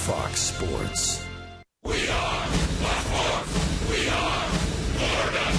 Fox Sports. We are Black Hawks. We are Florida.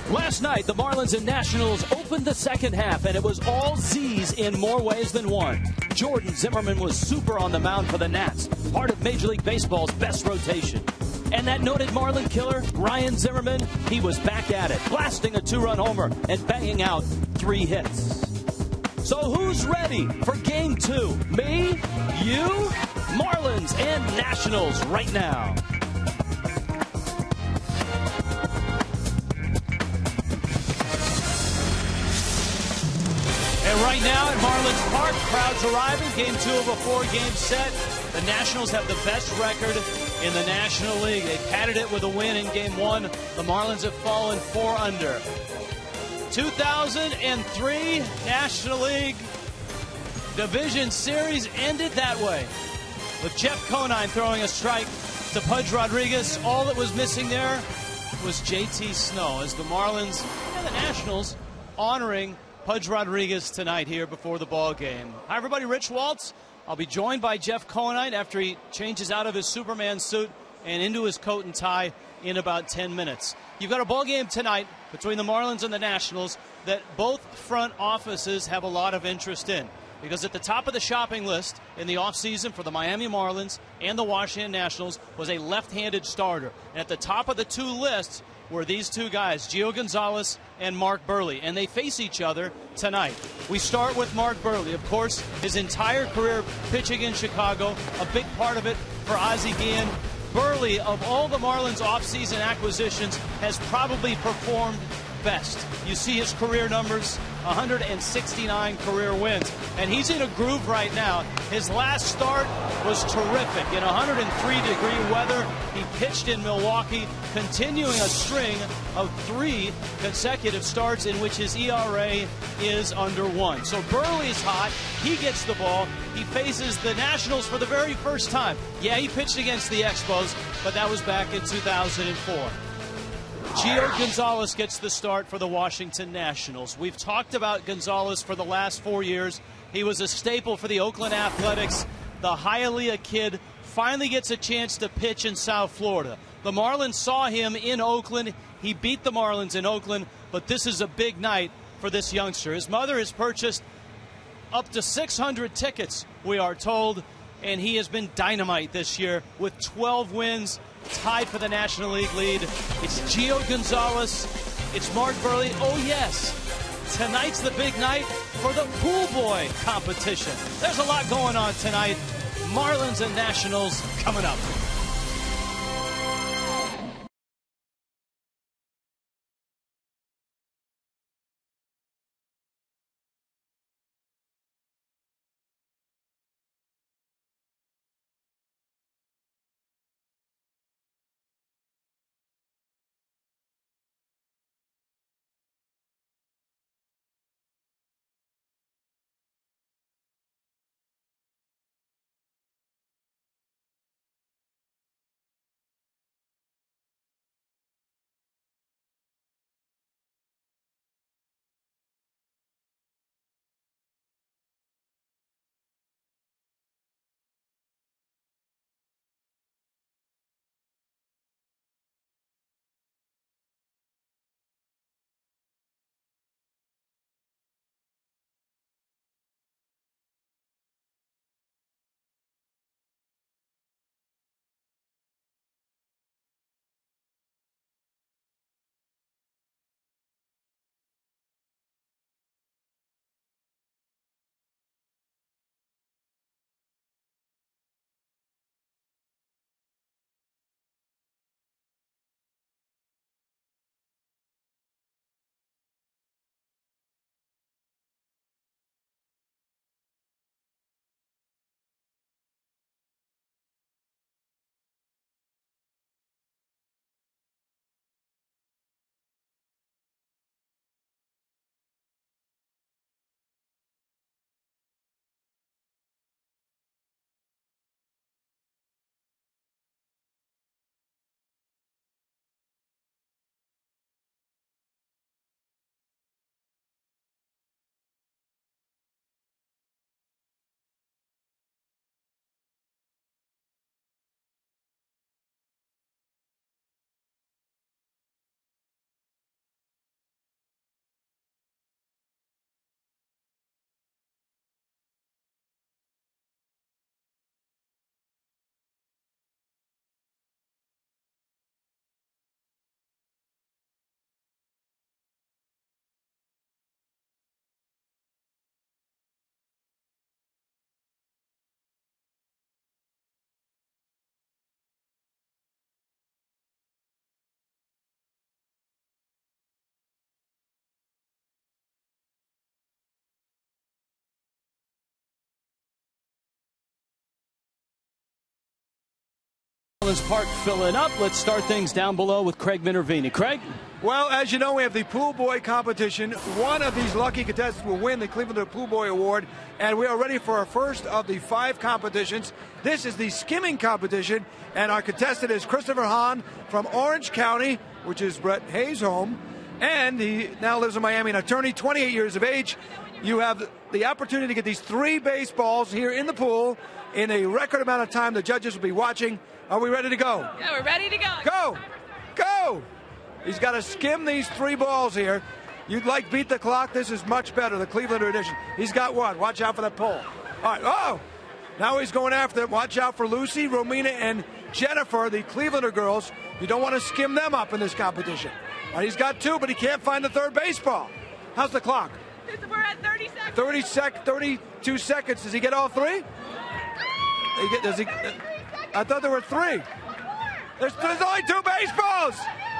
Last night, the Marlins and Nationals opened the second half, and it was all Z's in more ways than one. Jordan Zimmermann was super on the mound for the Nats, part of Major League Baseball's best rotation. And that noted Marlin killer, Ryan Zimmerman, he was back at it, blasting a two-run homer and banging out 3 hits. So who's ready for Game 2? Me? You? Marlins and Nationals right now. And right now at Marlins Park, crowds arriving. Game 2 of a 4-game set. The Nationals have the best record in the National League. They padded it with a win in Game 1. The Marlins have fallen 4 under. 2003 National League Division Series ended that way, with Jeff Conine throwing a strike to Pudge Rodriguez. All that was missing there was JT Snow, as the Marlins and the Nationals honoring Pudge Rodriguez tonight here before the ball game. Hi, everybody. Rich Waltz. I'll be joined by Jeff Conine after he changes out of his Superman suit and into his coat and tie in about 10 minutes. You've got a ball game tonight between the Marlins and the Nationals that both front offices have a lot of interest in, because at the top of the shopping list in the offseason for the Miami Marlins and the Washington Nationals was a left-handed starter. And at the top of the 2 lists were these 2 guys, Gio Gonzalez and Mark Buehrle, and they face each other tonight. We start with Mark Buehrle. Of course, his entire career pitching in Chicago, a big part of it for Ozzie Guillen. Buehrle, of all the Marlins offseason acquisitions, has probably performed best. You see his career numbers, 169 career wins, and he's in a groove right now. His last start was terrific. In 103-degree weather, he pitched in Milwaukee, continuing a string of 3 consecutive starts in which his ERA is under 1. So Buehrle's hot. He gets the ball. He faces the Nationals for the very first time. Yeah, he pitched against the Expos, but that was back in 2004. Gio Gonzalez gets the start for the Washington Nationals. We've talked about Gonzalez for the last 4 years. He was a staple for the Oakland Athletics. The Hialeah kid finally gets a chance to pitch in South Florida. The Marlins saw him in Oakland. He beat the Marlins in Oakland, but this is a big night for this youngster. His mother has purchased up to 600 tickets, we are told, and he has been dynamite this year with 12 wins, tied for the National League lead. It's Gio Gonzalez. It's Mark Buehrle. Oh, yes. Tonight's the big night for the Pool Boy competition. There's a lot going on tonight. Marlins and Nationals coming up. Marlins Park filling up. Let's start things down below with Craig Minervini. Craig? Well, as you know, we have the Pool Boy competition. One of these lucky contestants will win the Cleveland Pool Boy Award, and we are ready for our first of the 5 competitions. This is the skimming competition, and our contestant is Christopher Hahn from Orange County, which is Brett Hayes' home, and he now lives in Miami, an attorney, 28 years of age. You have the opportunity to get these 3 baseballs here in the pool in a record amount of time. The judges will be watching. Are we ready to go? Yeah, we're ready to go. Go! Go! He's got to skim these 3 balls here. You'd like beat the clock. This is much better, the Clevelander edition. He's got one. Watch out for that pole. All right. Oh! Now he's going after it. Watch out for Lucy, Romina, and Jennifer, the Clevelander girls. You don't want to skim them up in this competition. All right, he's got 2, but he can't find the 3rd baseball. How's the clock? We're at 30 seconds. 32 seconds. Does he get all 3? Does he? I thought there were 3. There's only 2 baseballs.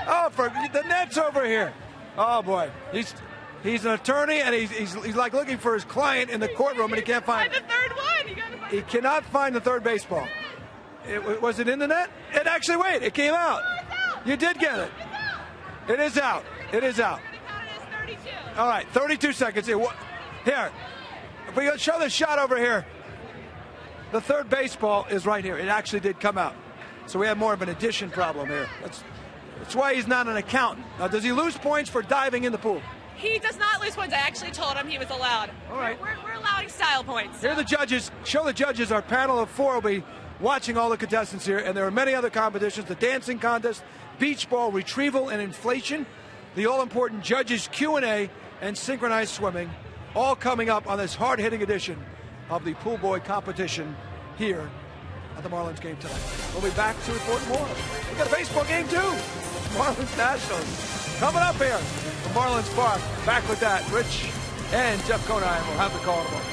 Oh, for the net's over here. Oh boy, he's an attorney, and he's like looking for his client in the courtroom, and he can't find the 3rd one. You gotta find He cannot find the 3rd baseball. Was it in the net? It actually, wait, it came out. You did get it. It is out. It is out. All right, 32 seconds here. Here, if we show the shot over here, the 3rd baseball is right here. It actually did come out. So we have more of an addition problem here. That's why he's not an accountant. Now, does he lose points for diving in the pool? He does not lose points. I actually told him he was allowed. All right. We're allowing style points. Here are the judges. Show the judges. Our panel of 4 will be watching all the contestants here, and there are many other competitions: the dancing contest, beach ball, retrieval, and inflation, the all-important judges Q&A, and synchronized swimming, all coming up on this hard-hitting edition of the Pool Boy competition here at the Marlins game tonight. We'll be back to report more. We got a baseball game too. Marlins Nationals coming up here from Marlins Park. Back with that. Rich and Jeff Conine will have the call in a moment.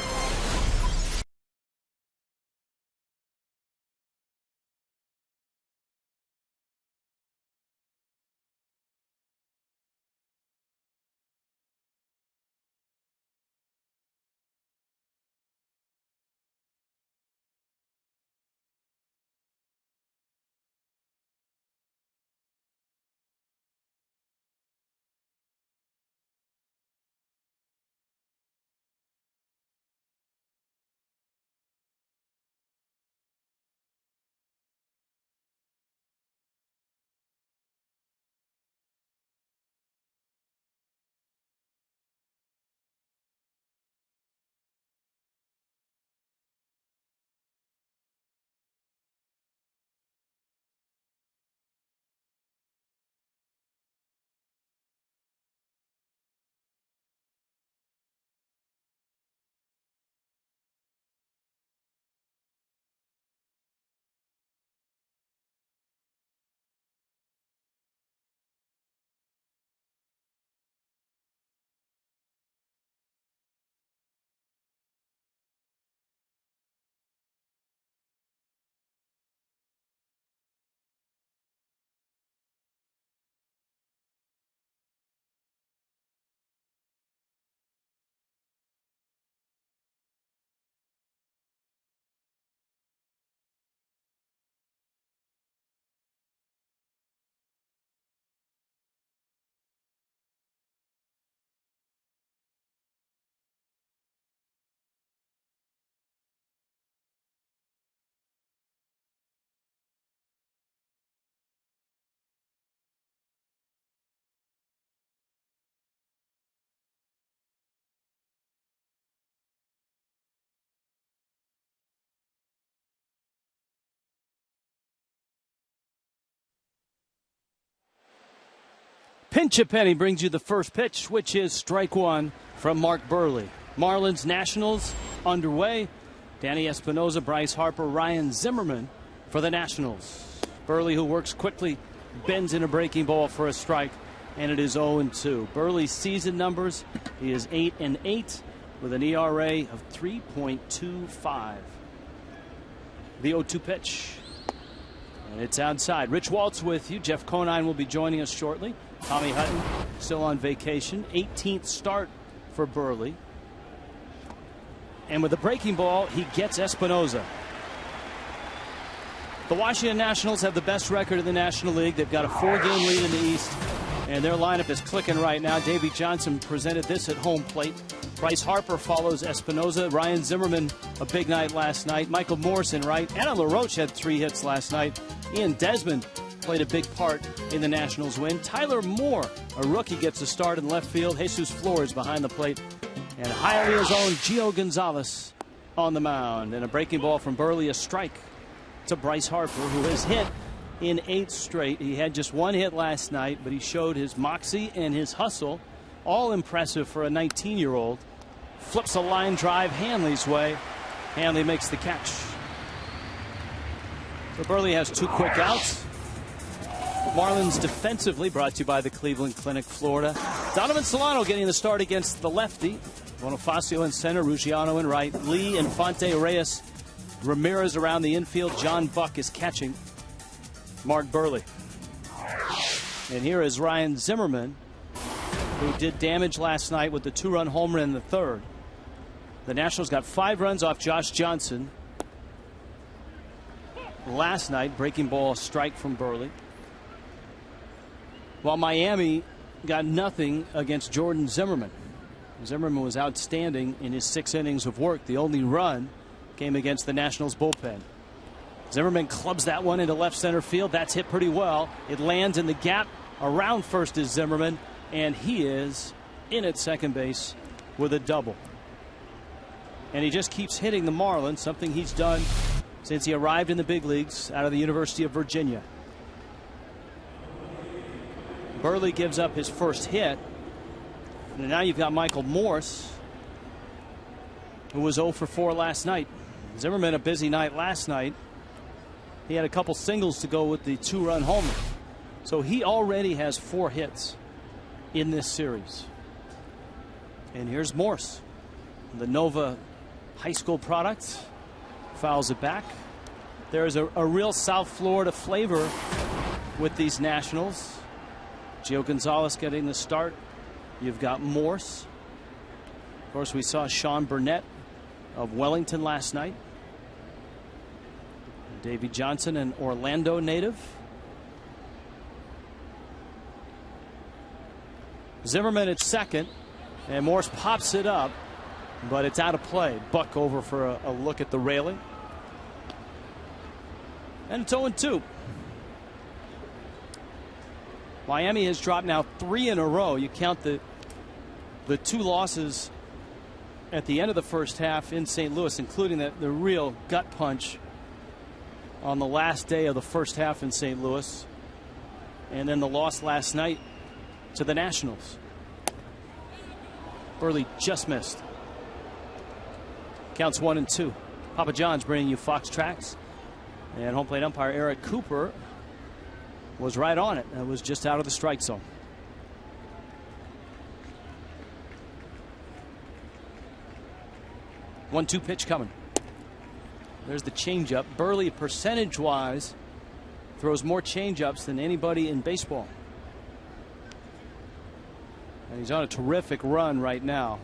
Pinch a Penny brings you the first pitch, which is strike 1 from Mark Buehrle. Marlins Nationals underway. Danny Espinosa, Bryce Harper, Ryan Zimmerman for the Nationals. Buehrle, who works quickly, bends in a breaking ball for a strike, and it is 0-2. Buehrle's season numbers: he is 8-8 with an ERA of 3.25. The 0-2 pitch, and it's outside. Rich Waltz with you. Jeff Conine will be joining us shortly. Tommy Hutton still on vacation. 18th start for Buehrle. And with a breaking ball, he gets Espinosa. The Washington Nationals have the best record in the National League. They've got a 4-game lead in the East, and their lineup is clicking right now. Davey Johnson presented this at home plate. Bryce Harper follows Espinoza. Ryan Zimmerman, a big night last night. Michael Morrison, right. Anna LaRoche had 3 hits last night. Ian Desmond played a big part in the Nationals' win. Tyler Moore, a rookie, gets a start in left field. Jesus Flores behind the plate. And Hialeah's own Gio Gonzalez on the mound. And a breaking ball from Burley, a strike to Bryce Harper, who has hit in 8 straight. He had just 1 hit last night, but he showed his moxie and his hustle. All impressive for a 19-year-old. Flips a line drive Hanley's way. Hanley makes the catch. So Burley has 2 quick outs. Marlins defensively brought to you by the Cleveland Clinic, Florida. Donovan Solano getting the start against the lefty. Bonifacio in center, Ruggiano in right. Lee, Infante, Reyes, Ramirez around the infield. John Buck is catching Mark Burley. And here is Ryan Zimmerman, who did damage last night with the 2-run home run in the 3rd. The Nationals got 5 runs off Josh Johnson last night. Breaking ball, strike from Burley. While Miami got nothing against Jordan Zimmerman. Zimmerman was outstanding in his 6 innings of work. The only run came against the Nationals bullpen. Zimmerman clubs that one into left center field. That's hit pretty well. It lands in the gap. Around first is Zimmerman, and he is in at second base with a double. And he just keeps hitting the Marlins, something he's done since he arrived in the big leagues out of the University of Virginia. Burley gives up his first hit. And now you've got Michael Morse, who was 0 for 4 last night. Zimmerman, a busy night last night. He had a couple singles to go with the 2-run homer. So he already has 4 hits in this series. And here's Morse, the Nova high school product. Fouls it back. There's a real South Florida flavor with these Nationals. Gio Gonzalez getting the start. You've got Morse. Of course, we saw Sean Burnett of Wellington last night. Davey Johnson, an Orlando native. Zimmerman at second, and Morse pops it up, but it's out of play. Buck over for a look at the railing. And it's 0-2. Miami has dropped now 3 in a row. You count the 2 losses at the end of the first half in St. Louis, including the real gut punch on the last day of the first half in St. Louis, and then the loss last night to the Nationals. Burley just missed. Counts 1-2. Papa John's bringing you Fox Tracks, and home plate umpire Eric Cooper was right on it. That was just out of the strike zone. One-two pitch coming. There's the changeup. Burley, percentage-wise, throws more changeups than anybody in baseball. And he's on a terrific run right now.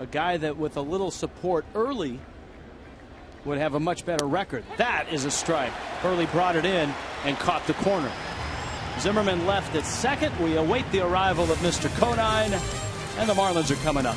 A guy that with a little support early would have a much better record. That is a strike. Burley brought it in and caught the corner. Zimmerman left at second. We await the arrival of Mr. Conine, and the Marlins are coming up.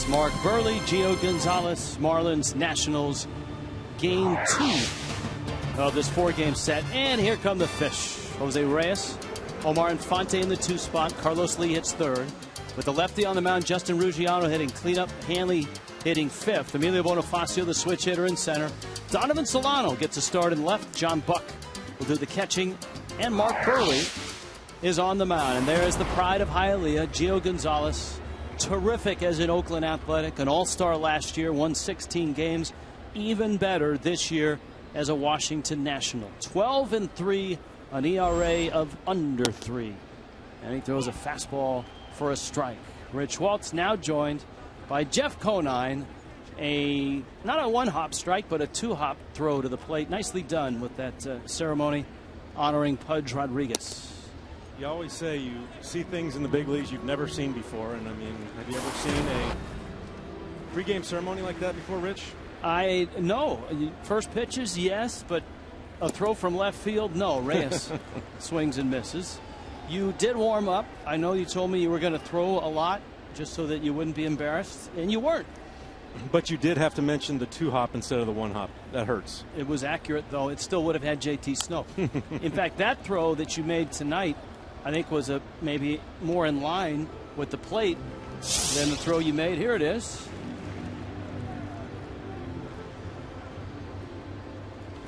Reyes, Mark Burley, Gio Gonzalez, Marlins Nationals, game 2 of this 4-game set. And here come the fish. Jose Reyes, Omar Infante in the 2 spot. Carlos Lee hits 3rd. With the lefty on the mound, Justin Ruggiano hitting cleanup. Hanley hitting 5th. Emilio Bonifacio, the switch hitter, in center. Donovan Solano gets a start in left. John Buck will do the catching. And Mark Burley is on the mound. And there is the pride of Hialeah, Gio Gonzalez. Terrific as an Oakland Athletic. An all-star last year. Won 16 games. Even better this year as a Washington National. 12-3. An ERA of under 3. And he throws a fastball for a strike. Rich Waltz now joined by Jeff Conine. Not a 1-hop strike, but a 2-hop throw to the plate. Nicely done with that ceremony honoring Pudge Rodriguez. You always say you see things in the big leagues you've never seen before. And I mean, have you ever seen a pregame ceremony like that before, Rich? No. First pitches, yes, but a throw from left field, no. Reyes swings and misses. You did warm up. I know you told me you were going to throw a lot just so that you wouldn't be embarrassed, and you weren't. But you did have to mention the 2-hop instead of the 1-hop. That hurts. It was accurate, though. It still would have had JT Snow. In fact, that throw that you made tonight, I think, was maybe more in line with the plate than the throw you made. Here it is.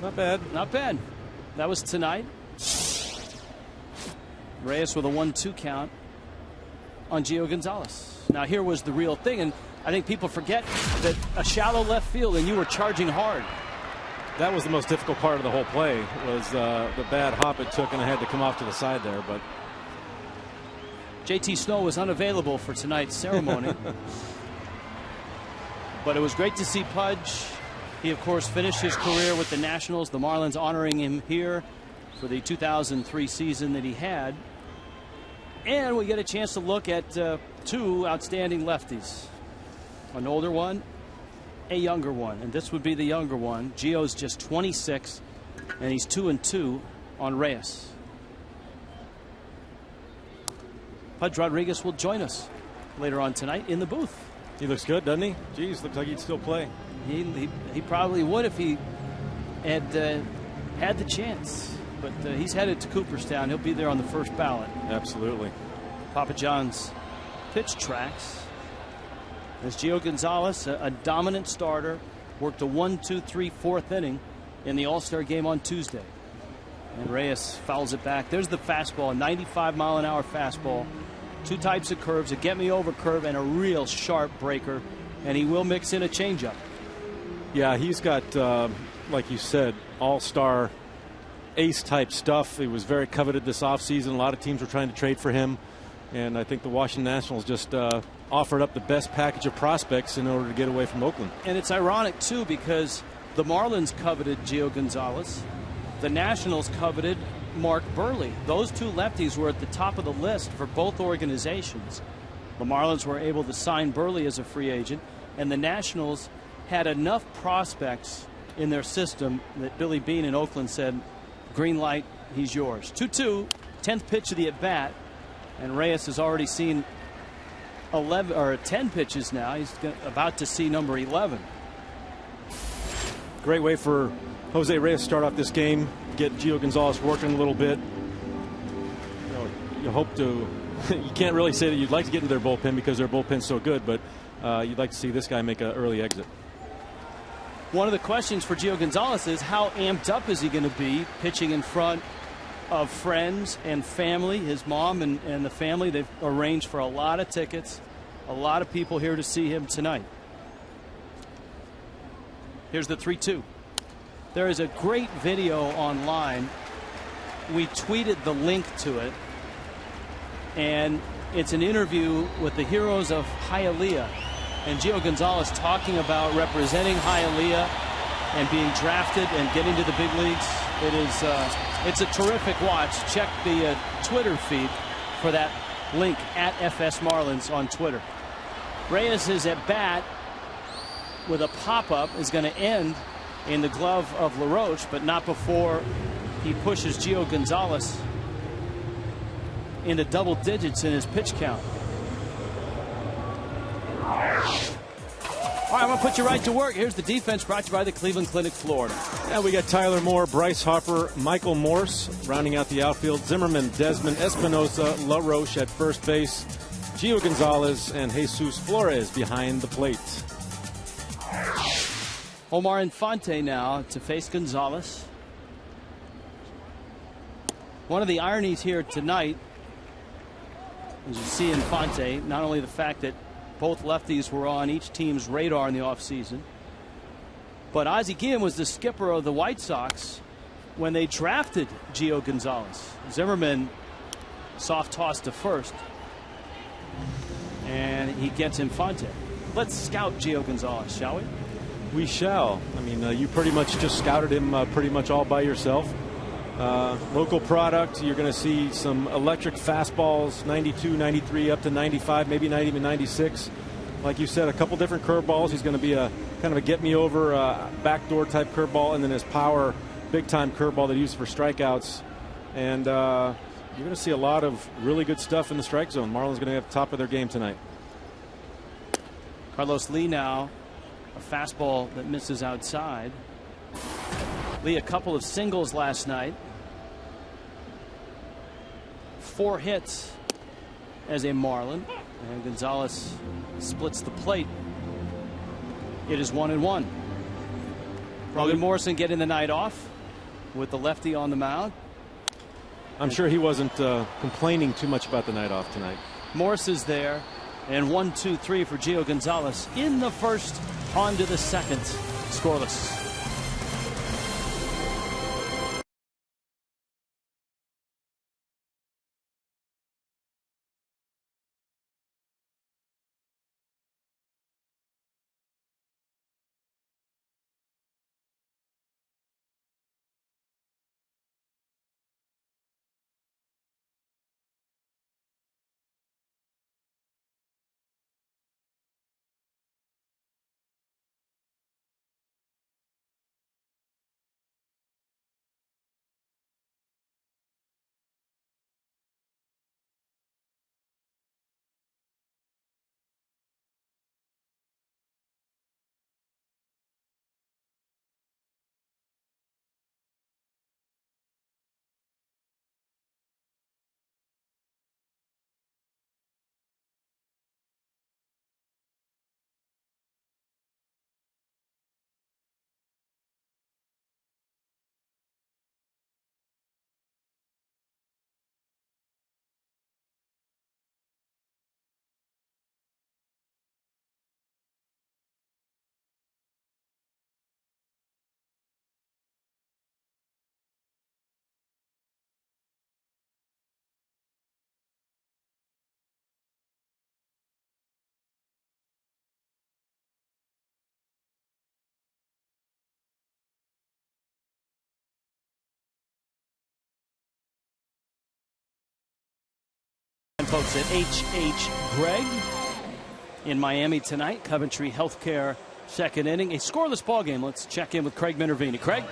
Not bad. Not bad. That was tonight. Reyes with a 1-2 count on Gio Gonzalez. Now here was the real thing, and I think people forget that a shallow left field and you were charging hard. That was the most difficult part of the whole play, was the bad hop it took, and it had to come off to the side there. But JT Snow was unavailable for tonight's ceremony. But it was great to see Pudge. He, of course, finished his career with the Nationals. The Marlins honoring him here for the 2003 season that he had. And we get a chance to look at 2 outstanding lefties. An older one, a younger one. And this would be the younger one. Gio's just 26, and he's 2-2 on Reyes. Pudge Rodriguez will join us later on tonight in the booth. he looks good, doesn't he? Geez, looks like he'd still play. He probably would if he had had the chance. But he's headed to Cooperstown. He'll be there on the first ballot. Absolutely. Papa John's pitch tracks. As Gio Gonzalez, a dominant starter, worked a 1-2-3 4th inning in the All-Star game on Tuesday. And Reyes fouls it back. There's the fastball, a 95-mile-an-hour fastball. 2 types of curves, a get-me-over curve and a real sharp breaker. And he will mix in a changeup. Yeah, he's got, like you said, all-star ace-type stuff. He was very coveted this offseason. A lot of teams were trying to trade for him. And I think the Washington Nationals just offered up the best package of prospects in order to get away from Oakland. And it's ironic, too, because the Marlins coveted Gio Gonzalez. The Nationals coveted Mark Burley. Those 2 lefties were at the top of the list for both organizations. The Marlins were able to sign Burley as a free agent, and the Nationals had enough prospects in their system that Billy Beane in Oakland said, green light, he's yours. 2-2, 10th pitch of the at-bat, and Reyes has already seen 10 pitches now. He's about to see number 11. Great way for Jose Reyes to start off this game, get Gio Gonzalez working a little bit. You hope to, you can't really say that you'd like to get into their bullpen because their bullpen's so good, but you'd like to see this guy make an early exit. One of the questions for Gio Gonzalez is how amped up is he going to be pitching in front of friends and family. His mom and the family, they've arranged for a lot of tickets, a lot of people here to see him tonight. Here's the 3-2. There is a great video online. We tweeted the link to it, and it's an interview with the heroes of Hialeah, and Gio Gonzalez talking about representing Hialeah and being drafted and getting to the big leagues. It's a terrific watch. Check the Twitter feed for that link at FS Marlins on Twitter. Reyes is at bat with a pop-up is going to end in the glove of LaRoche, but not before he pushes Gio Gonzalez into double digits in his pitch count. All right, I'm going to put you right to work. Here's the defense brought to you by the Cleveland Clinic, Florida. Yeah, we got Tyler Moore, Bryce Harper, Michael Morse rounding out the outfield. Zimmerman, Desmond, Espinosa, LaRoche at first base. Gio Gonzalez and Jesus Flores behind the plate. Omar Infante now to face Gonzalez. One of the ironies here tonight, as you see Infante, not only the fact that both lefties were on each team's radar in the offseason, but Ozzie Guillen was the skipper of the White Sox when they drafted Gio Gonzalez. Zimmerman soft toss to first, and he gets Infante. Let's scout Gio Gonzalez, shall we? We shall. I mean, you pretty much just scouted him pretty much all by yourself. Local product. You're going to see some electric fastballs, 92, 93, up to 95, maybe not even 96. Like you said, a couple different curveballs. He's going to be a kind of a get me over backdoor type curveball, and then his power big time curveball that he uses for strikeouts. And you're going to see a lot of really good stuff in the strike zone. Marlins going to have the top of their game tonight. Carlos Lee now, a fastball that misses outside. Lee, a couple of singles last night. 4 hits as a Marlin, and Gonzalez splits the plate. It is 1-1. Logan Morrison getting the night off with the lefty on the mound. I'm sure he wasn't complaining too much about the night off tonight. Morse is there, and 1-2-3 for Gio Gonzalez in the first, on to the second, scoreless. Folks at H.H. Gregg in Miami tonight. Coventry Healthcare second inning. A scoreless ball game. Let's check in with Craig Minervini. Craig?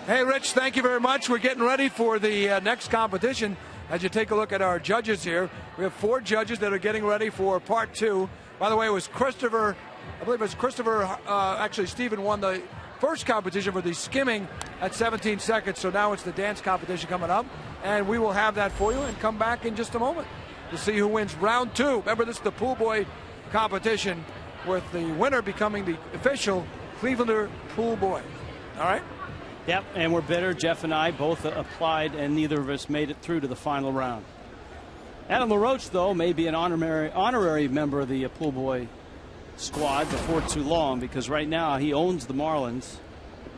Hey, Rich, thank you very much. We're getting ready for the next competition. As you take a look at our judges here, we have 4 judges that are getting ready for part 2. By the way, it was Christopher, I believe it was Christopher, actually Stephen won the first competition for the skimming at 17 seconds. So now it's the dance competition coming up. And we will have that for you and come back in just a moment to see who wins round 2. Remember, this is the Pool Boy competition with the winner becoming the official Clevelander Pool Boy. All right? Yep, and we're bitter. Jeff and I both applied, and neither of us made it through to the final round. Adam LaRoche, though, may be an honorary member of the Pool Boy squad before too long, because right now he owns the Marlins.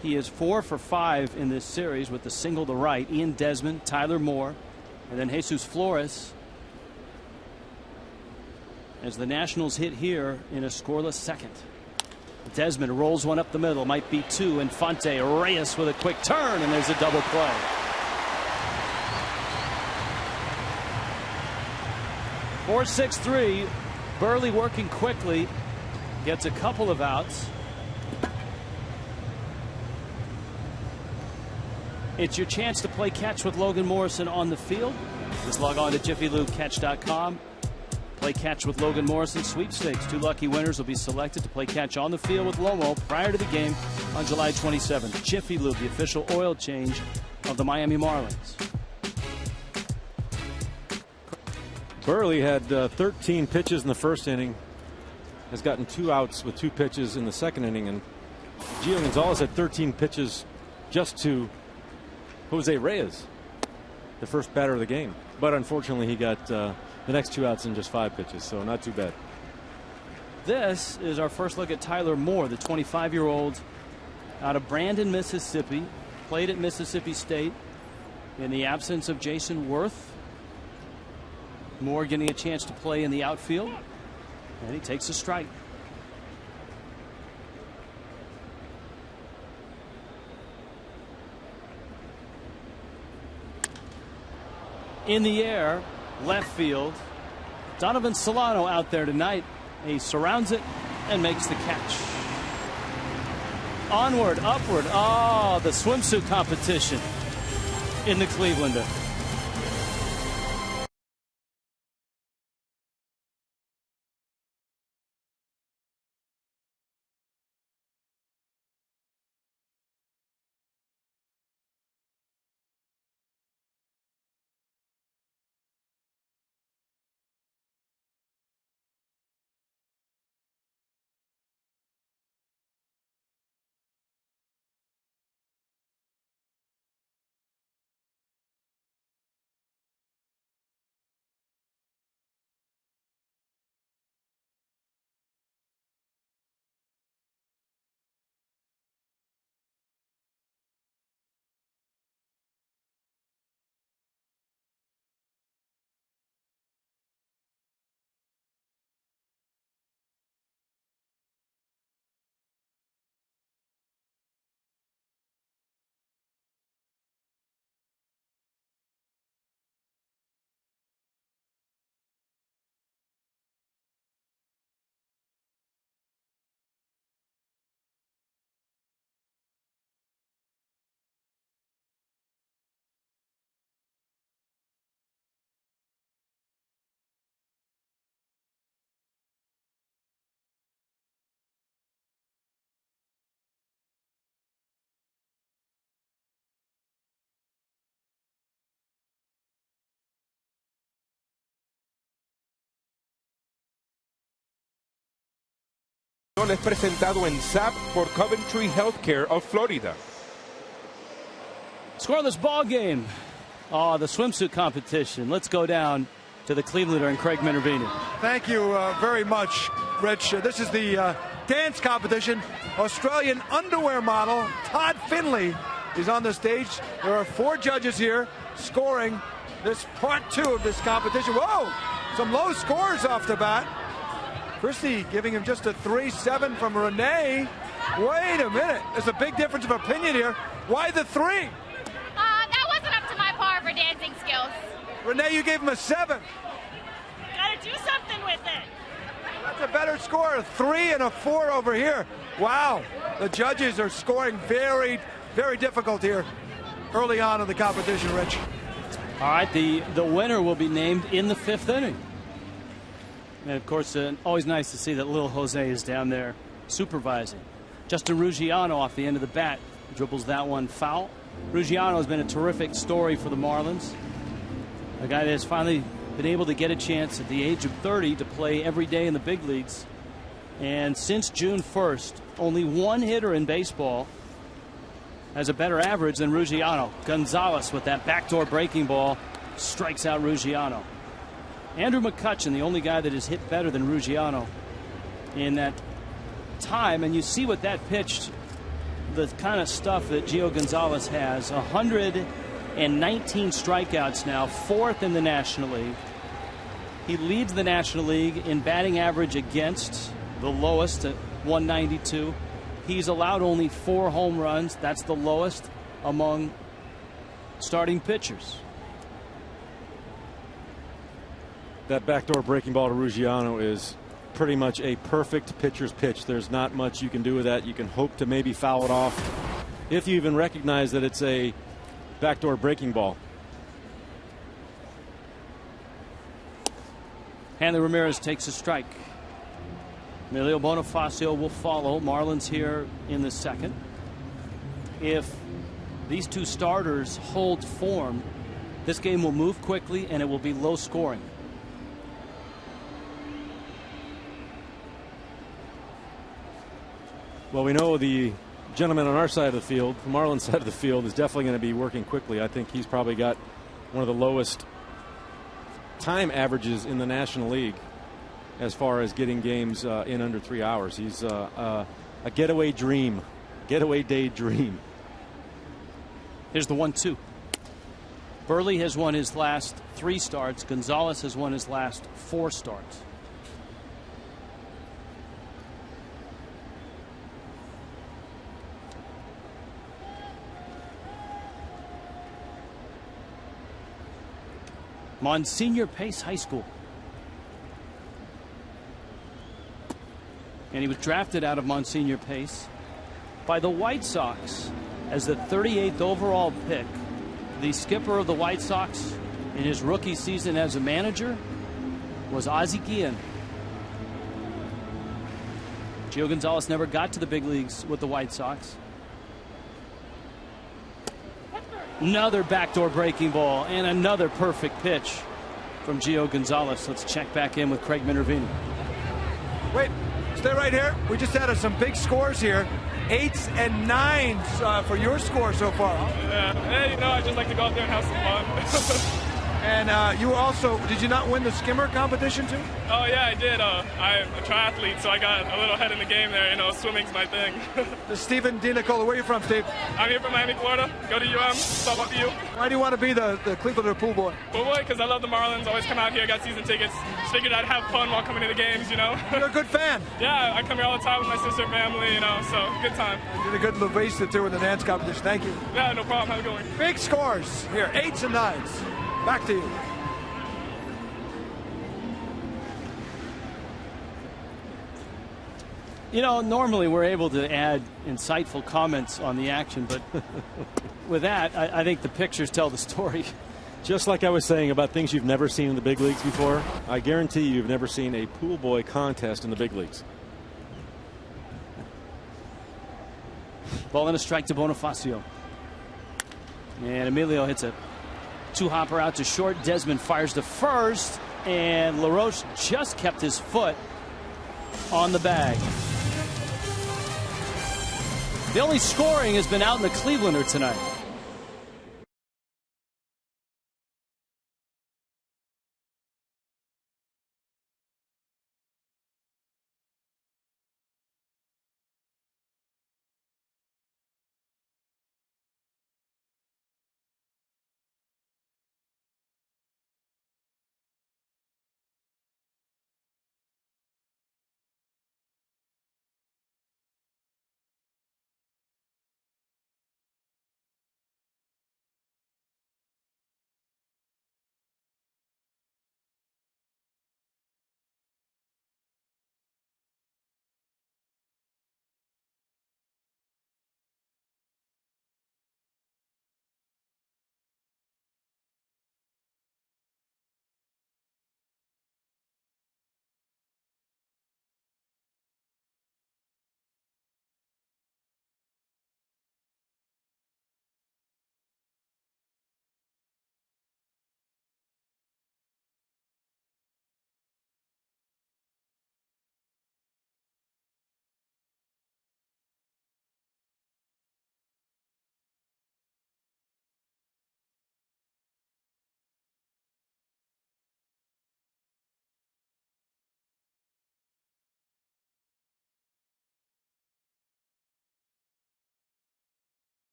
He is 4 for 5 in this series with the single to right. Ian Desmond, Tyler Moore, and then Jesus Flores. As the Nationals hit here in a scoreless second. Desmond rolls one up the middle, might be 2. Infante Reyes with a quick turn, and there's a double play. Four 6-3. Burley working quickly, gets a couple of outs. It's your chance to play catch with Logan Morrison on the field. Just log on to JiffyLubeCatch.com. Play play catch with Logan Morrison sweepstakes. 2 lucky winners will be selected to play catch on the field with Lomo prior to the game on July 27th. Jiffy Lube, the official oil change of the Miami Marlins. Burley had 13 pitches in the first inning, has gotten 2 outs with 2 pitches in the second inning, and Gio Gonzalez had 13 pitches just to Jose Reyes, the first batter of the game. But unfortunately, he got the next 2 outs in just 5 pitches, so not too bad. This is our first look at Tyler Moore, the 25-year-old out of Brandon, Mississippi. Played at Mississippi State in the absence of Jason Worth. Moore getting a chance to play in the outfield, and he takes a strike. In the air, left field. Donovan Solano out there tonight. He surrounds it and makes the catch. Onward, upward. Oh, the swimsuit competition in the Clevelander. Es presentado en SAP por Coventry Healthcare of Florida. Scoreless ball game. Oh, the swimsuit competition. Let's go down to the Clevelander and Craig Minervini. Thank you very much, Rich. This is the dance competition. Australian underwear model Todd Finley is on the stage. There are 4 judges here scoring this part 2 of this competition. Whoa! Some low scores off the bat. Christie giving him just a 3-7 from Renee. Wait a minute. There's a big difference of opinion here. Why the 3? That wasn't up to my par for dancing skills. Renee, you gave him a 7. Gotta do something with it. That's a better score. A 3 and a 4 over here. Wow. The judges are scoring very, very difficult here early on in the competition, Rich. All right, the winner will be named in the 5th inning. And, of course, always nice to see that little Jose is down there supervising. Justin Ruggiano off the end of the bat dribbles that one foul. Ruggiano has been a terrific story for the Marlins. A guy that has finally been able to get a chance at the age of 30 to play every day in the big leagues. And since June 1st, only 1 hitter in baseball has a better average than Ruggiano. Gonzalez with that backdoor breaking ball strikes out Ruggiano. Andrew McCutchen, the only guy that has hit better than Ruggiano in that time. And you see what that pitched, the kind of stuff that Gio Gonzalez has. 119 strikeouts now, 4th in the National League. He leads the National League in batting average against, the lowest at 192. He's allowed only 4 home runs. That's the lowest among starting pitchers. That backdoor breaking ball to Ruggiano is pretty much a perfect pitcher's pitch. There's not much you can do with that. You can hope to maybe foul it off if you even recognize that it's a backdoor breaking ball. Hanley Ramirez takes a strike. Emilio Bonifacio will follow. Marlins here in the second. If these two starters hold form, this game will move quickly and it will be low scoring. Well, we know the gentleman on our side of the field, the Marlins side of the field, is definitely going to be working quickly. I think he's probably got one of the lowest time averages in the National League as far as getting games in under 3 hours. He's a getaway dream, getaway day dream. Here's the 1-2. Burley has won his last 3 starts. Gonzalez has won his last 4 starts. Monsignor Pace High School. And he was drafted out of Monsignor Pace by the White Sox as the 38th overall pick. The skipper of the White Sox in his rookie season as a manager was Ozzie Guillen. Gio Gonzalez never got to the big leagues with the White Sox. Another backdoor breaking ball and another perfect pitch from Gio Gonzalez. Let's check back in with Craig Minervini. Wait, stay right here. We just had some big scores here. 8s and 9s for your score so far. Yeah, hey, I just like to go out there and have some fun. And you also, did you not win the skimmer competition too? Oh yeah, I did. I'm a triathlete, so I got a little head in the game there. Swimming's my thing. Stephen DiNicola, where are you from, Steve? I'm here from Miami, Florida. Go to UM. Stop up to you. Why do you want to be the Cleveland pool boy? Pool boy, because I love the Marlins. Always come out here, got season tickets. Just figured I'd have fun while coming to the games, You're a good fan. Yeah, I come here all the time with my sister and family, so good time. You did a good Lavesa too in the dance competition. Thank you. Yeah, no problem. Have a good one. Big scores here, 8s and 9s. Back to you. Normally we're able to add insightful comments on the action, but with that, I think the pictures tell the story. Just like I was saying about things you've never seen in the big leagues before, I guarantee you've never seen a pool boy contest in the big leagues. Ball and a strike to Bonifacio. And Emilio hits a 2-hopper out to short. Desmond fires to first, and LaRoche just kept his foot on the bag. The only scoring has been out in the Clevelander tonight.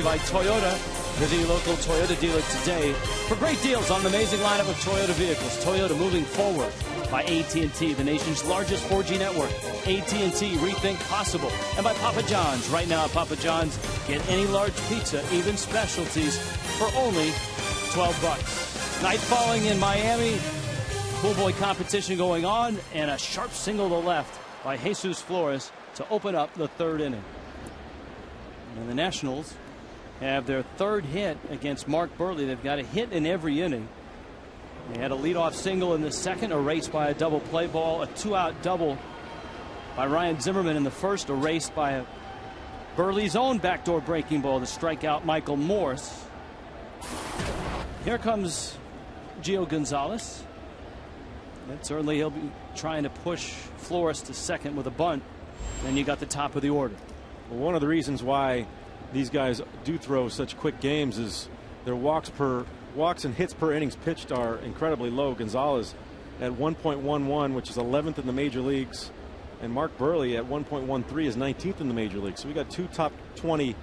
By Toyota. Visit your local Toyota dealer today for great deals on the amazing lineup of Toyota vehicles. Toyota moving forward by AT&T, the nation's largest 4G network. AT&T, rethink possible. And by Papa John's. Right now at Papa John's, get any large pizza, even specialties, for only $12. Night falling in Miami. Pool boy competition going on, and a sharp single to left by Jesus Flores to open up the third inning. And the Nationals have their third hit against Mark Burley. They've got a hit in every inning. They had a leadoff single in the second, erased by a double play ball, a 2-out double by Ryan Zimmerman in the first, erased by a Burley's own backdoor breaking ball to strike out Michael Morse. Here comes Gio Gonzalez. And certainly he'll be trying to push Flores to second with a bunt. And you got the top of the order. Well, one of the reasons why these guys do throw such quick games is their walks and hits per innings pitched are incredibly low. Gonzalez at 1.11, which is 11th in the major leagues, and Mark Burley at 1.13 is 19th in the major leagues. So we got two top 20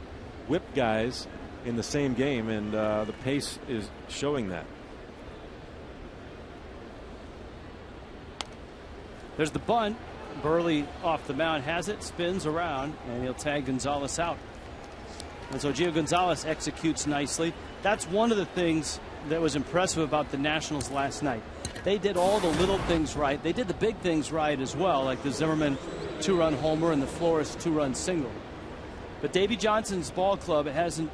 whip guys in the same game, and the pace is showing that. There's the bunt. Burley off the mound has it, spins around, and he'll tag Gonzalez out. And so Gio Gonzalez executes nicely. That's one of the things that was impressive about the Nationals last night. They did all the little things right. They did the big things right as well, like the Zimmerman 2-run homer and the Flores 2-run single. But Davey Johnson's ball club hasn't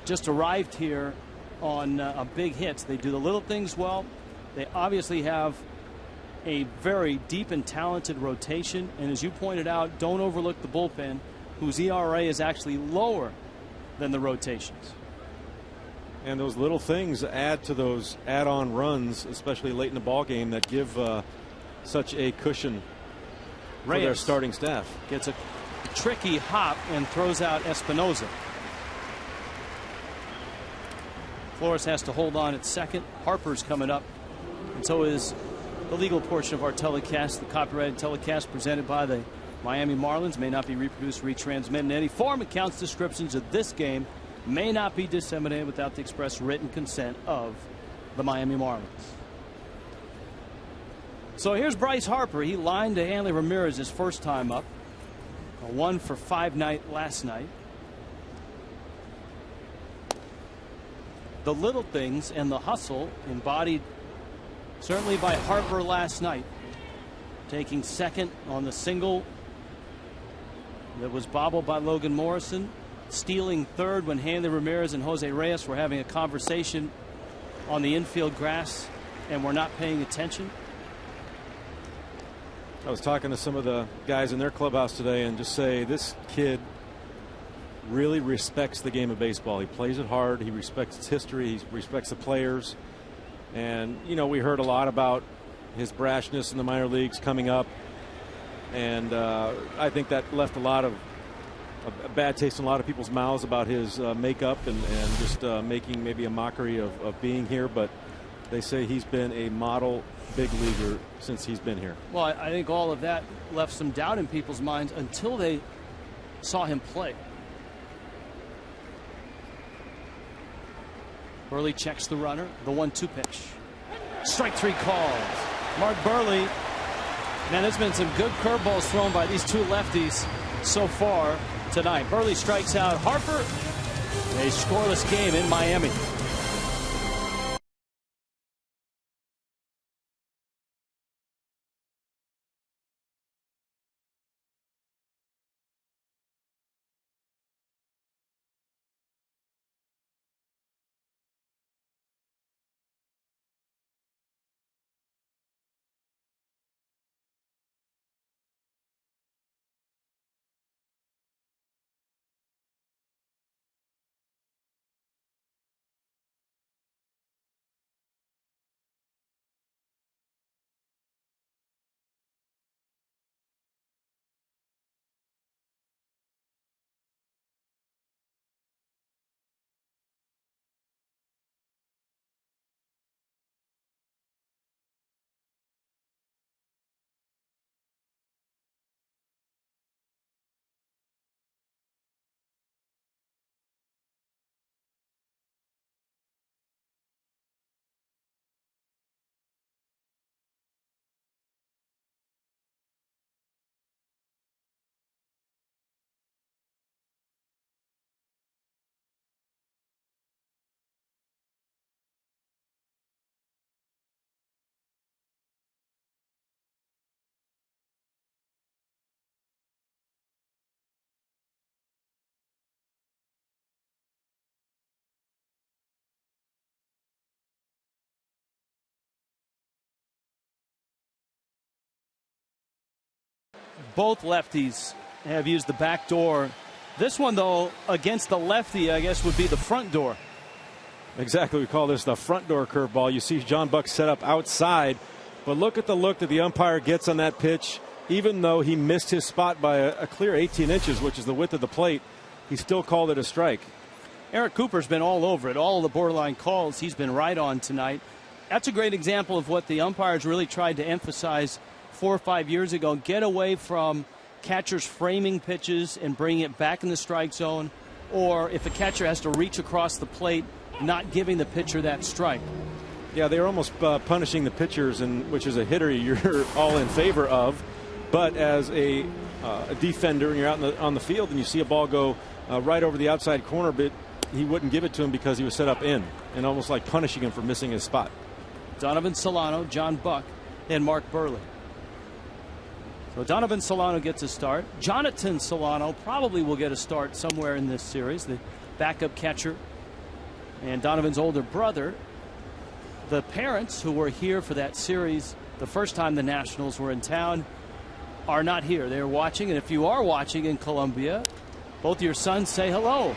just arrived here on big hits. They do the little things well. They obviously have a very deep and talented rotation, and as you pointed out, don't overlook the bullpen, whose ERA is actually lower than the rotations. And those little things add to those add-on runs, especially late in the ball game, that give such a cushion for their starting staff. Gets a tricky hop and throws out Espinoza. Flores has to hold on at second. Harper's coming up, and so is the legal portion of our telecast. The copyrighted telecast presented by the Miami Marlins may not be reproduced, retransmitted in any form. Accounts, descriptions of this game may not be disseminated without the express written consent of the Miami Marlins. So here's Bryce Harper. He lined to Hanley Ramirez his first time up. A 1-for-5 night last night. The little things and the hustle embodied certainly by Harper last night, taking second on the single that was bobbled by Logan Morrison, stealing third when Hanley Ramirez and Jose Reyes were having a conversation on the infield grass and were not paying attention. I was talking to some of the guys in their clubhouse today, and just say this kid really respects the game of baseball. He plays it hard. He respects its history. He respects the players. And, you know, we heard a lot about his brashness in the minor leagues coming up. And I think that left a bad taste in a lot of people's mouths about his makeup and just making maybe a mockery of being here. But they say he's been a model big leaguer since he's been here. Well, I think all of that left some doubt in people's minds until they saw him play. Burley checks the runner, the 1-2 pitch. Strike three calls. Mark Burley. Man, there's been some good curveballs thrown by these two lefties so far tonight. Burley strikes out Harper. A scoreless game in Miami. Both lefties have used the back door. This one, though, against the lefty, I guess, would be the front door. Exactly. We call this the front door curveball. You see John Buck set up outside, but look at the look that the umpire gets on that pitch. Even though he missed his spot by a clear 18 inches, which is the width of the plate, he still called it a strike. Eric Cooper's been all over it. All of the borderline calls he's been right on tonight. That's a great example of what the umpires really tried to emphasize 4 or 5 years ago. Get away from catchers framing pitches and bringing it back in the strike zone, or if a catcher has to reach across the plate, not giving the pitcher that strike. Yeah, they're almost punishing the pitchers, and which is a hitter you're all in favor of. But as a defender, and you're out on the field and you see a ball go right over the outside corner, but he wouldn't give it to him because he was set up in, and almost like punishing him for missing his spot. Donovan Solano, John Buck, and Mark Buehrle. So Donovan Solano gets a start. Jonathan Solano probably will get a start somewhere in this series, the backup catcher. And Donovan's older brother. The parents who were here for that series the first time the Nationals were in town are not here. They're watching, and if you are watching in Columbia, both your sons say hello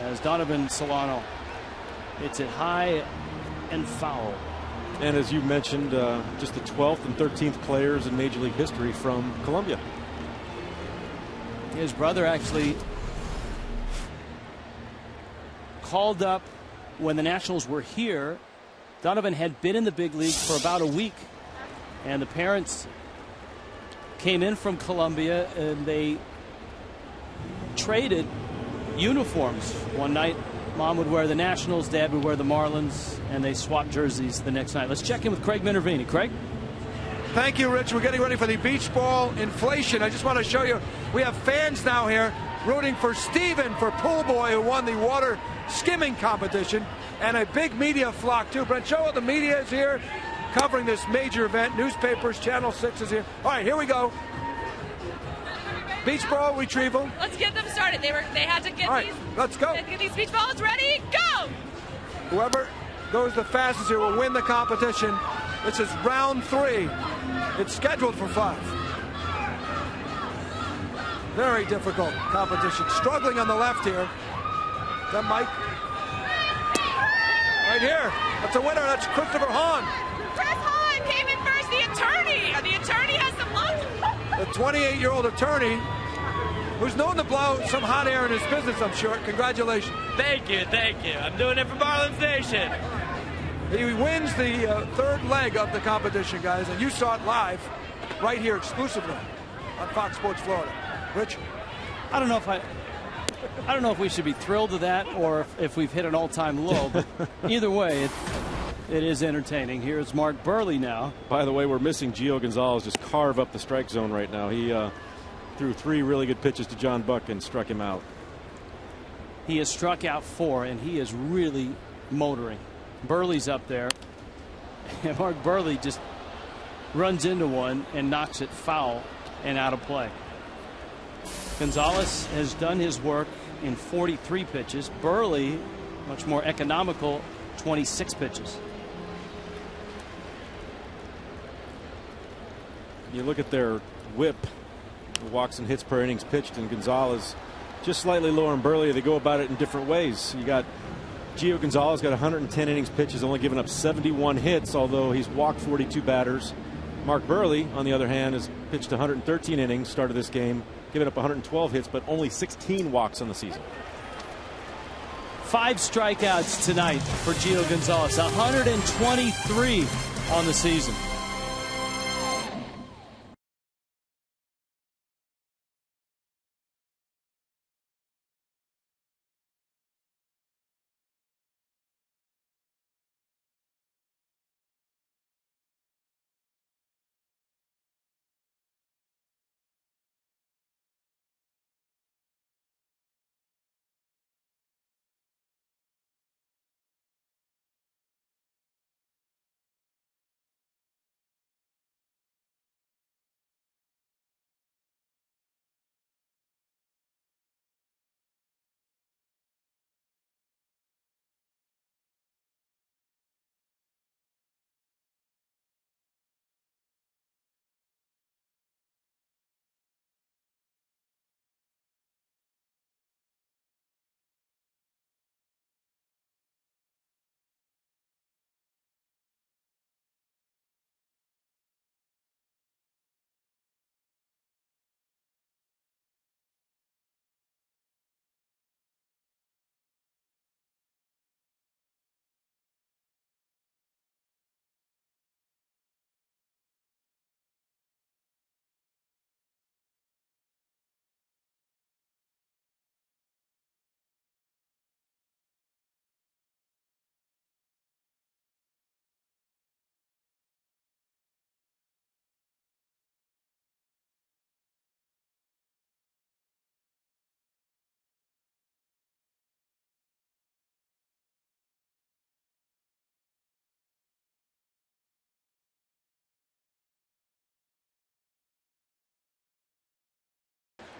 as Donovan Solano hits it high and foul. And as you mentioned, just the 12th and 13th players in Major League history from Columbia. His brother actually called up when the Nationals were here. Donovan had been in the big league for about a week, and the parents came in from Columbia and they traded uniforms. One night Mom would wear the Nationals, Dad would wear the Marlins, and they swapped jerseys the next night. Let's check in with Craig Minervini. Craig? Thank you, Rich. We're getting ready for the beach ball inflation. I just want to show you, we have fans now here rooting for Steven, for Pool Boy, who won the water skimming competition, and a big media flock, too. Brent, show what the media is here covering this major event. Newspapers, Channel 6 is here. All right, here we go. Beach ball retrieval. Let's get them started. They had to get All right, let's go. Get these beach balls ready. Go! Whoever goes the fastest here will win the competition. This is round 3. It's scheduled for 5. Very difficult competition. Struggling on the left here. Is that Mike? Right here. That's a winner. That's Christopher Hahn. Chris Hahn came in first. The attorney. The attorney has some luck. The 28-year-old attorney who's known to blow some hot air in his business, I'm sure. Congratulations. Thank you, thank you. I'm doing it for Marlins Nation. He wins the third leg of the competition, guys, and you saw it live right here exclusively on Fox Sports Florida. Rich? I don't know if we should be thrilled to that or if we've hit an all-time low, but either way, it is entertaining. Here's Mark Buehrle now. By the way, we're missing Gio Gonzalez. Just carve up the strike zone right now. He threw 3 really good pitches to John Buck and struck him out. He has struck out 4, and he is really motoring. Burley's up there, and Mark Buehrle just runs into one and knocks it foul and out of play. Gonzalez has done his work in 43 pitches. Buehrle, much more economical, 26 pitches. You look at their whip, walks and hits per innings pitched, and Gonzalez just slightly lower than Buehrle. They go about it in different ways. You got Gio Gonzalez got 110 innings pitched, has only given up 71 hits, although he's walked 42 batters. Mark Buehrle, on the other hand, has pitched 113 innings, started this game, given up 112 hits, but only 16 walks on the season. 5 strikeouts tonight for Gio Gonzalez, 123 on the season.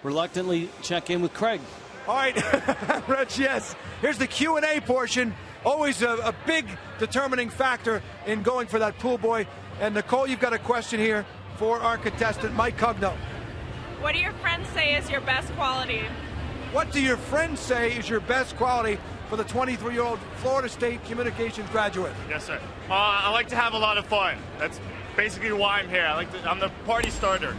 reluctantly check in with Craig. All right, Rich, yes. Here's the Q&A portion. Always a big determining factor in going for that pool boy. And Nicole, you've got a question here for our contestant, Mike Cugno. What do your friends say is your best quality? What do your friends say is your best quality for the 23-year-old Florida State communications graduate? Yes, sir. I like to have a lot of fun. That's basically why I'm here. I'm the party starter.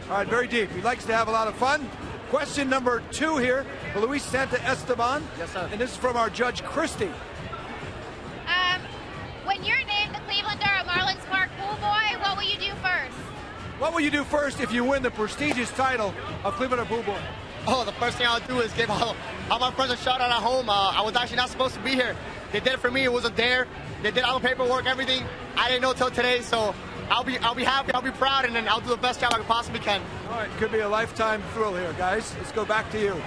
All right, very deep. He likes to have a lot of fun. Question number 2 here for Luis Santa Esteban. Yes, sir. And this is from our judge, Christy. When you're named the Cleveland or Marlins Park Pool Boy, what will you do first? What will you do first if you win the prestigious title of Cleveland Pool Boy? Oh, the first thing I'll do is give all my friends a shout out at home. I was actually not supposed to be here. They did it for me. It was a dare. They did all the paperwork, everything. I didn't know till today, so I'll be happy. I'll be proud, and then I'll do the best job I possibly can. All right, could be a lifetime thrill here, guys. Let's go back to you.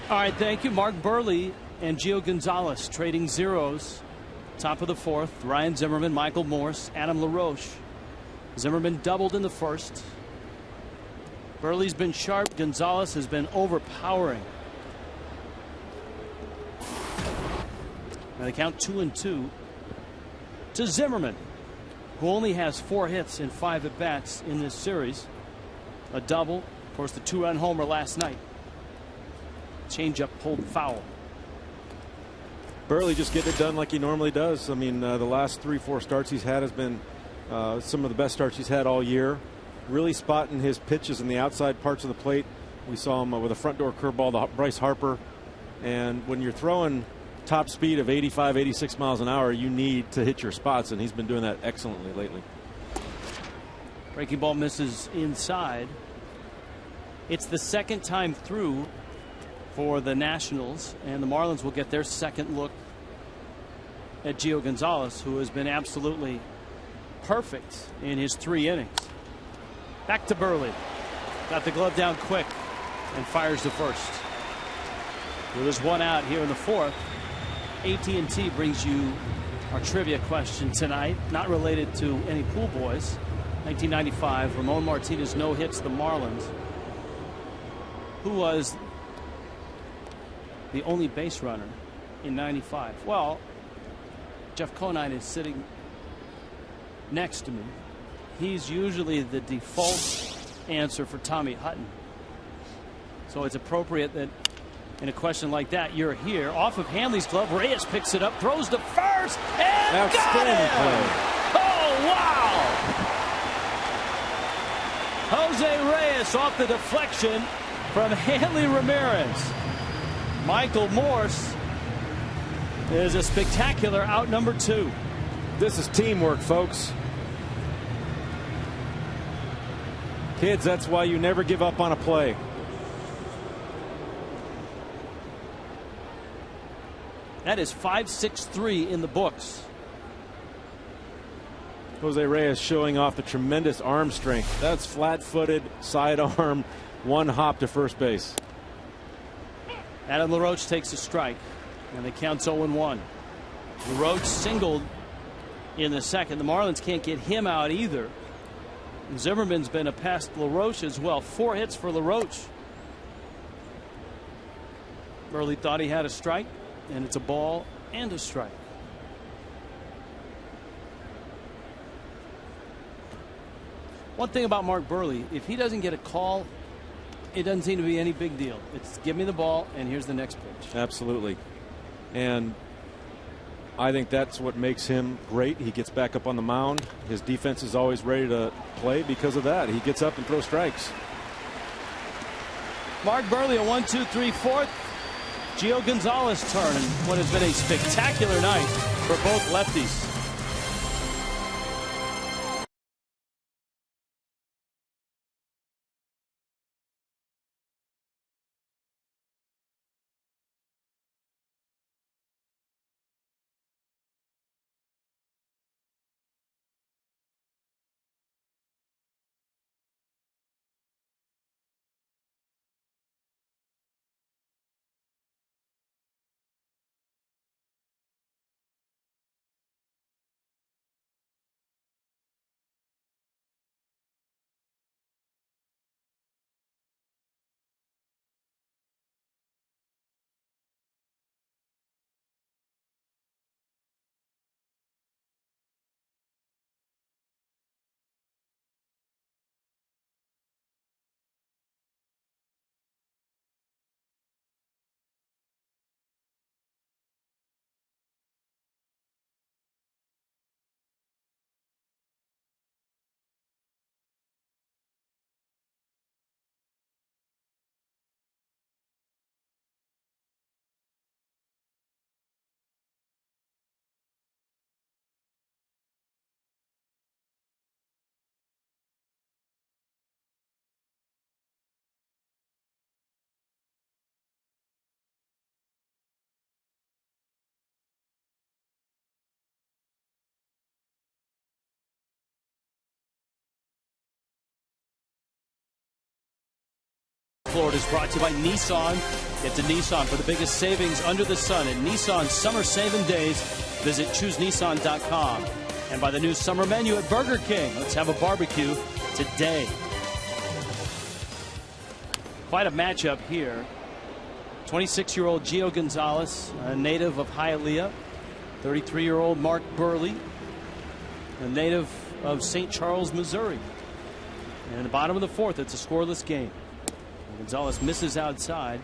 All right, thank you. Mark Burley and Gio Gonzalez trading zeros. Top of the 4th, Ryan Zimmerman, Michael Morse, Adam LaRoche. Zimmerman doubled in the first. Burley's been sharp. Gonzalez has been overpowering. Now they count 2-2 to Zimmerman, who only has 4 hits in 5 at-bats in this series. A double, of course, the 2-run homer last night. Changeup pulled foul. Burley just getting it done like he normally does. I mean, the last 3-4 starts he's had has been some of the best starts he's had all year. Really spotting his pitches in the outside parts of the plate. We saw him with a front door curveball to Bryce Harper. And when you're throwing top speed of 85, 86 miles an hour, you need to hit your spots, and he's been doing that excellently lately. Breaking ball misses inside. It's the second time through for the Nationals, and the Marlins will get their second look at Gio Gonzalez, who has been absolutely perfect in his 3 innings. Back to Burley. Got the glove down quick and fires to first. With his 1 out here in the 4th, AT&T brings you our trivia question tonight, not related to any pool boys. 1995, Ramon Martinez no hits the Marlins. Who was the only base runner in 95? Well, Jeff Conine is sitting next to me. He's usually the default answer for Tommy Hutton. So it's appropriate that in a question like that, you're here. Off of Hanley's glove, Reyes picks it up, throws to first, and got it! Oh, wow! Jose Reyes off the deflection from Hanley Ramirez. Michael Morse is a spectacular out number 2. This is teamwork, folks. Kids, that's why you never give up on a play. That is 5.63 in the books. Jose Reyes showing off the tremendous arm strength. That's flat-footed, sidearm, 1 hop to first base. Adam LaRoche takes a strike, and the count's 0-1. LaRoche singled in the second. The Marlins can't get him out either. Zimmerman's been a pest LaRoche as well. 4 hits for LaRoche. Burley thought he had a strike, and it's a ball and a strike. One thing about Mark Burley, if he doesn't get a call, it doesn't seem to be any big deal. It's give me the ball, and here's the next pitch. Absolutely. And I think that's what makes him great. He gets back up on the mound. His defense is always ready to play because of that. He gets up and throws strikes. Mark Burley, a 1-2-3-4. Gio Gonzalez turn in what has been a spectacular night for both lefties. Florida is brought to you by Nissan. Get to Nissan for the biggest savings under the sun at Nissan Summer Saving Days. Visit ChooseNissan.com. And by the new summer menu at Burger King. Let's have a barbecue today. Quite a matchup here. 26-year-old Gio Gonzalez, a native of Hialeah. 33-year-old Mark Burley, a native of St. Charles, Missouri. And in the bottom of the fourth, it's a scoreless game. Gonzalez misses outside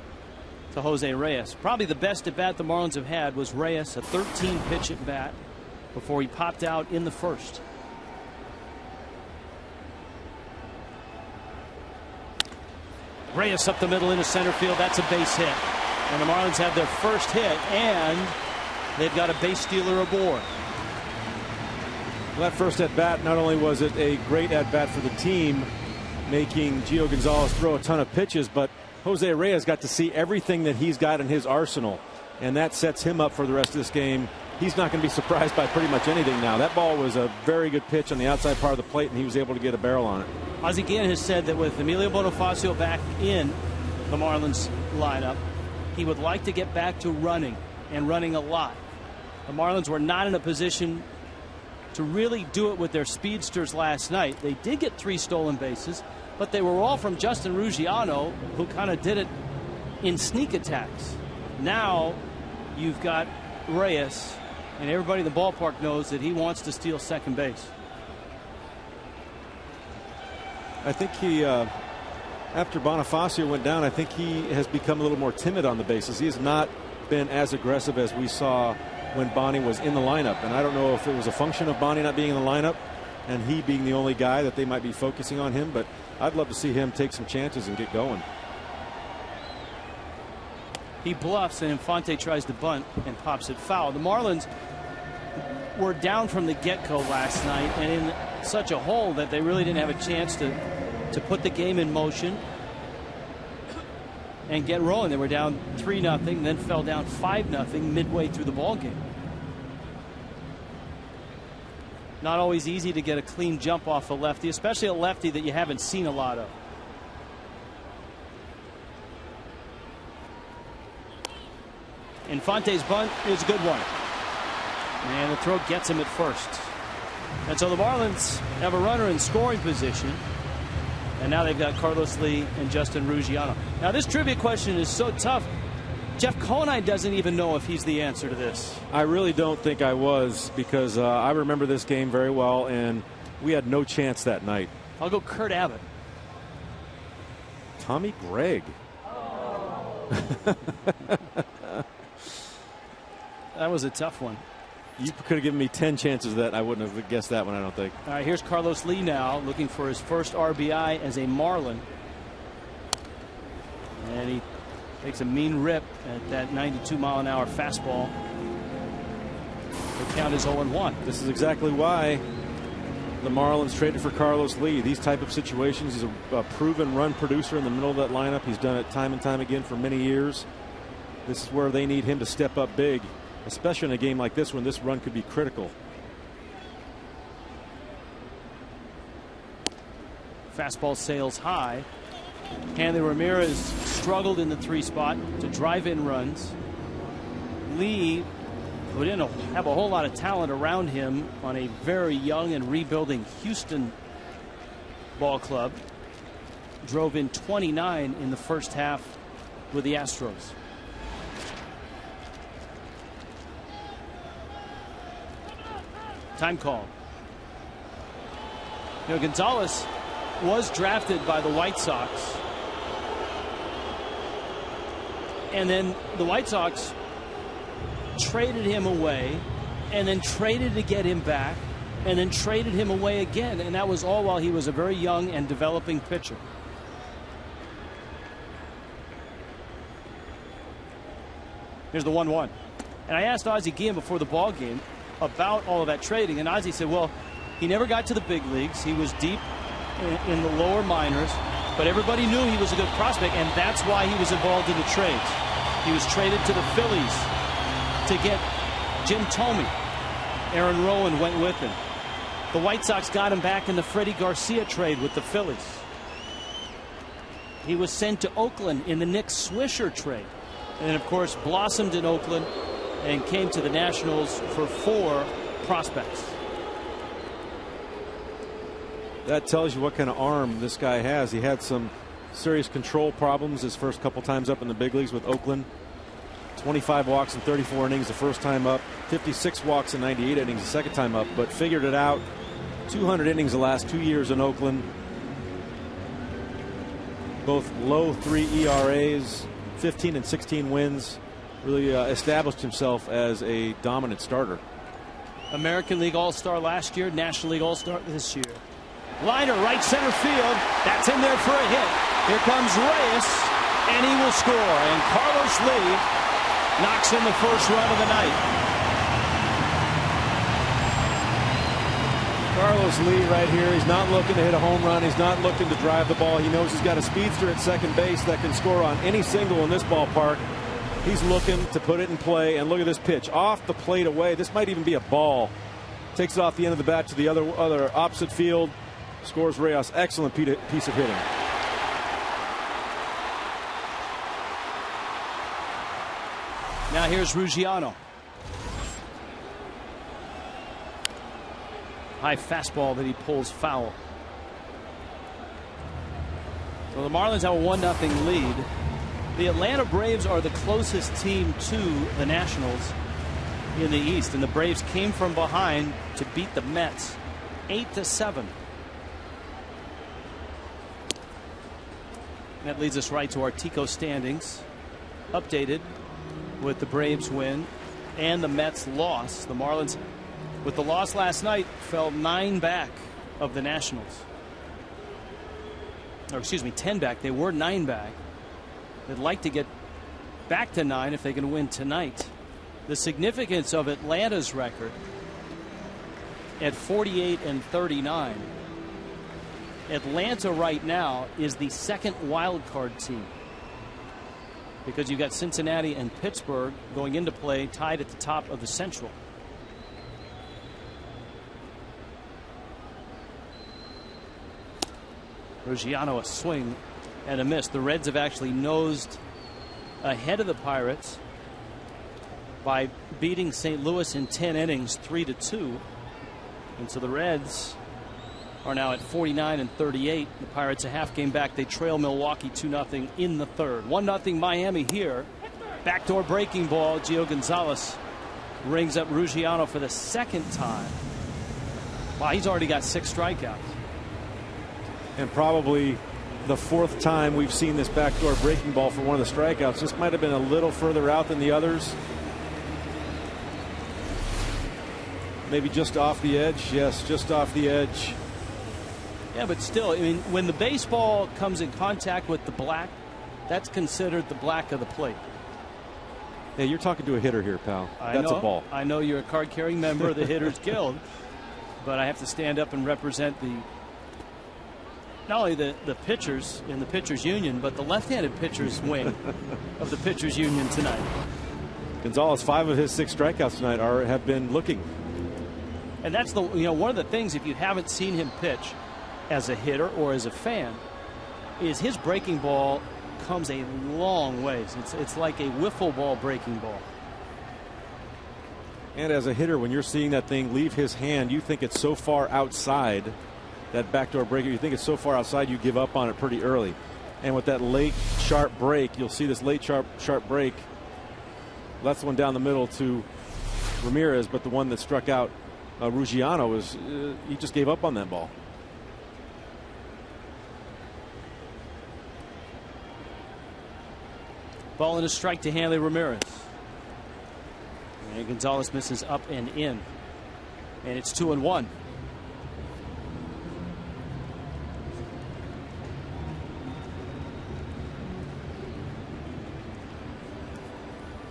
to Jose Reyes. Probably the best at bat the Marlins have had was Reyes, a 13-pitch at bat before he popped out in the first. Reyes up the middle into center field. That's a base hit. And the Marlins have their first hit, and they've got a base stealer aboard. Well, that first at bat, not only was it a great at bat for the team, making Gio Gonzalez throw a ton of pitches, but Jose Reyes got to see everything that he's got in his arsenal, and that sets him up for the rest of this game. He's not going to be surprised by pretty much anything now. That ball was a very good pitch on the outside part of the plate, and he was able to get a barrel on it. Ozzie Guillen has said that with Emilio Bonifacio back in the Marlins lineup, he would like to get back to running, and running a lot. The Marlins were not in a position to really do it with their speedsters last night. They did get 3 stolen bases, but they were all from Justin Ruggiano, who kind of did it in sneak attacks. Now you've got Reyes, and everybody in the ballpark knows that he wants to steal second base. I think he, after Bonifacio went down, I think he has become a little more timid on the bases. He has not been as aggressive as we saw when Bonnie was in the lineup. And I don't know if it was a function of Bonnie not being in the lineup and he being the only guy that they might be focusing on him, but I'd love to see him take some chances and get going. He bluffs, and Infante tries to bunt and pops it foul. The Marlins were down from the get-go last night and in such a hole that they really didn't have a chance to put the game in motion and get rolling. They were down 3-0, then fell down 5-0 midway through the ball game. Not always easy to get a clean jump off a lefty, especially a lefty that you haven't seen a lot of. Infante's bunt is a good one, and the throw gets him at first. And so the Marlins have a runner in scoring position, and now they've got Carlos Lee and Justin Ruggiano. Now this trivia question is so tough. Jeff Conine doesn't even know if he's the answer to this. I really don't think I was, because I remember this game very well, and we had no chance that night. I'll go Kurt Abbott. Tommy Gregg. That was a tough one. You could have given me 10 chances that I wouldn't have guessed that one, I don't think. All right, here's Carlos Lee now looking for his first RBI as a Marlin. And he takes a mean rip at that 92-mile-an-hour fastball. The count is 0-1. This is exactly why the Marlins traded for Carlos Lee. These type of situations, he's a proven run producer in the middle of that lineup. He's done it time and time again for many years. This is where they need him to step up big, especially in a game like this when this run could be critical. Fastball sails high. Hanley Ramirez struggled in the 3 spot to drive in runs. Lee, who didn't have a whole lot of talent around him on a very young and rebuilding Houston ball club, drove in 29 in the first half with the Astros. Time call. You know, Gonzalez was drafted by the White Sox, and then the White Sox traded him away, and then traded to get him back, and then traded him away again, and that was all while he was a very young and developing pitcher. Here's the 1-1. And I asked Ozzie Guillen before the ball game about all of that trading, and Ozzie said, well, he never got to the big leagues. He was deep in the lower minors, but everybody knew he was a good prospect, and that's why he was involved in the trades. He was traded to the Phillies to get Jim Thome. Aaron Rowan went with him. The White Sox got him back in the Freddie Garcia trade with the Phillies. He was sent to Oakland in the Nick Swisher trade, and of course blossomed in Oakland and came to the Nationals for 4 prospects. That tells you what kind of arm this guy has. He had some serious control problems his first couple times up in the big leagues with Oakland. 25 walks in 34 innings the first time up, 56 walks in 98 innings the second time up, but figured it out. 200 innings the last 2 years in Oakland. Both low 3 ERAs, 15 and 16 wins. Really established himself as a dominant starter. American League All-Star last year, National League All-Star this year. Liner right center field. That's in there for a hit. Here comes Reyes, and he will score. And Carlos Lee knocks in the first run of the night. Carlos Lee right here. He's not looking to hit a home run. He's not looking to drive the ball. He knows he's got a speedster at second base that can score on any single in this ballpark. He's looking to put it in play, and look at this pitch off the plate away. This might even be a ball. Takes it off the end of the bat to the other opposite field. Scores Reyes. Excellent piece of hitting. Now here's Ruggiano. High fastball that he pulls foul. So the Marlins have a 1-0 lead. The Atlanta Braves are the closest team to the Nationals in the East, and the Braves came from behind to beat the Mets 8-7. That leads us right to our Tico standings, updated with the Braves win and the Mets loss. The Marlins, with the loss last night, fell 9 back of the Nationals. Or excuse me, 10 back. They were 9 back. They'd like to get back to 9 if they can win tonight. The significance of Atlanta's record at 48-39. Atlanta right now is the second wild card team, because you've got Cincinnati and Pittsburgh going into play tied at the top of the Central. Ruggiano, a swing and a miss. The Reds have actually nosed ahead of the Pirates by beating St. Louis in 10 innings 3-2. And so the Reds are now at 49-38. The Pirates a half game back. They trail Milwaukee 2-0 in the third. 1-0 Miami here. Backdoor breaking ball. Gio Gonzalez rings up Ruggiano for the second time. Wow, he's already got 6 strikeouts. And probably the 4th time we've seen this backdoor breaking ball for one of the strikeouts. This might have been a little further out than the others. Maybe just off the edge. Yes, just off the edge. Yeah, but still, I mean, when the baseball comes in contact with the black, that's considered the black of the plate. Hey, you're talking to a hitter here, pal. That's a ball. I know you're a card-carrying member of the Hitters Guild, but I have to stand up and represent not only the pitchers in the pitchers union, but the left-handed pitchers wing of the pitchers union tonight. Gonzalez, 5 of his 6 strikeouts tonight have been looking. And that's one of the things, if you haven't seen him pitch as a hitter or as a fan, is his breaking ball comes a long ways. It's like a wiffle ball breaking ball. And as a hitter, when you're seeing that thing leave his hand, you think it's so far outside, that backdoor breaker, you think it's so far outside you give up on it pretty early. And with that late sharp break, you'll see this late sharp break. That's the one down the middle to Ramirez, but the one that struck out Ruggiano was he just gave up on that ball. Ball and a strike to Hanley Ramirez. And Gonzalez misses up and in. And it's 2-1.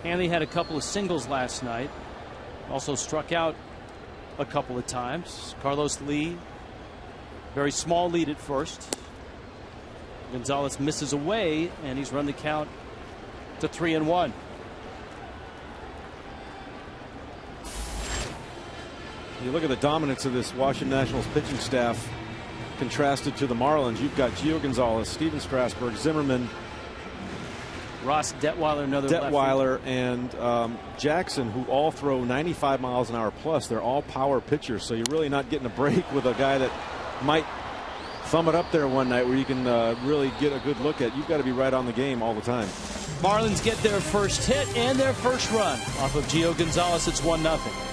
Hanley had a couple of singles last night. Also struck out a couple of times. Carlos Lee, very small lead at first. Gonzalez misses away, and he's run the count to 3-1. You look at the dominance of this Washington Nationals pitching staff. contrasted to the Marlins, you've got Gio Gonzalez, Steven Strasburg, Zimmerman, Ross Detweiler, another Detweiler, and Jackson, who all throw 95 miles an hour plus. They're all power pitchers, so you're really not getting a break with a guy that might thumb it up there one night where you can really get a good look at. You've got to be right on the game all the time. Marlins get their first hit and their first run off of Gio Gonzalez. It's 1-0.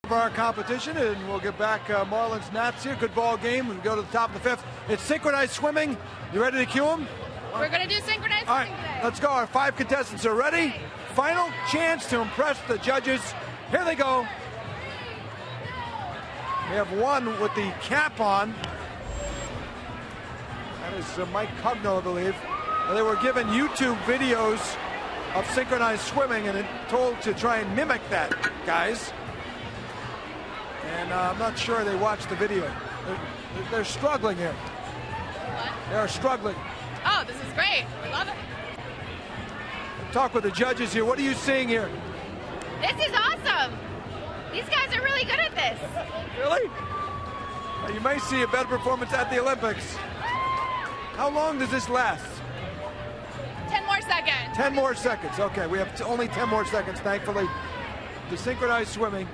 Of our competition, and we'll get back Marlins Nats here. Good ball game. We go to the top of the 5th. It's synchronized swimming. You ready to cue them? We're going to do synchronized swimming today. Let's go. Our 5 contestants are ready. Final chance to impress the judges. Here they go. We have one with the cap on. That is Mike Cugno, I believe. They were given YouTube videos of synchronized swimming and told to try and mimic that, guys. And I'm not sure they watched the video. They're struggling here. What? They're struggling. Oh, this is great. We love it. Talk with the judges here. What are you seeing here? This is awesome. These guys are really good at this. Really? You may see a better performance at the Olympics. How long does this last? 10 more seconds. 10 more seconds. Okay, we have only 10 more seconds, thankfully. The synchronized swimming.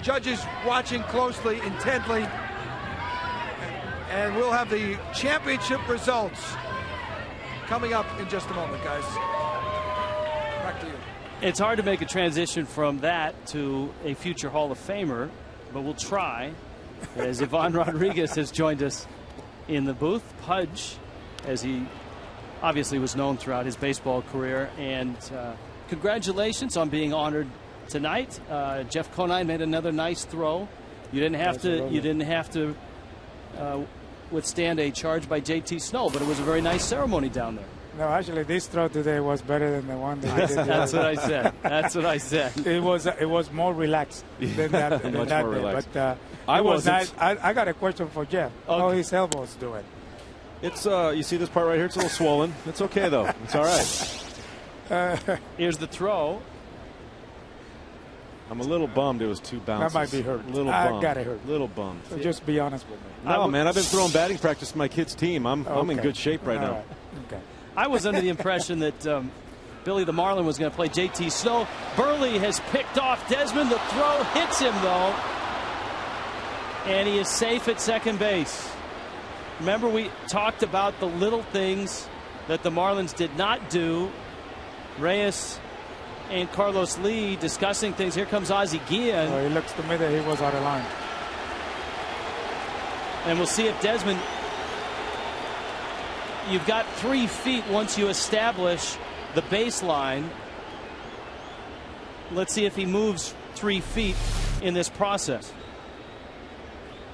Judges watching closely, intently. And we'll have the championship results coming up in just a moment, guys. Back to you. It's hard to make a transition from that to a future Hall of Famer, but we'll try. As Ivan Rodriguez has joined us in the booth. Pudge, as he obviously was known throughout his baseball career. And congratulations on being honored tonight. Jeff Conine made another nice throw. You didn't have to withstand a charge by JT Snow, but it was a very nice ceremony down there. No, actually, this throw today was better than the one that you did. That's what I said. That's what I said. It was more relaxed than that. Much more relaxed. But I got a question for Jeff. Okay. How his elbows doing? It's you see this part right here? It's a little swollen. It's okay though. It's all right. Here's the throw. I'm a little bummed it was 2 bounces. That might be hurt. A little bummed. I got it hurt. Little bummed. So just be honest with me. No, man, I've been throwing batting practice to my kids' team. I'm in good shape right now. Right. Okay. I was under the impression that Billy the Marlin was going to play JT Snow. Burley has picked off Desmond. The throw hits him, though. And he is safe at second base. Remember, we talked about the little things that the Marlins did not do. Reyes and Carlos Lee discussing things. Here comes Ozzie Guillen. Well, it looks to me that he was out of line. And we'll see if Desmond... You've got 3 feet once you establish the baseline. Let's see if he moves 3 feet in this process.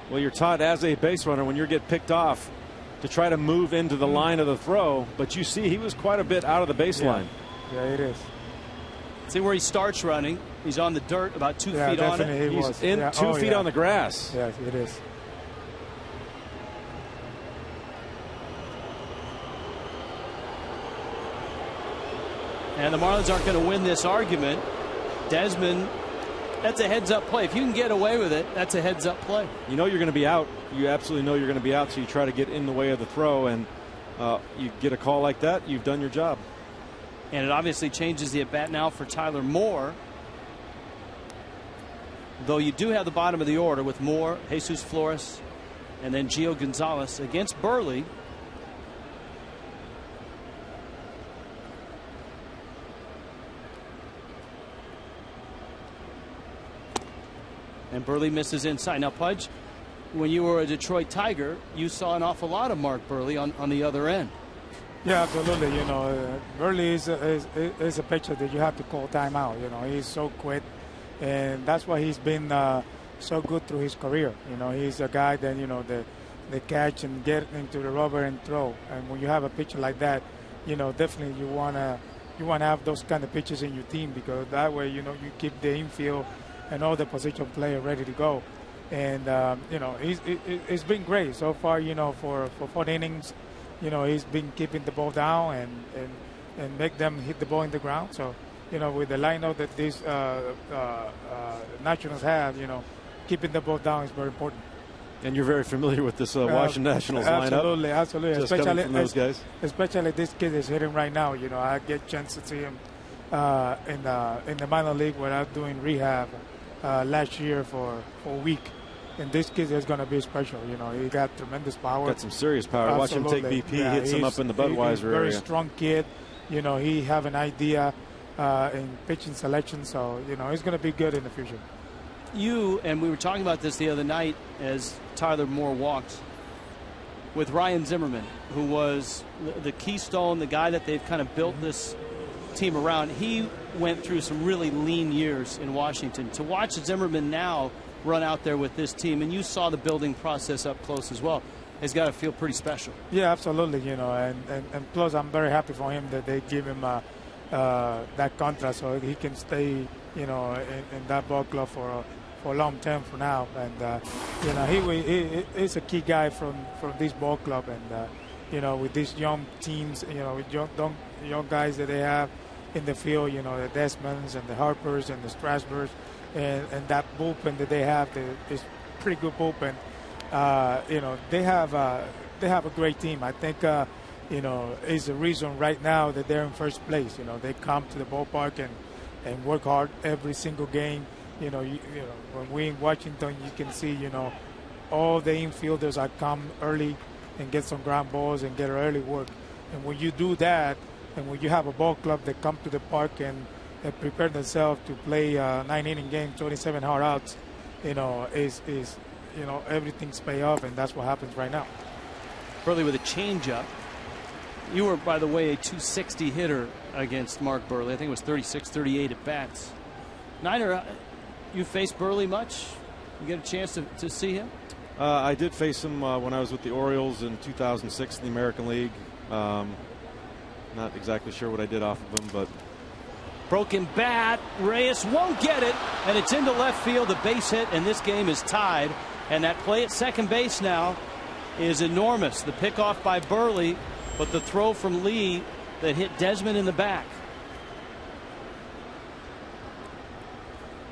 Well, you're taught as a base runner when you get picked off to try to move into the line of the throw, but you see he was quite a bit out of the baseline. Yeah, it is. See where he starts running. He's on the dirt, about 2 feet on it. He's in 2 feet on the grass. Yes, it is. And the Marlins aren't going to win this argument. Desmond, that's a heads-up play. If you can get away with it, that's a heads-up play. You know you're going to be out. You absolutely know you're going to be out, so you try to get in the way of the throw, and you get a call like that, you've done your job. And it obviously changes the at-bat now for Tyler Moore. Though you do have the bottom of the order with Moore, Jesus Flores, and then Gio Gonzalez against Burley. And Burley misses inside. Now, Pudge, when you were a Detroit Tiger, you saw an awful lot of Mark Burley on the other end. Yeah, absolutely. You know, Burley is a pitcher that you have to call timeout. You know, he's so quick, and that's why he's been so good through his career. You know, he's a guy that, you know, the catch and get into the rubber and throw. And when you have a pitcher like that, you know, definitely you wanna have those kind of pitchers in your team, because that way, you know, you keep the infield and all the position player ready to go. And you know, it's been great so far. You know, for 4 innings, you know, he's been keeping the ball down and make them hit the ball in the ground. So, you know, with the lineup that these Nationals have, you know, keeping the ball down is very important. And you're very familiar with this Washington Nationals absolutely, lineup. Absolutely, Just especially from those guys. Especially this kid is hitting right now. You know, I get a chance to see him in the minor league where I'm doing rehab last year for a week. And this kid is going to be special. You know, he got tremendous power. Got some serious power. Absolutely. Watch him take BP, hits him up in the Budweiser area. Very strong kid. You know, he have an idea in pitching selection. So, you know, he's going to be good in the future. You, and we were talking about this the other night as Tyler Moore walked, with Ryan Zimmerman, who was the keystone, the guy that they've kind of built this team around. He went through some really lean years in Washington. To watch Zimmerman now run out there with this team, and you saw the building process up close as well, it's got to feel pretty special. Yeah, absolutely. You know, and plus I'm very happy for him that they give him that contract so he can stay, you know, in that ball club for long term for now. And you know, he's a key guy from this ball club, and you know, with these young teams, you know, with young guys that they have in the field, you know, the Desmonds and the Harpers and the Strasburgs, and that bullpen that they have is pretty good bullpen. You know, they have a great team. I think you know, is the reason right now that they're in first place. You know, they come to the ballpark and work hard every single game. You know, you know, when we in Washington, you can see, you know, all the infielders are come early and get some ground balls and get early work. And when you do that, and when you have a ball club that come to the park and prepare themselves to play a 9-inning game, 27 hard outs, you know, is you know, everything's pay off, and that's what happens right now. Burley with a changeup. You were, by the way, a 260 hitter against Mark Burley. I think it was 36, 38 at bats. Niner, you faced Burley much? You get a chance to see him? I did face him when I was with the Orioles in 2006 in the American League. Not exactly sure what I did off of him, but broken bat. Reyes won't get it, and it's into left field. The base hit, and this game is tied. And that play at second base now is enormous. The pickoff by Burley, but the throw from Lee that hit Desmond in the back.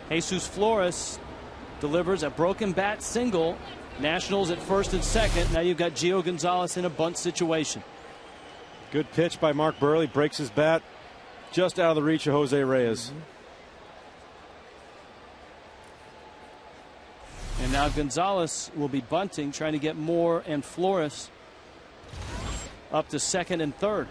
Jesus Flores delivers a broken bat single. Nationals at first and second. Now you've got Gio Gonzalez in a bunt situation. Good pitch by Mark Burley. Breaks his bat just out of the reach of Jose Reyes. And now Gonzalez will be bunting, trying to get Moore and Flores up to second and third.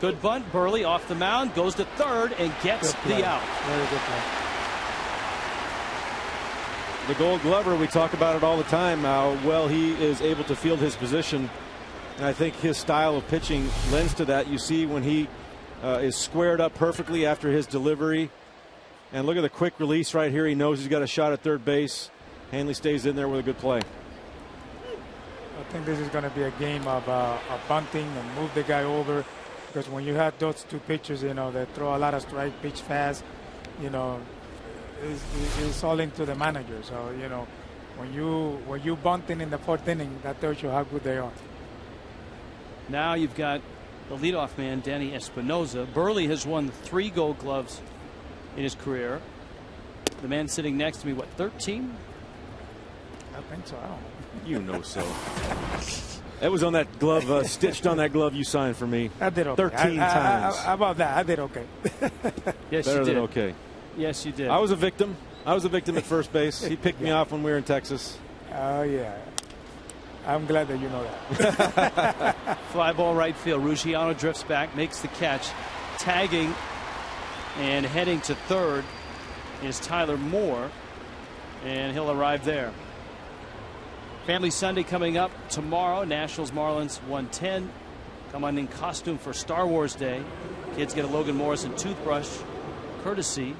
Good bunt. Burley off the mound, goes to third and gets the out. Very good play. The Gold Glover, we talk about it all the time, how well he is able to field his position. And I think his style of pitching lends to that. You see when he is squared up perfectly after his delivery. And look at the quick release right here. He knows he's got a shot at third base. Hanley stays in there with a good play. I think this is going to be a game of bunting and move the guy over, because when you have those two pitchers, you know, they throw a lot of strike, pitch fast, you know, it's all into the manager. So, you know, when you bunting in the 4th inning, that tells you how good they are. Now you've got the leadoff man, Danny Espinosa. Burley has won 3 Gold Gloves in his career. The man sitting next to me, what, 13? I think so. I don't know. You know so. That was on that glove, stitched on that glove you signed for me. I did okay. 13 times. How about that? I did okay. Yes, Better you did. than okay. Yes, you did. I was a victim. I was a victim at first base. He picked me off when we were in Texas. Oh, yeah. I'm glad that you know that. Fly ball right field. Ruggiano drifts back, makes the catch. Tagging and heading to third is Tyler Moore, and he'll arrive there. Family Sunday coming up tomorrow. Nationals Marlins 110. Come on in costume for Star Wars Day. Kids get a Logan Morrison toothbrush courtesy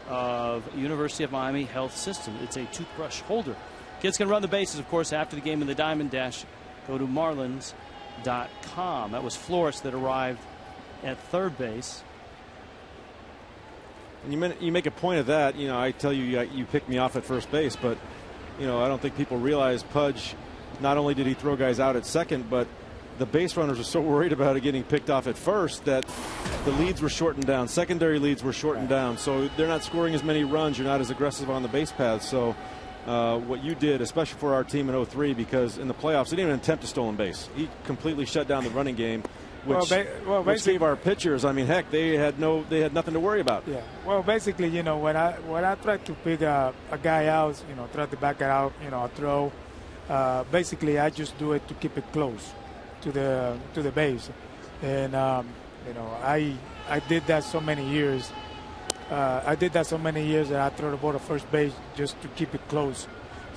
of University of Miami Health System. It's a toothbrush holder. Kids can run the bases, of course, after the game in the Diamond Dash. Go to marlins.com. That was Flores that arrived at third base. And you make a point of that. You know, I tell you, you picked me off at first base, but you know, I don't think people realize Pudge, not only did he throw guys out at second, but the base runners were so worried about it getting picked off at first that the leads were shortened down. Secondary leads were shortened down. So they're not scoring as many runs. You're not as aggressive on the base paths. So what you did, especially for our team in 03, because in the playoffs, he didn't even attempt a stolen base. He completely shut down the running game, which gave our pitchers, I mean, heck, they had nothing to worry about. Yeah. Well, basically, you know, when I try to pick a guy out, you know, try to back it out, you know, a throw, basically I just do it to keep it close to the base, and you know, I did that so many years. I did that so many years that I throw the ball to first base just to keep it close.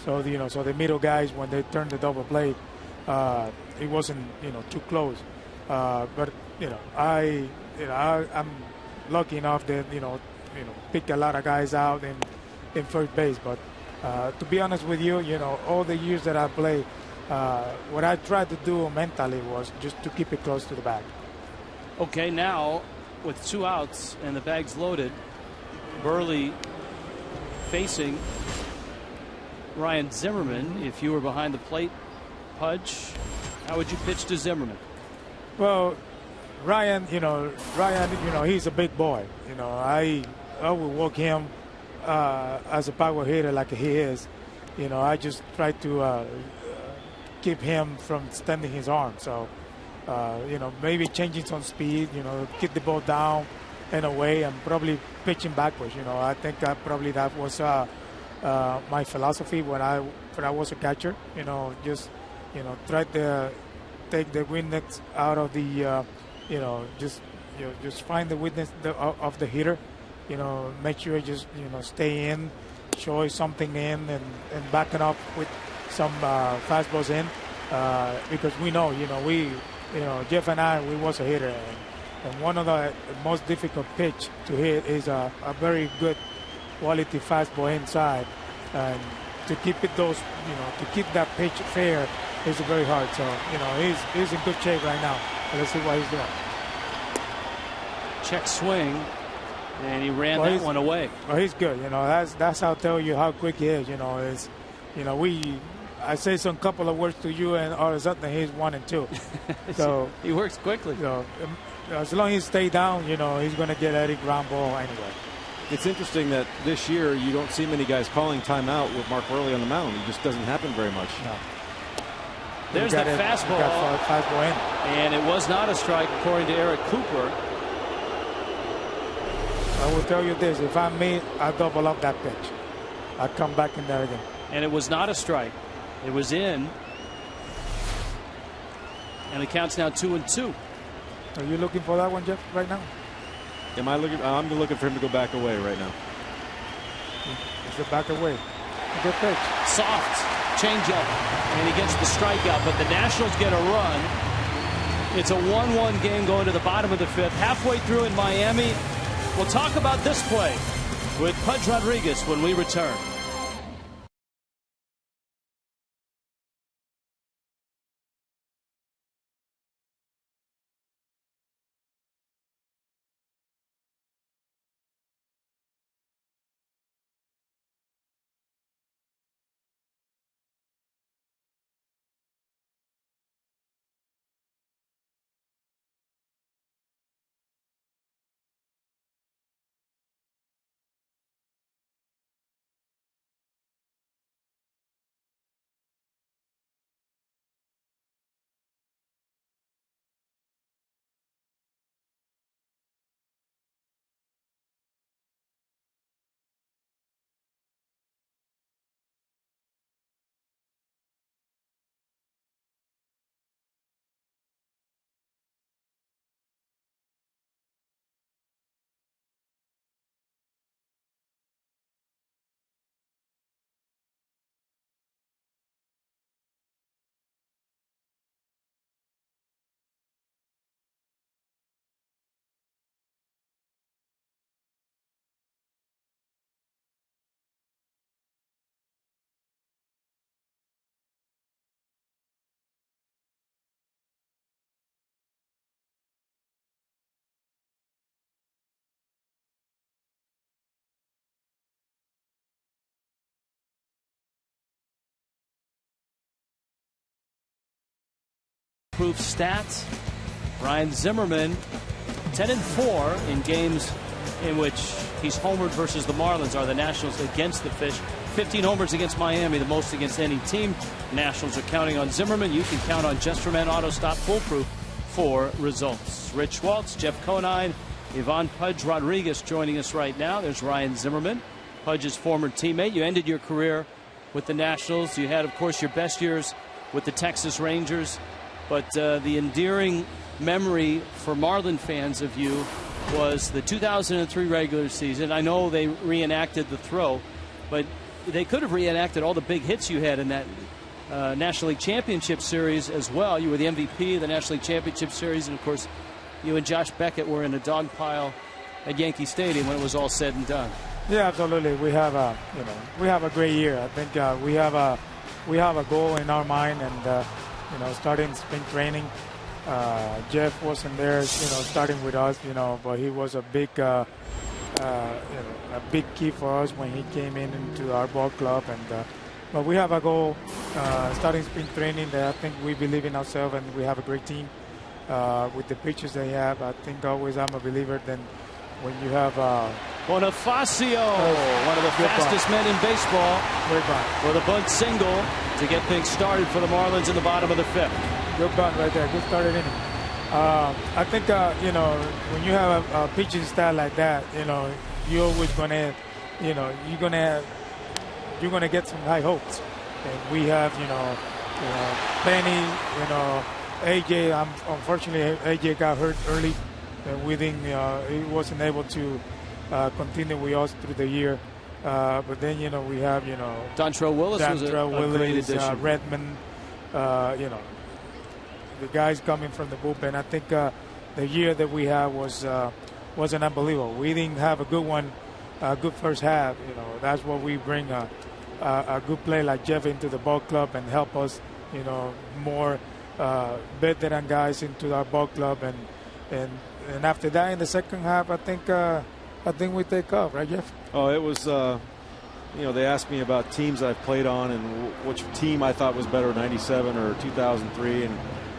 So so the middle guys, when they turn the double play, it wasn't, you know, too close. But you know, I'm lucky enough that you know pick a lot of guys out in first base. But to be honest with you, you know, all the years that I played, what I tried to do mentally was just to keep it close to the bag. Okay, now with 2 outs and the bags loaded, Burley facing Ryan Zimmerman. If you were behind the plate, Pudge, how would you pitch to Zimmerman? Well, Ryan, he's a big boy. You know, I will walk him as a power hitter like he is. You know, I just try to keep him from extending his arm. So, you know, maybe changing some speed, you know, get the ball down and away, and probably pitching backwards. You know, I think probably that was my philosophy when I was a catcher. You know, just, you know, try to take the weakness out of the, just find the weakness of the hitter. You know, make sure just, you know, stay in, show something in, and back it up with some fastballs in, because we know, Jeff and I, we was a hitter, and one of the most difficult pitch to hit is a very good quality fastball inside, and to keep it to keep that pitch fair is very hard. So, you know, he's in good shape right now. Let's see what he's doing. Check swing, and he ran that one away. Well, he's good. You know, that's how I tell you how quick he is. You know, I say some couple of words to you, and all of a sudden he's 1 and 2. So he works quickly. You know, as long as he stays down, you know, he's going to get any ground ball anyway. It's interesting that this year you don't see many guys calling timeout with Mark Burley on the mound. It just doesn't happen very much. No. There's the fastball, fastball in. And it was not a strike according to Eric Cooper. I will tell you this: if I'm me, I double up that pitch. I come back in there again. And it was not a strike. It was in. And the count's now 2-2. Are you looking for that one, Jeff, right now? Am I looking? I'm looking for him to go back away right now. Is it back away? Good pitch. Soft changeup, and he gets the strikeout. But the Nationals get a run. It's a 1-1 game going to the bottom of the 5th. Halfway through in Miami. We'll talk about this play with Pudge Rodriguez when we return. foolproof stats. Ryan Zimmerman, 10-4 in games in which he's homered versus the Marlins, are the Nationals against the Fish. 15 homers against Miami, the most against any team. Nationals are counting on Zimmerman. You can count on Just For Men Auto Stop Foolproof for results. Rich Schwartz, Jeff Conine, Ivan Pudge Rodriguez joining us right now. There's Ryan Zimmerman, Pudge's former teammate. You ended your career with the Nationals. You had, of course, your best years with the Texas Rangers. But the endearing memory for Marlin fans of you was the 2003 regular season. I know they reenacted the throw, but they could have reenacted all the big hits you had in that National League Championship Series as well. You were the MVP of the National League Championship Series, and of course, you and Josh Beckett were in a dog pile at Yankee Stadium when it was all said and done. Yeah, absolutely. We have a great year. I think we have a goal in our mind, and starting spring training. Jeff wasn't there, starting with us, but he was a big key for us when he came into our ball club. And but we have a goal starting spring training that I think we believe in ourselves, and we have a great team with the pitchers they have. I think always I'm a believer that when you have Bonifacio, one of the fastest men in baseball, with a bunt single to get things started for the Marlins in the bottom of the fifth. Good bunt right there. Good started inning. I think when you have a pitching style like that, you're always gonna, you're gonna get some high hopes. And we have, Penny, AJ. Unfortunately, AJ got hurt early, and we didn't. He wasn't able to continue with us through the year. But then, we have, Dontrelle Willis was a great addition. Redmond, the guys coming from the bullpen. I think the year that we had wasn't unbelievable. We didn't have a good one, a good first half. That's what we bring a good player like Jeff into the ball club and help us, more veteran guys into our ball club. And after that, in the second half, I think we take off, right, Jeff? Oh, it was. They asked me about teams I've played on and which team I thought was better, 97 or 2003, and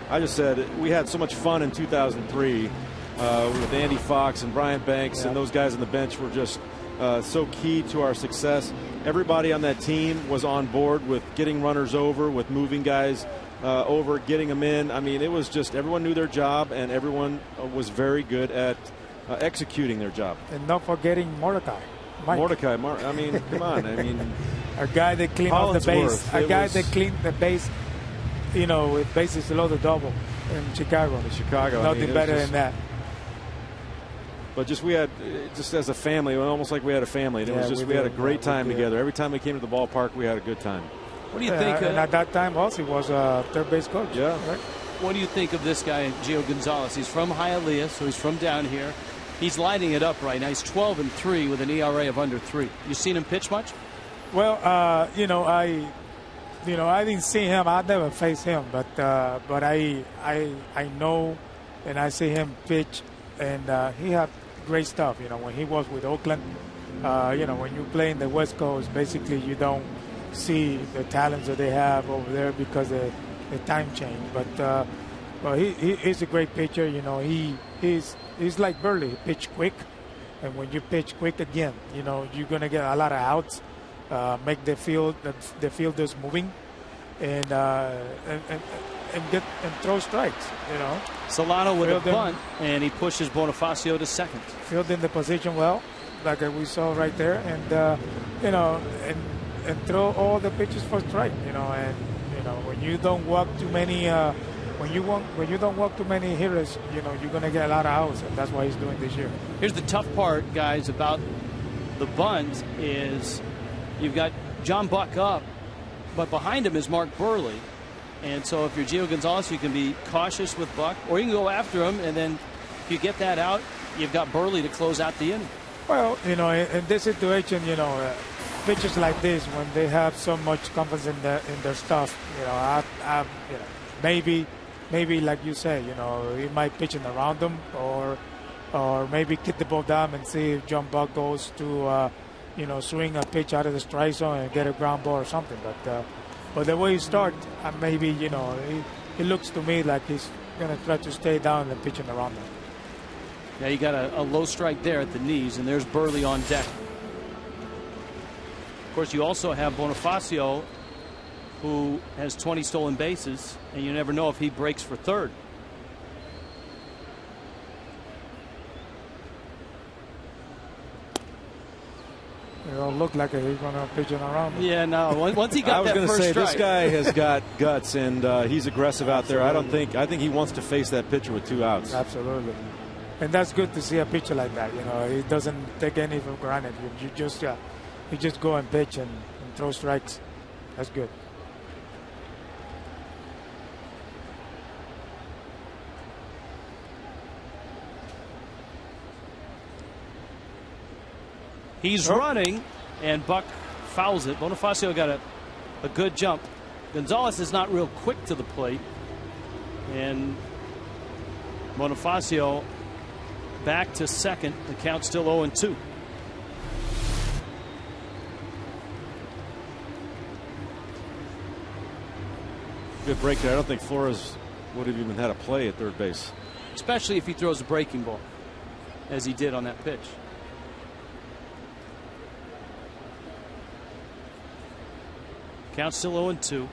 I just said we had so much fun in 2003 with Andy Fox and Brian Banks, and those guys on the bench were just so key to our success. Everybody on that team was on board with getting runners over, with moving guys over, getting them in. I mean, it was just everyone knew their job, and everyone was very good at executing their job. And not forgetting Mordecai. Mike. Mordecai, I mean, come on. I mean, a guy that cleaned up the base. A guy that cleaned the base, with bases below the double in Chicago. Nothing better than that. But we had, as a family, almost like we had a family. And it was just, we had a great time together. Every time we came to the ballpark, we had a good time. What do you think? And at that time, also, he was a third base coach. Yeah. Right? What do you think of this guy, Gio Gonzalez? He's from Hialeah, so he's from down here. He's lighting it up right now. He's 12-3 with an ERA of under 3. You seen him pitch much? Well, I didn't see him. I never faced him, but I know, and I see him pitch, and he had great stuff. When he was with Oakland, when you play in the West Coast, basically you don't see the talents that they have over there because the time change. But he's a great pitcher. He's like Burley. He pitch quick, and when you pitch quick again, you're gonna get a lot of outs, make the fielders moving, and throw strikes. Solano with a bunt, and he pushes Bonifacio to second. Fielding the position well, like we saw right there, and throw all the pitches for strike. When you don't walk too many. When you don't walk too many hitters, you're going to get a lot of outs, and that's what he's doing this year. Here's the tough part, guys, about the bunt is you've got John Buck up, but behind him is Mark Burley. And so if you're Gio Gonzalez, you can be cautious with Buck, or you can go after him, and then if you get that out, you've got Burley to close out the inning. Well, in this situation, pitchers like this, when they have so much confidence in their stuff, maybe like you say, he might pitch in around them, or maybe kick the ball down and see if John Buck goes to, swing a pitch out of the strike zone and get a ground ball or something. But the way he starts, maybe it looks to me like he's going to try to stay down and pitching around them. Yeah, you got a low strike there at the knees, and there's Burley on deck. Of course, you also have Bonifacio, who has 20 stolen bases, and you never know if he breaks for third. It don't look like he's going to pitch it around. Yeah, no. Once he got that first strike. I was going to say, this guy has got guts, and he's aggressive out there. I think he wants to face that pitcher with 2 outs. Absolutely. And that's good to see a pitcher like that. You know, he doesn't take any for granted. You just go and pitch and throw strikes. That's good. He's running, and Buck fouls it. Bonifacio got a good jump. Gonzalez is not real quick to the plate, and Bonifacio back to second. The count's still 0-2. Good break there. I don't think Flores would have even had a play at third base. Especially if he throws a breaking ball, as he did on that pitch. Count still 0-2.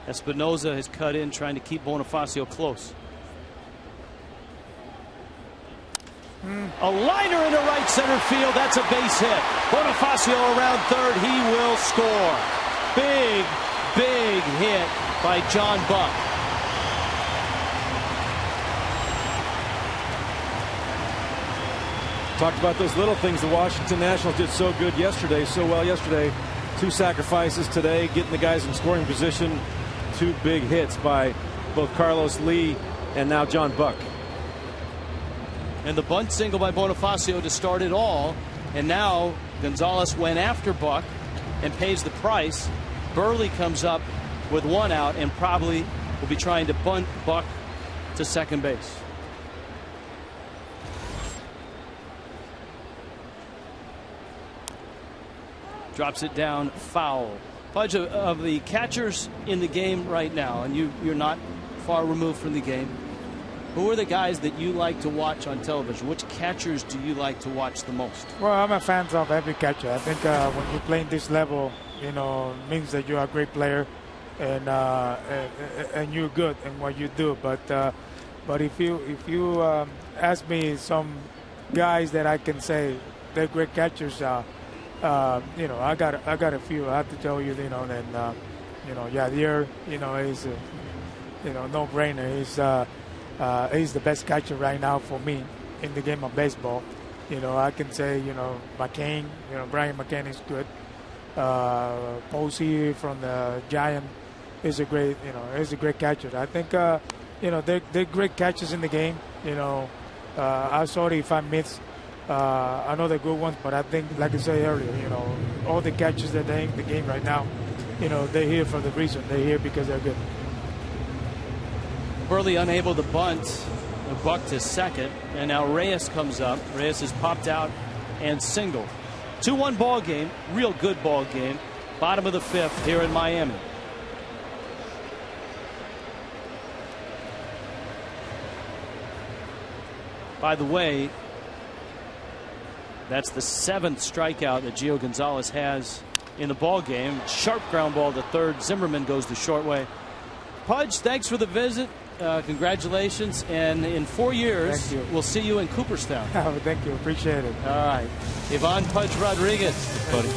Espinosa has cut in, trying to keep Bonifacio close. A liner into right center field. That's a base hit. Bonifacio around third. He will score. Big, big hit by John Buck. Talked about those little things the Washington Nationals did so good yesterday, so well yesterday. 2 sacrifices today, getting the guys in scoring position. 2 big hits by both Carlos Lee and now John Buck. And the bunt single by Bonifacio to start it all. And now Gonzalez went after Buck and pays the price. Burley comes up with 1 out and probably will be trying to bunt Buck to second base. Drops it down, foul. Pudge, of the catchers in the game right now, and you're not far removed from the game, who are the guys that you like to watch on television? Which catchers do you like to watch the most? Well, I'm a fan of every catcher. I think when you play in this level, you know, means that you're a great player, and you're good in what you do. But if you ask me some guys that I can say they're great catchers, you know, I got a few. I have to tell you, you know, and you know, Yadier, you know, is you know, no-brainer. He's the best catcher right now for me in the game of baseball. You know, I can say, you know, McCain, you know, Brian McCain is good. Posey from the Giant is a great, you know, is a great catcher. I think, you know, they're great catchers in the game. You know, I'm sorry if I miss another good ones, but I think, like I said earlier, you know, all the catchers that are in the game right now, you know, they're here for the reason. They're here because they're good. Burley unable to bunt. Buck to second, and now Reyes comes up. Reyes is popped out and singled. 2-1 ball game, real good ball game. Bottom of the 5th here in Miami. By the way, that's the 7th strikeout that Gio Gonzalez has in the ball game. Sharp ground ball to third. Zimmerman goes the short way. Pudge, thanks for the visit. Congratulations, and in 4 years we'll see you in Cooperstown. Oh, thank you, appreciate it. All right, Ivan Pudge Rodriguez. Buddy.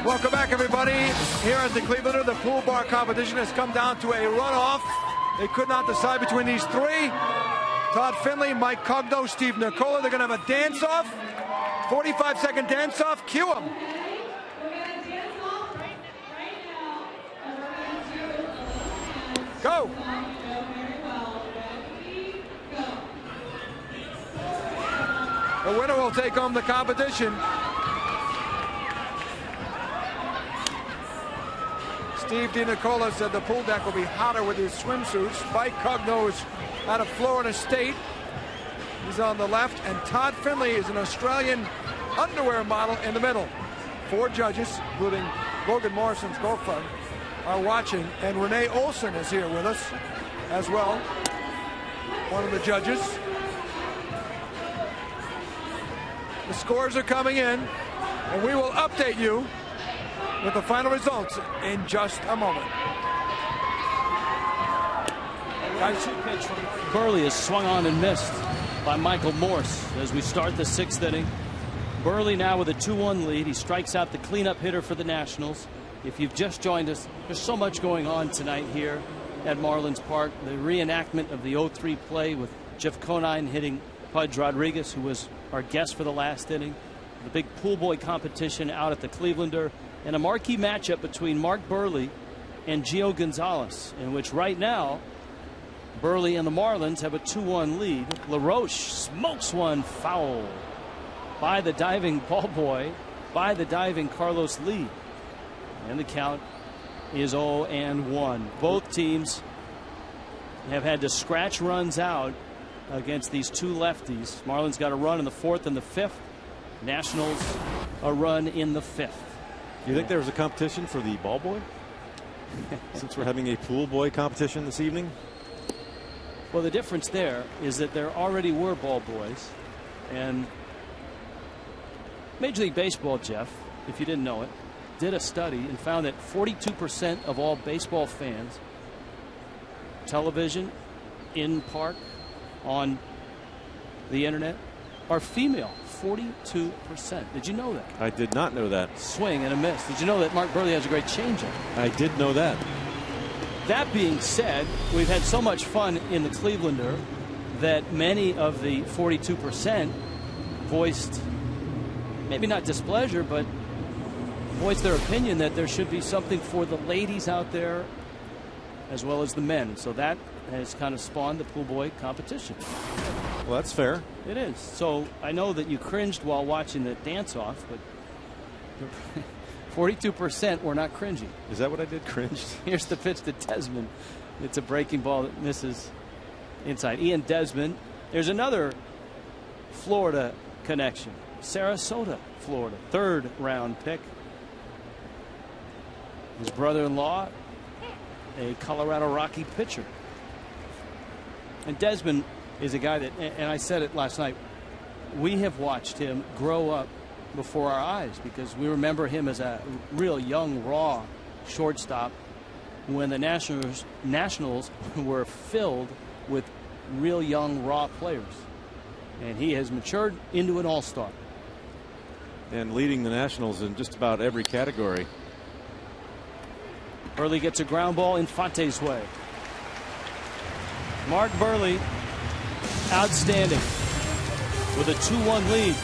Welcome back, everybody. Here at the Clevelander, the pool bar competition has come down to a runoff. They could not decide between these three. Todd Finley, Mike Cogno, Steve Nicola. They're going to have a dance-off. 45-second dance-off. Cue them. Go. The winner will take home the competition. Steve DiNicola said the pool deck will be hotter with his swimsuits. Mike Cogno is out of Florida State. He's on the left. And Todd Finley is an Australian underwear model in the middle. 4 judges, including Logan Morrison's girlfriend, are watching. And Renee Olson is here with us as well, one of the judges. The scores are coming in, and we will update you with the final results in just a moment. Pitch from Burley is swung on and missed by Michael Morse as we start the 6th inning. Burley now with a 2-1 lead. He strikes out the cleanup hitter for the Nationals. If you've just joined us, there's so much going on tonight here at Marlins Park. The reenactment of the 0-3 play with Jeff Conine hitting Pudge Rodriguez, who was our guest for the last inning. The big pool boy competition out at the Clevelander, and a marquee matchup between Mark Burley and Gio Gonzalez, in which right now Burley and the Marlins have a 2-1 lead. LaRoche smokes one foul by the diving ball boy, by the diving Carlos Lee. And the count is 0-1. Both teams have had to scratch runs out against these two lefties. Marlins got a run in the 4th and the 5th. Nationals a run in the 5th. Do you think there was a competition for the ball boy? Since we're having a pool boy competition this evening? Well, the difference there is that there already were ball boys, and Major League Baseball, Jeff, if you didn't know it, did a study and found that 42% of all baseball fans, television, in park, on the internet, are female. 42%. Did you know that? I did not know that. Swing and a miss. Did you know that Mark Burley has a great changeup? I did know that. That being said, we've had so much fun in the Clevelander that many of the 42% voiced, maybe not displeasure, but voiced their opinion that there should be something for the ladies out there as well as the men. So that has kind of spawned the pool boy competition. Well, that's fair. It is. So I know that you cringed while watching the dance-off, but 42% were not cringy. Is that what I did? Cringed? Here's the pitch to Desmond. It's a breaking ball that misses inside. Ian Desmond. There's another Florida connection. Sarasota, Florida. 3rd round pick. His brother-in-law, a Colorado Rocky pitcher. And Desmond is a guy that, and I said it last night, we have watched him grow up before our eyes because we remember him as a real young, raw shortstop when the Nationals were filled with real young, raw players. And he has matured into an all-star. And leading the Nationals in just about every category. Burley gets a ground ball Infante's way. Mark Burley, outstanding, with a 2-1 lead.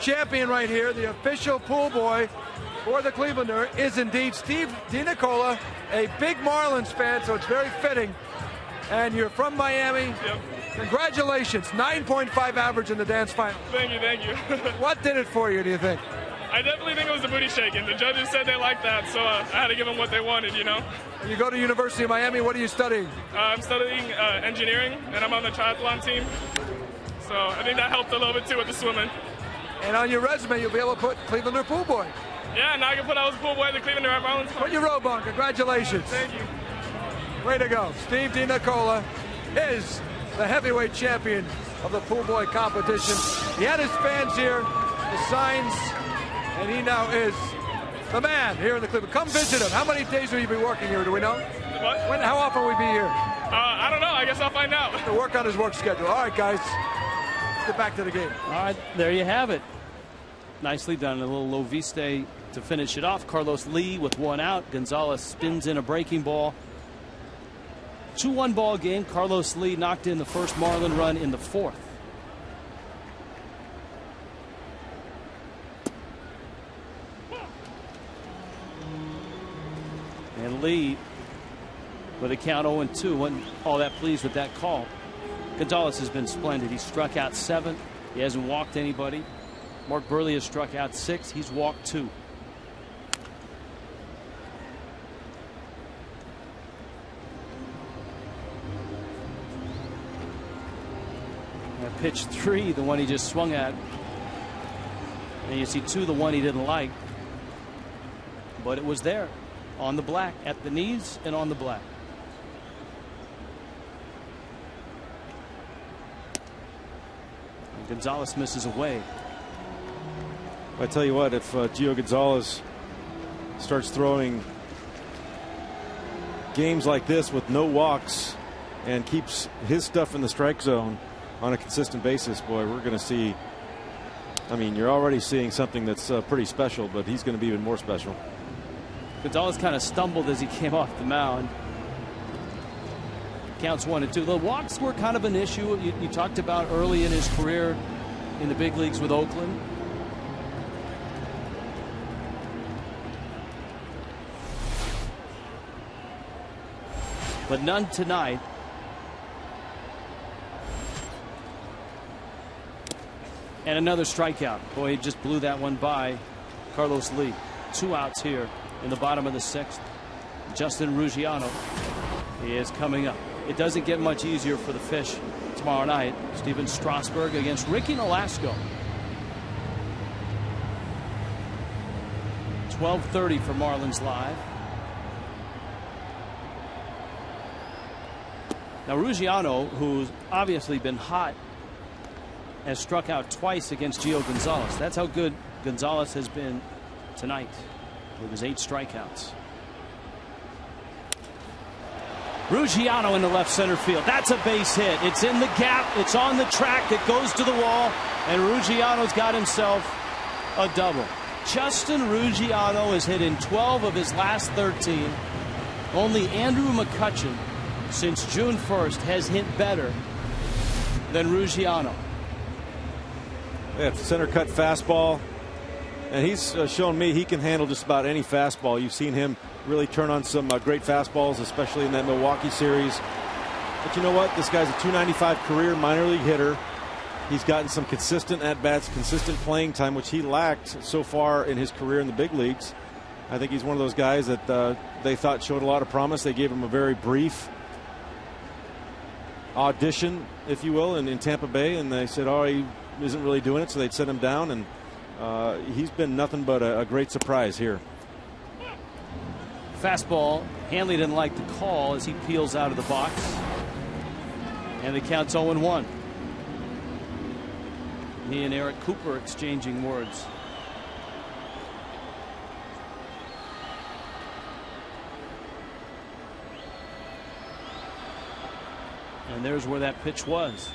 Champion right here, the official pool boy for the Clevelander is indeed Steve DiNicola, a big Marlins fan, so it's very fitting. And you're from Miami. Yep. Congratulations, 9.5 average in the dance final. Thank you, thank you. What did it for you, do you think? I definitely think it was the booty shaking. The judges said they liked that, so I had to give them what they wanted, you know. You go to University of Miami, what are you studying? I'm studying engineering, and I'm on the triathlon team. So I think that helped a little bit too with the swimming. And on your resume, you'll be able to put Clevelander pool boy. Yeah, now I can put I was a pool boy at the Clevelander at Marlins Park. Put your robe on. Congratulations. Thank you. Way to go. Steve DiNicola is the heavyweight champion of the pool boy competition. He had his fans here, the signs, and he now is the man here in the Cleveland. Come visit him. How many days will you be working here? Do we know? What? How often will we be here? I don't know. I guess I'll find out. To work on his work schedule. All right, guys. Let's get back to the game. All right, there you have it. Nicely done. A little low viste to finish it off. Carlos Lee with one out. Gonzalez spins in a breaking ball. 2-1 ball game. Carlos Lee knocked in the first Marlin run in the fourth. And Lee with a count 0-2. Wasn't all that pleased with that call. Gonzalez has been splendid. He struck out 7. He hasn't walked anybody. Mark Buehrle has struck out 6. He's walked 2. Pitch 3, the one he just swung at. And you see 2, the one he didn't like. But it was there on the black, at the knees and on the black. And Gonzalez misses away. I tell you what, if Gio Gonzalez starts throwing games like this with no walks and keeps his stuff in the strike zone on a consistent basis, boy, we're going to see. I mean, you're already seeing something that's pretty special, but he's going to be even more special. Gonzalez kind of stumbled as he came off the mound. Counts 1-2. The walks were kind of an issue you talked about early in his career in the big leagues with Oakland. But none tonight. And another strikeout. Boy, he just blew that one by Carlos Lee. 2 outs here in the bottom of the 6th. Justin Ruggiano is coming up. It doesn't get much easier for the Fish tomorrow night. Steven Strasburg against Ricky Nolasco. 12:30 for Marlins Live. Now Ruggiano, who's obviously been hot, has struck out twice against Gio Gonzalez. That's how good Gonzalez has been tonight with his 8 strikeouts. Ruggiano in the left center field. That's a base hit. It's in the gap. It's on the track. It goes to the wall. And Ruggiano's got himself a double. Justin Ruggiano has hit in 12 of his last 13. Only Andrew McCutchen since June 1st has hit better than Ruggiano. Yeah, center cut fastball, and he's shown me he can handle just about any fastball. You've seen him really turn on some great fastballs, especially in that Milwaukee series. But you know what? This guy's a .295 career minor league hitter. He's gotten some consistent at-bats, consistent playing time, which he lacked so far in his career in the big leagues. I think he's one of those guys that they thought showed a lot of promise. They gave him a very brief audition, if you will, in Tampa Bay, and they said, oh, he isn't really doing it, so they'd set him down, and he's been nothing but a great surprise here. Fastball. Hanley didn't like the call as he peels out of the box. And the count's 0-1. He and Eric Cooper exchanging words. And there's where that pitch was.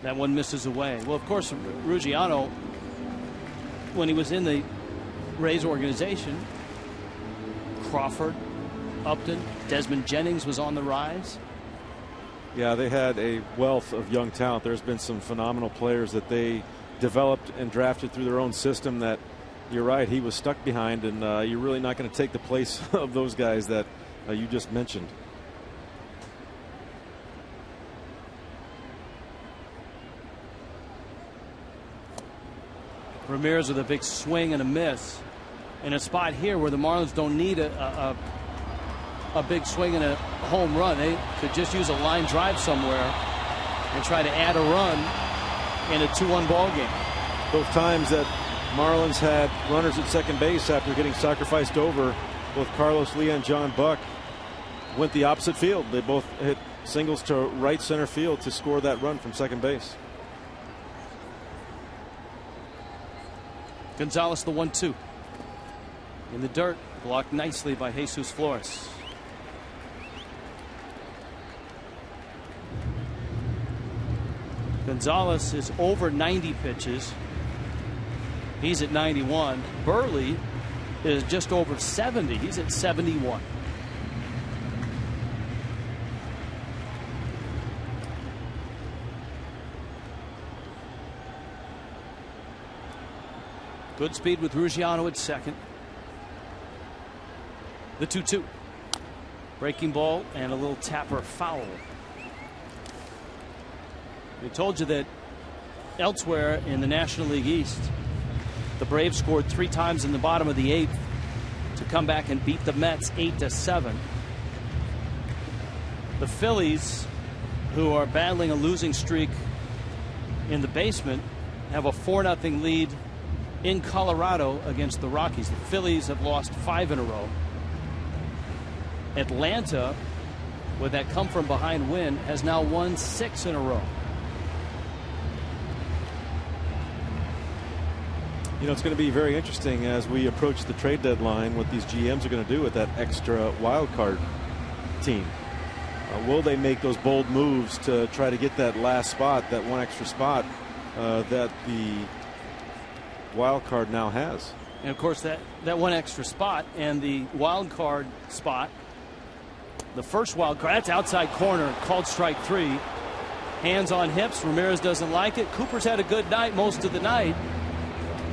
That one misses away. Well, of course, Ruggiano, when he was in the Rays organization, Crawford, Upton. Desmond Jennings was on the rise. Yeah, they had a wealth of young talent. There's been some phenomenal players that they developed and drafted through their own system that, you're right, he was stuck behind, and you're really not going to take the place of those guys that you just mentioned. Ramirez with a big swing and a miss in a spot here where the Marlins don't need a big swing and a home run. They could just use a line drive somewhere and try to add a run in a 2-1 ball game. Both times that Marlins had runners at second base after getting sacrificed over, both Carlos Lee and John Buck went the opposite field. They both hit singles to right center field to score that run from second base. Gonzalez the 1-2 in the dirt, blocked nicely by Jesus Flores. Gonzalez is over 90 pitches. He's at 91. Burley is just over 70. He's at 71. Good speed with Ruggiano at second. The 2-2. Breaking ball and a little tapper foul. We told you that elsewhere in the National League East, the Braves scored 3 times in the bottom of the 8th to come back and beat the Mets 8-7. The Phillies, who are battling a losing streak in the basement, have a 4-0 lead in Colorado against the Rockies. The Phillies have lost 5 in a row. Atlanta, with that come from behind win, has now won 6 in a row. You know, it's going to be very interesting as we approach the trade deadline what these GMs are going to do with that extra wild card team. Will they make those bold moves to try to get that last spot, that one extra spot that the wild card now has? And of course that one extra spot and the wild card spot, the first wild card, that's outside corner, called strike 3. Hands on hips. Ramirez doesn't like it. Cooper's had a good night most of the night,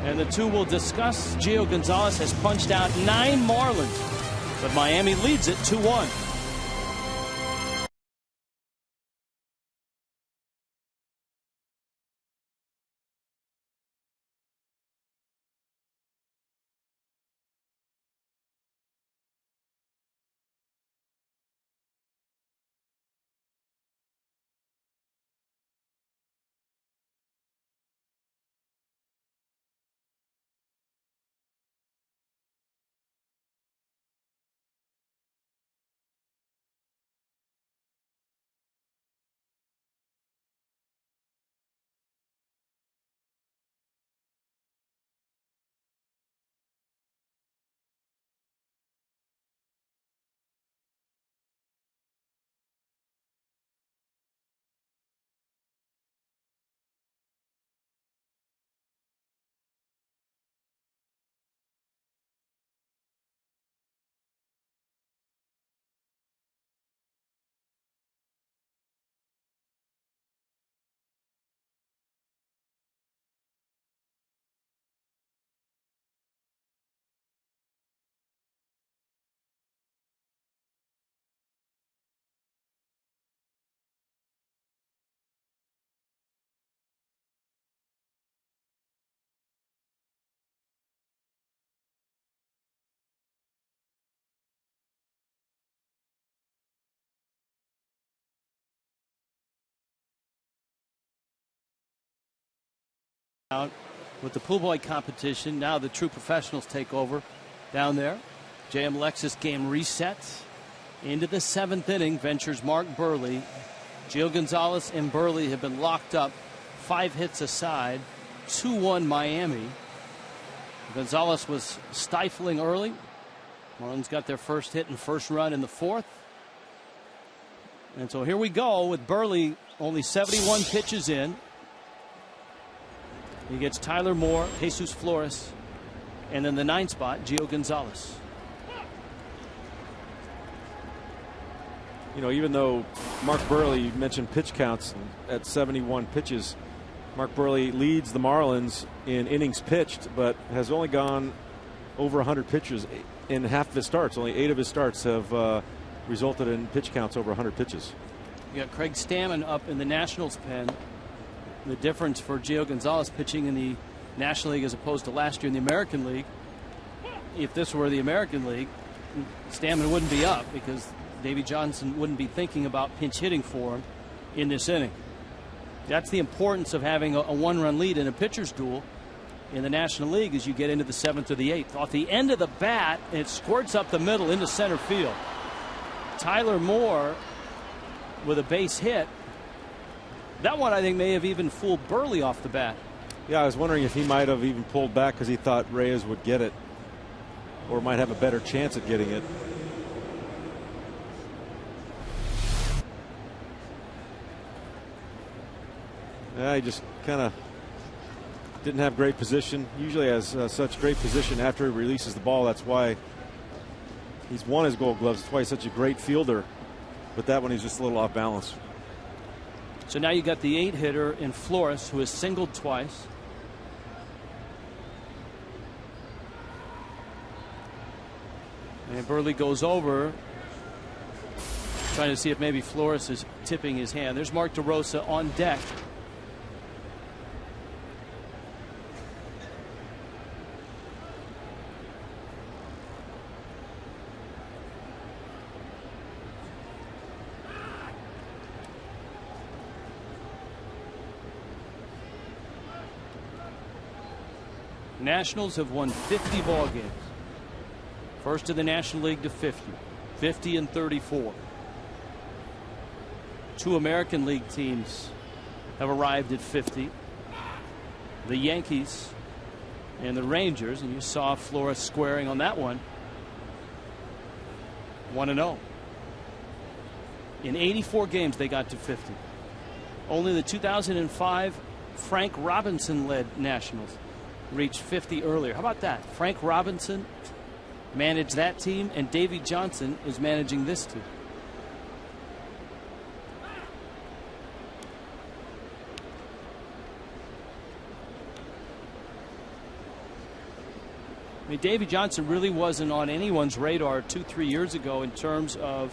and the two will discuss. Gio Gonzalez has punched out 9 Marlins, but Miami leads it 2-1. Out with the pool boy competition. Now the true professionals take over down there. JM Lexus game reset. Into the 7th inning ventures Mark Burley. Gio Gonzalez and Burley have been locked up 5 hits aside. 2-1 Miami. Gonzalez was stifling early. Marlins got their first hit and first run in the 4th. And so here we go with Burley only 71 pitches in. He gets Tyler Moore, Jesus Flores, and then the 9th spot, Gio Gonzalez. You know, even though Mark Buehrle, you mentioned pitch counts at 71 pitches, Mark Buehrle leads the Marlins in innings pitched, but has only gone over 100 pitches in half of his starts. Only 8 of his starts have resulted in pitch counts over 100 pitches. You got Craig Stammen up in the Nationals pen. The difference for Gio Gonzalez pitching in the National League as opposed to last year in the American League. If this were the American League, Stammen wouldn't be up because Davey Johnson wouldn't be thinking about pinch hitting for him in this inning. That's the importance of having a one-run lead in a pitcher's duel in the National League as you get into the 7th or the 8th. Off the end of the bat, it squirts up the middle into center field. Tyler Moore with a base hit. That one I think may have even fooled Buehrle off the bat. Yeah, I was wondering if he might have even pulled back because he thought Reyes would get it or might have a better chance at getting it. Yeah, he just kind of didn't have great position. Usually has such great position after he releases the ball. That's why he's won his Gold Gloves. That's why he's such a great fielder. But that one he's just a little off balance. So now you got the 8-hitter in Flores, who has singled twice. And Buehrle goes over, trying to see if maybe Flores is tipping his hand. There's Mark DeRosa on deck. Nationals have won 50 ball games. First in the National League to 50. 50 and 34. 2 American League teams have arrived at 50. The Yankees and the Rangers, and you saw Flores squaring on that one. 1-0. In 84 games they got to 50. Only the 2005 Frank Robinson led Nationals reached 50 earlier. How about that? Frank Robinson managed that team, and Davey Johnson is managing this team. I mean, Davey Johnson really wasn't on anyone's radar 2-3 years ago in terms of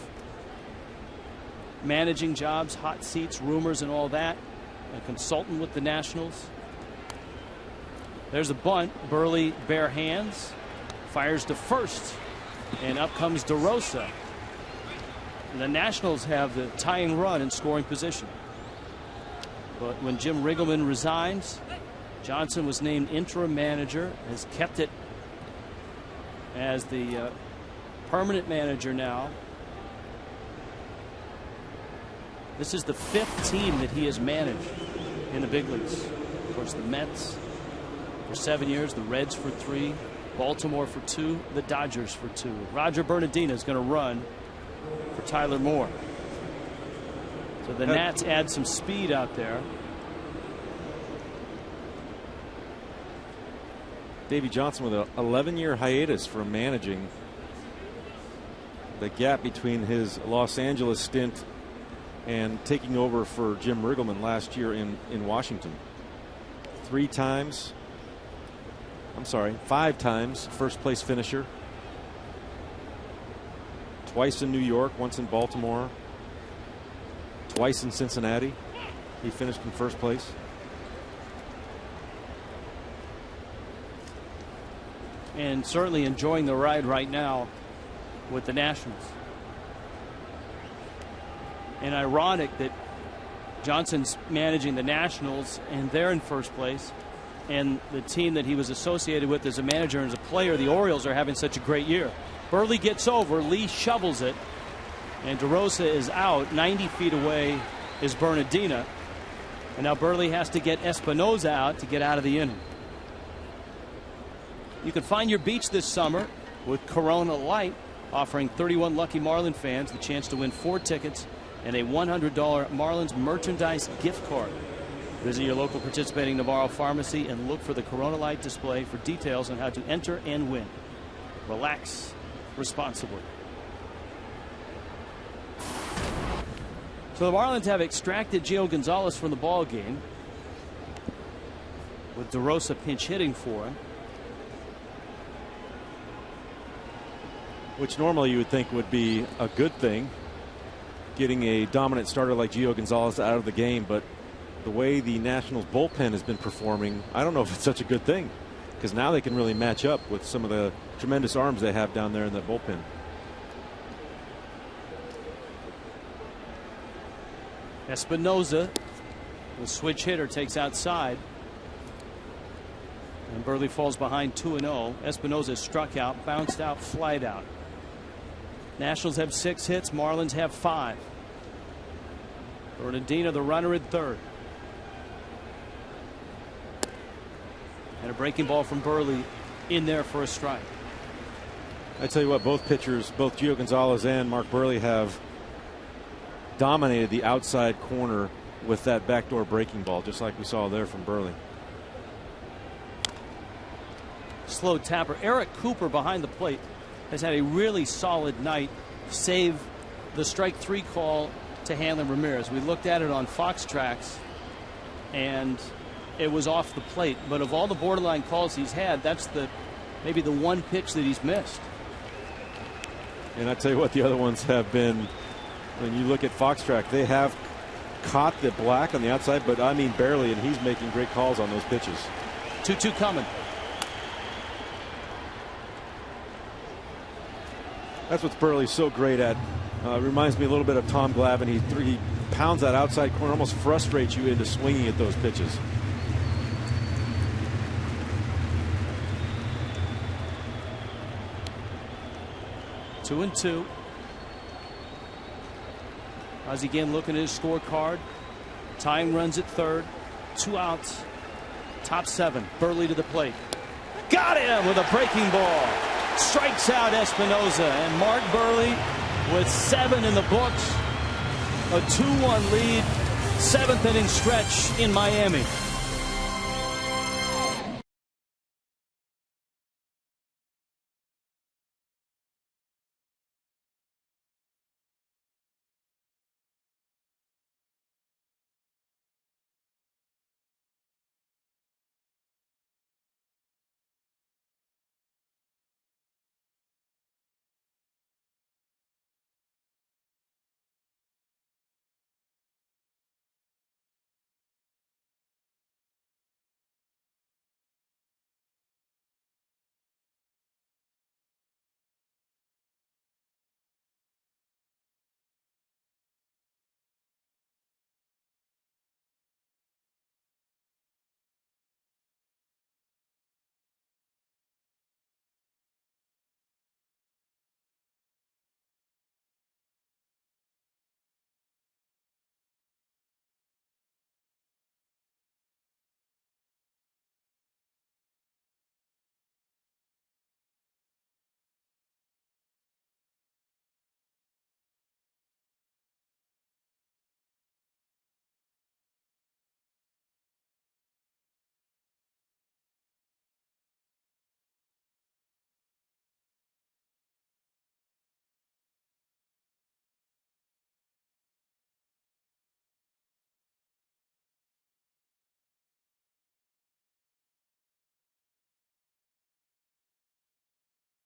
managing jobs, hot seats, rumors, and all that. A consultant with the Nationals. There's a bunt. Buehrle bare hands. Fires to first. And up comes DeRosa. The Nationals have the tying run in scoring position. But when Jim Riggleman resigns, Johnson was named interim manager, has kept it as the permanent manager now. This is the 5th team that he has managed in the big leagues. Of course, the Mets for 7 years, the Reds for 3, Baltimore for 2, the Dodgers for 2. Roger Bernardino is going to run for Tyler Moore. So the Nats add some speed out there. Davey Johnson with an 11-year hiatus from managing. The gap between his Los Angeles stint and taking over for Jim Riggleman last year in Washington. 5 times first place finisher. Twice in New York, once in Baltimore, twice in Cincinnati. He finished in first place. And certainly enjoying the ride right now with the Nationals. And ironic that Johnson's managing the Nationals and they're in first place, and the team that he was associated with as a manager and as a player, the Orioles, are having such a great year. Buehrle gets over, Lee shovels it, and DeRosa is out. 90 feet away is Bernardino, and now Buehrle has to get Espinoza out to get out of the inning. You can find your beach this summer with Corona Light, offering 31 lucky Marlin fans the chance to win 4 tickets and a $100 Marlins merchandise gift card. Visit your local participating Navarro pharmacy and look for the Corona Light display for details on how to enter and win. Relax responsibly. So the Marlins have extracted Gio Gonzalez from the ball game, with DeRosa pinch hitting for him. Which normally you would think would be a good thing, getting a dominant starter like Gio Gonzalez out of the game, but the way the Nationals bullpen has been performing, I don't know if it's such a good thing, because now they can really match up with some of the tremendous arms they have down there in that bullpen. Espinosa, the switch hitter, takes outside. And Burley falls behind 2-0. Espinosa struck out, bounced out, flied out. Nationals have 6 hits. Marlins have 5. Bernardino, the runner, at third. And a breaking ball from Burley in there for a strike. I tell you what, both pitchers, both Gio Gonzalez and Mark Burley, have dominated the outside corner with that backdoor breaking ball, just like we saw there from Burley. Slow tapper. Eric Cooper behind the plate has had a really solid night, save the strike 3 call to Hanley Ramirez. We looked at it on Fox Tracks, and it was off the plate. But of all the borderline calls he's had, that's maybe the one pitch that he's missed. And I tell you what, the other ones have been, when you look at Fox Track, they have caught the black on the outside, but I mean barely, and he's making great calls on those pitches. 2-2 coming. That's what Burley's so great at. Reminds me a little bit of Tom Glavine. He pounds that outside corner, almost frustrates you into swinging at those pitches. Two and two. Ozzie again looking at his scorecard. Tying runs at third. 2 outs. Top 7. Burley to the plate. Got him with a breaking ball. Strikes out Espinosa, and Mark Burley with 7 in the books. A 2-1 lead. 7th inning stretch in Miami.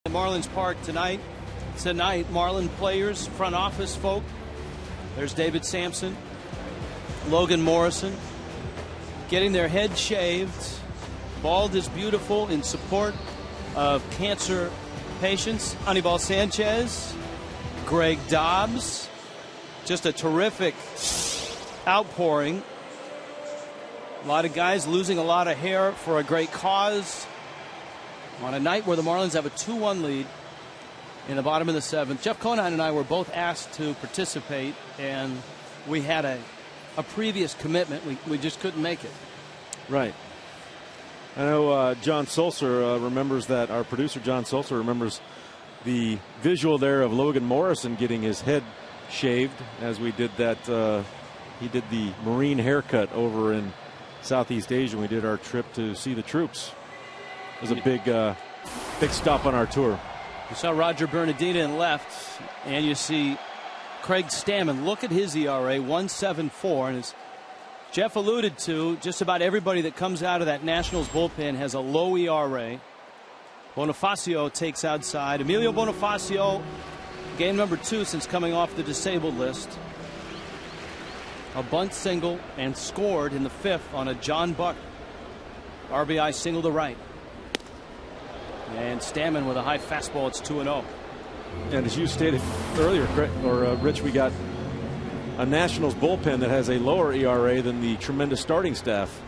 Marlins Park tonight. Marlin players, front office folk. There's David Sampson, Logan Morrison, getting their head shaved. Bald is beautiful in support of cancer patients. Anibal Sanchez, Greg Dobbs. Just a terrific outpouring. A lot of guys losing a lot of hair for a great cause on a night where the Marlins have a 2-1 lead in the bottom of the 7th. Jeff Conine and I were both asked to participate, and we had a previous commitment. We just couldn't make it. Right. I know John Sulcer remembers that. Our producer John Sulcer remembers the visual there of Logan Morrison getting his head shaved as we did that. He did the Marine haircut over in Southeast Asia when we did our trip to see the troops. It was a big stop on our tour. You saw Roger Bernardino in left, and you see Craig Stammen. Look at his ERA, 1.74, and as Jeff alluded to, just about everybody that comes out of that Nationals bullpen has a low ERA. Bonifacio takes outside. Emilio Bonifacio, game number 2 since coming off the disabled list. A bunt single and scored in the 5th on a John Buck RBI single to right. And Stammen with a high fastball. It's 2-0. And as you stated earlier, Rich, we got a Nationals bullpen that has a lower ERA than the tremendous starting staff.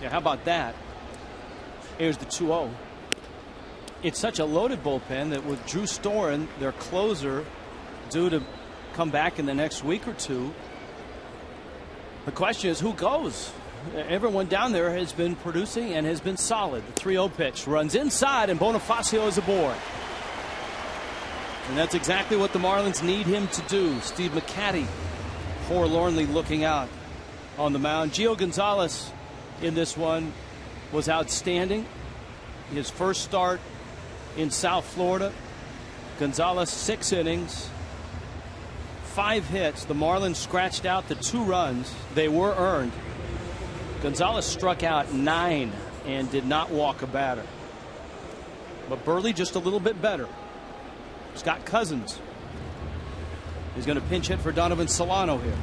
Yeah, how about that? Here's the 2-0. It's such a loaded bullpen that with Drew Storen, their closer, due to come back in the next week or two, the question is who goes? Everyone down there has been producing and has been solid. The 3-0 pitch runs inside, and Bonifacio is aboard. And that's exactly what the Marlins need him to do. Steve McCatty forlornly looking out on the mound. Gio Gonzalez in this one was outstanding. His first start in South Florida. Gonzalez 6 innings, 5 hits. The Marlins scratched out the 2 runs. They were earned. Gonzalez struck out 9 and did not walk a batter. But Burley just a little bit better. Scott Cousins is going to pinch hit for Donovan Solano here.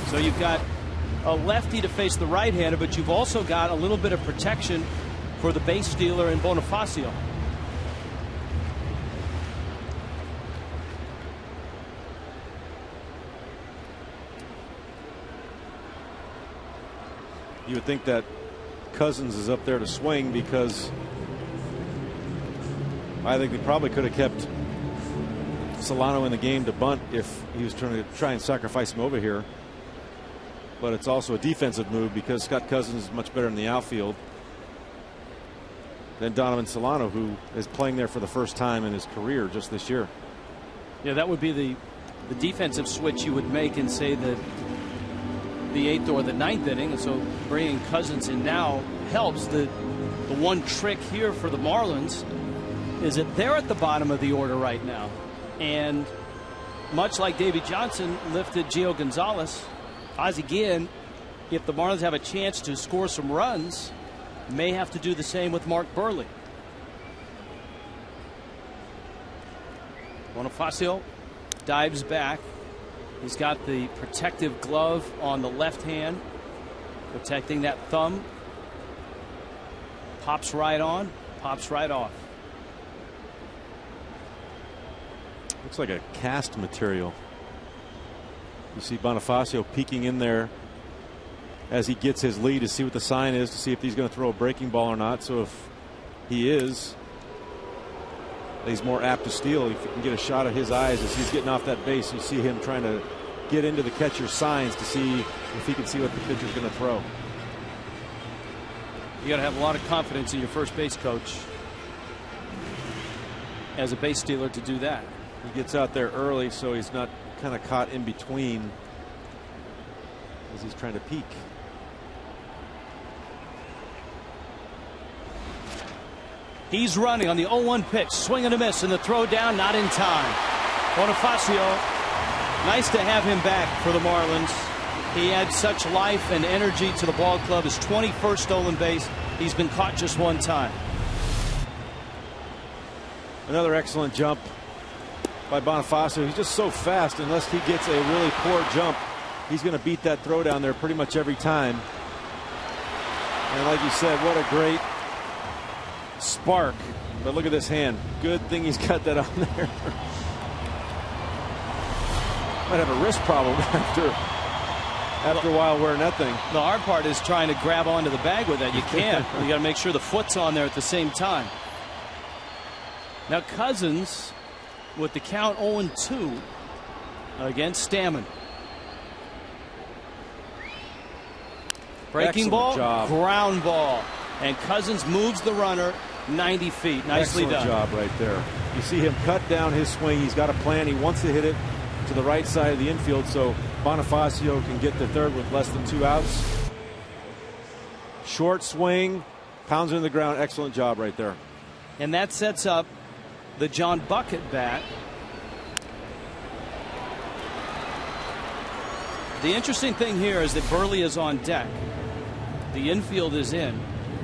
So you've got a lefty to face the right-hander, but you've also got a little bit of protection for the base stealer in Bonifacio. You would think that Cousins is up there to swing because I think they probably could have kept Solano in the game to bunt if he was trying to try and sacrifice him over here. But it's also a defensive move because Scott Cousins is much better in the outfield than Donovan Solano, who is playing there for the first time in his career just this year. Yeah, that would be the defensive switch you would make in, say, the 8th or the 9th inning. And so bringing Cousins in now helps. The one trick here for the Marlins is that they're at the bottom of the order right now. And much like Davey Johnson lifted Gio Gonzalez, Ozzie Guillen, if the Marlins have a chance to score some runs, may have to do the same with Mark Burley. Bonifacio dives back. He's got the protective glove on the left hand, protecting that thumb. Pops right on, pops right off. Looks like a cast material. You see Bonifacio peeking in there as he gets his lead to see what the sign is, to see if he's going to throw a breaking ball or not. So if he is, he's more apt to steal. If you can get a shot of his eyes as he's getting off that base, you see him trying to get into the catcher's signs to see if he can see what the pitcher's going to throw. You got to have a lot of confidence in your first base coach as a base stealer to do that. He gets out there early so he's not kind of caught in between as he's trying to peek. He's running on the 0-1 pitch, swing and a miss, and the throw down not in time. Bonifacio, nice to have him back for the Marlins. He adds such life and energy to the ball club. His 21st stolen base. He's been caught just 1 time. Another excellent jump by Bonifacio. He's just so fast. Unless he gets a really poor jump, he's going to beat that throw down there pretty much every time. And like you said, what a great spark. But look at this hand. Good thing he's got that on there. Might have a wrist problem after a while wearing that thing. The hard part is trying to grab onto the bag with that. You can't. You got to make sure the foot's on there at the same time. Now Cousins with the count 0-2 against Stammen. Breaking ball, ground ball, and Cousins moves the runner 90 feet. Nicely done. Excellent job right there. You see him cut down his swing. He's got a plan. He wants to hit it to the right side of the infield so Bonifacio can get to third with less than 2 outs. Short swing, pounds into the ground. Excellent job right there. And that sets up the John Buck at bat. The interesting thing here is that Buehrle is on deck. The infield is in.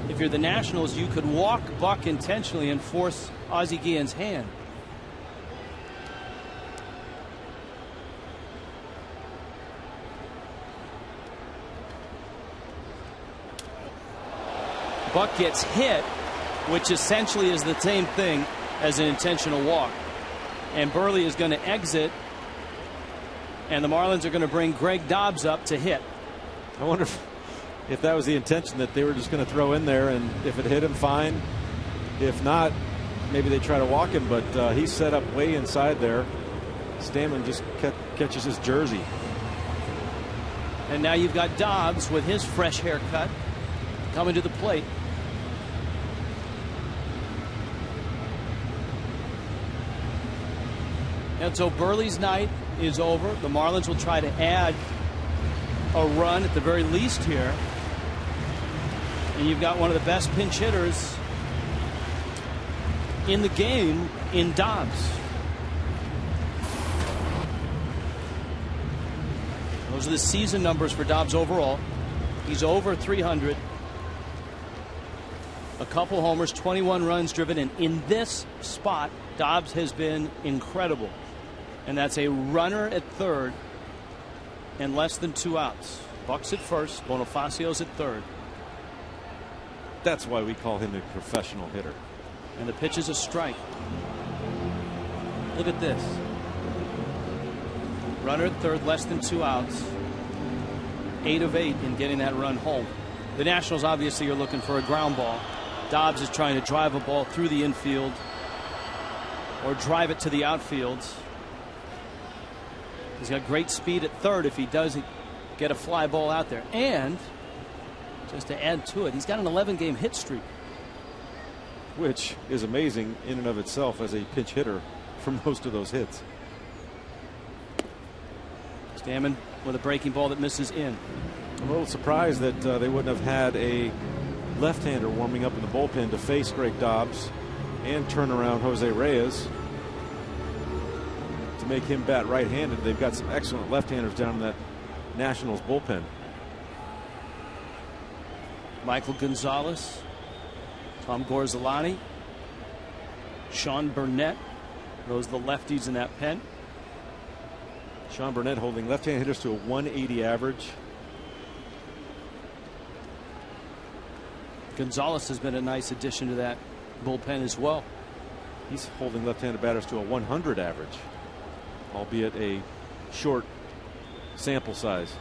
If you're the Nationals, you could walk Buck intentionally and force Ozzie Guillen's hand. Buck gets hit, which essentially is the same thing as an intentional walk. And Buehrle is going to exit, and the Marlins are going to bring Greg Dobbs up to hit. I wonder if that was the intention, that they were just going to throw in there, and if it hit him, fine. If not, maybe they try to walk him, but he's set up way inside there. Stammen just catches his jersey. And now you've got Dobbs with his fresh haircut coming to the plate. And so Buehrle's night is over. The Marlins will try to add a run at the very least here. And you've got one of the best pinch hitters in the game in Dobbs. Those are the season numbers for Dobbs overall. He's over 300. A couple homers, 21 runs driven, and in this spot, Dobbs has been incredible. And that's a runner at third and less than 2 outs. Buck's at first, Bonifacio's at third. That's why we call him a professional hitter. And the pitch is a strike. Look at this. Runner at third, less than 2 outs. 8 of 8 in getting that run home. The Nationals obviously are looking for a ground ball. Dobbs is trying to drive a ball through the infield or drive it to the outfield. He's got great speed at third if he doesn't get a fly ball out there. And just to add to it, he's got an 11-game hit streak, which is amazing in and of itself as a pinch hitter for most of those hits. Stammen with a breaking ball that misses in. I'm a little surprised that they wouldn't have had a left-hander warming up in the bullpen to face Greg Dobbs and turn around Jose Reyes to make him bat right-handed. They've got some excellent left-handers down in that Nationals bullpen. Michael Gonzalez, Tom Gorzolani, Sean Burnett. Those are the lefties in that pen. Sean Burnett holding left-hand hitters to a 180 average. Gonzalez has been a nice addition to that bullpen as well. He's holding left-handed batters to a 100 average, albeit a short sample size.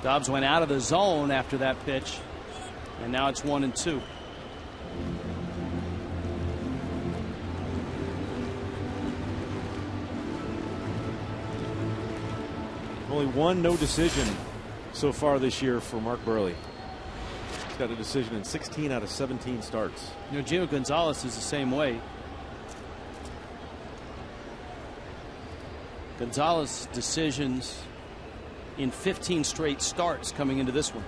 Dobbs went out of the zone after that pitch, and now it's 1-2. Only one no decision so far this year for Mark Buehrle. He's got a decision in 16 out of 17 starts. You know, Gio Gonzalez is the same way. Gonzalez decisions in 15 straight starts coming into this one.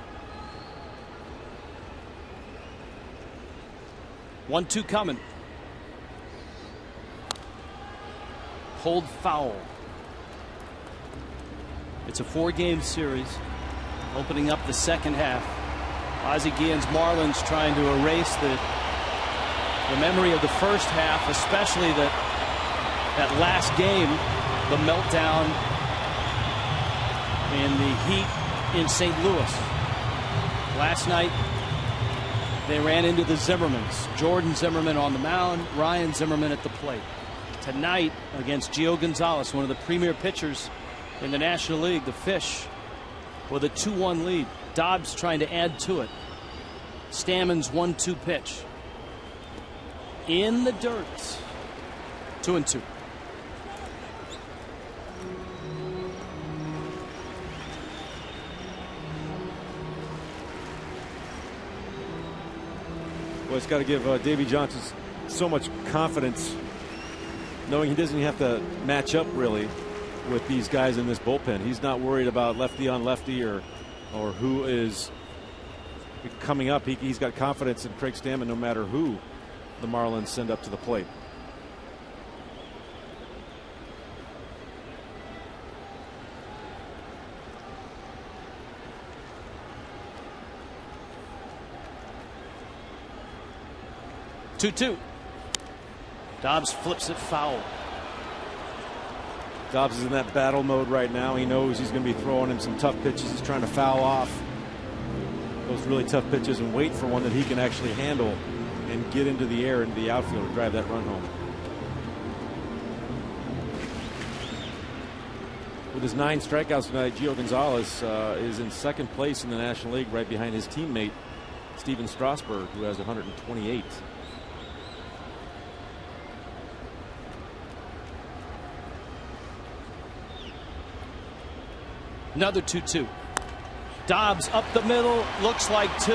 1-2 coming. Hold foul. It's a 4-game series opening up the second half. Ozzie Guillen's Marlins trying to erase the memory of the first half, especially that last game, the meltdown in the heat in St. Louis. Last night they ran into the Zimmermans. Jordan Zimmerman on the mound, Ryan Zimmerman at the plate. Tonight against Gio Gonzalez, one of the premier pitchers in the National League, the Fish with a 2-1 lead. Dobbs trying to add to it. Stammen's 1-2 pitch in the dirt. 2-2. Well, it's got to give Davey Johnson so much confidence, knowing he doesn't have to match up really with these guys in this bullpen. He's not worried about lefty on lefty or who is coming up. He's got confidence in Craig Stammen no matter who the Marlins send up to the plate. 2-2. Dobbs flips it foul. Dobbs is in that battle mode right now. He knows he's going to be throwing him some tough pitches. He's trying to foul off those really tough pitches and wait for one that he can actually handle and get into the air, into the outfield, to drive that run home. With his 9 strikeouts tonight, Gio Gonzalez is in second place in the National League, right behind his teammate Steven Strasburg, who has 128. Another 2-2. Dobbs up the middle, looks like 2.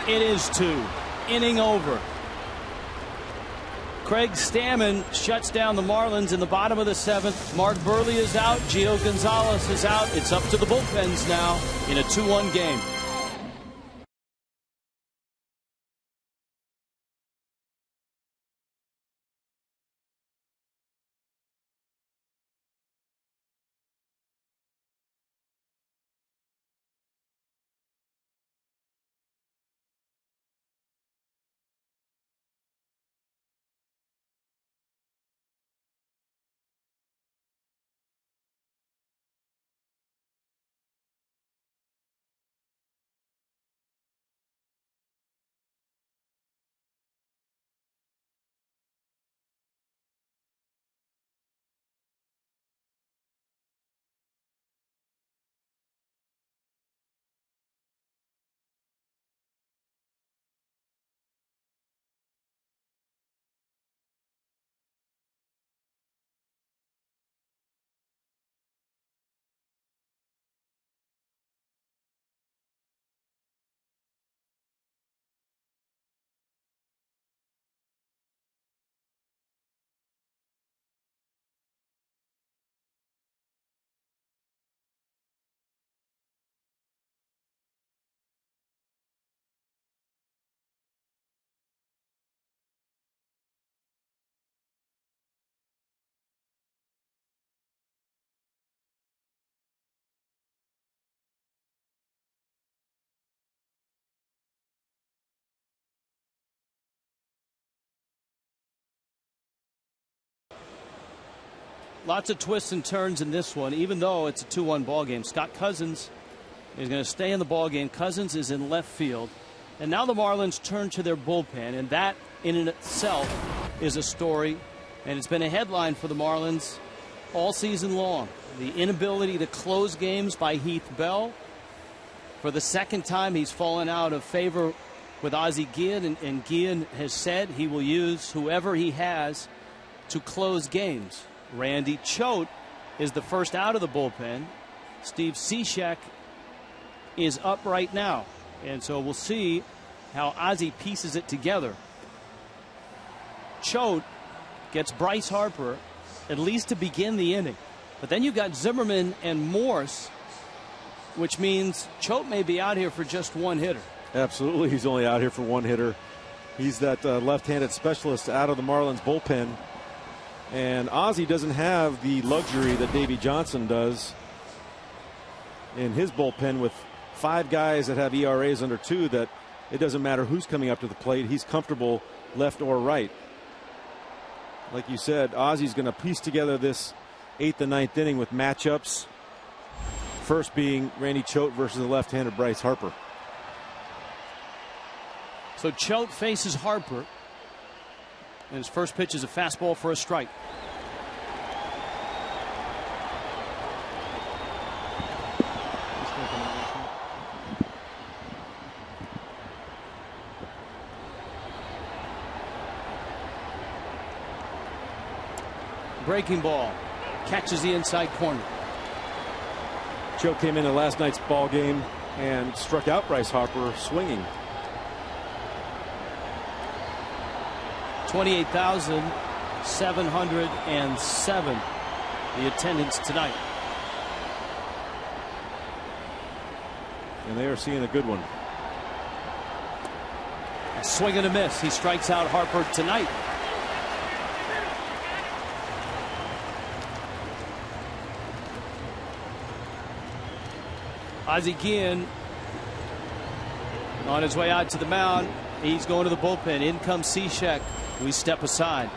It is 2. Inning over. Craig Stammen shuts down the Marlins in the bottom of the 7th. Mark Buehrle is out. Gio Gonzalez is out. It's up to the bullpens now in a 2-1 game. Lots of twists and turns in this one, even though it's a 2-1 ball game. Scott Cousins is going to stay in the ball game. Cousins is in left field. And now the Marlins turn to their bullpen, and that in and itself is a story. And it's been a headline for the Marlins all season long. The inability to close games by Heath Bell. For the second time, he's fallen out of favor with Ozzie Guillen, and Guillen has said he will use whoever he has to close games. Randy Choate is the first out of the bullpen. Steve Cishek is up right now. And so we'll see how Ozzie pieces it together. Choate gets Bryce Harper at least to begin the inning. But then you've got Zimmerman and Morse, which means Choate may be out here for just one hitter. Absolutely. He's only out here for one hitter. He's that left-handed specialist out of the Marlins bullpen. And Ozzie doesn't have the luxury that Davey Johnson does in his bullpen with 5 guys that have ERAs under 2, that it doesn't matter who's coming up to the plate. He's comfortable left or right. Like you said, Ozzie's going to piece together this 8th and 9th inning with matchups. First being Randy Choate versus the left-handed Bryce Harper. So Choate faces Harper. And his first pitch is a fastball for a strike. Breaking ball. Catches the inside corner. Choate came in last night's ball game and struck out Bryce Harper swinging. 28,707 the attendance tonight. And they are seeing a good one. A swing and a miss. He strikes out Harper tonight. Ozzie Guillen on his way out to the mound. He's going to the bullpen. In comes Cishek. We step aside.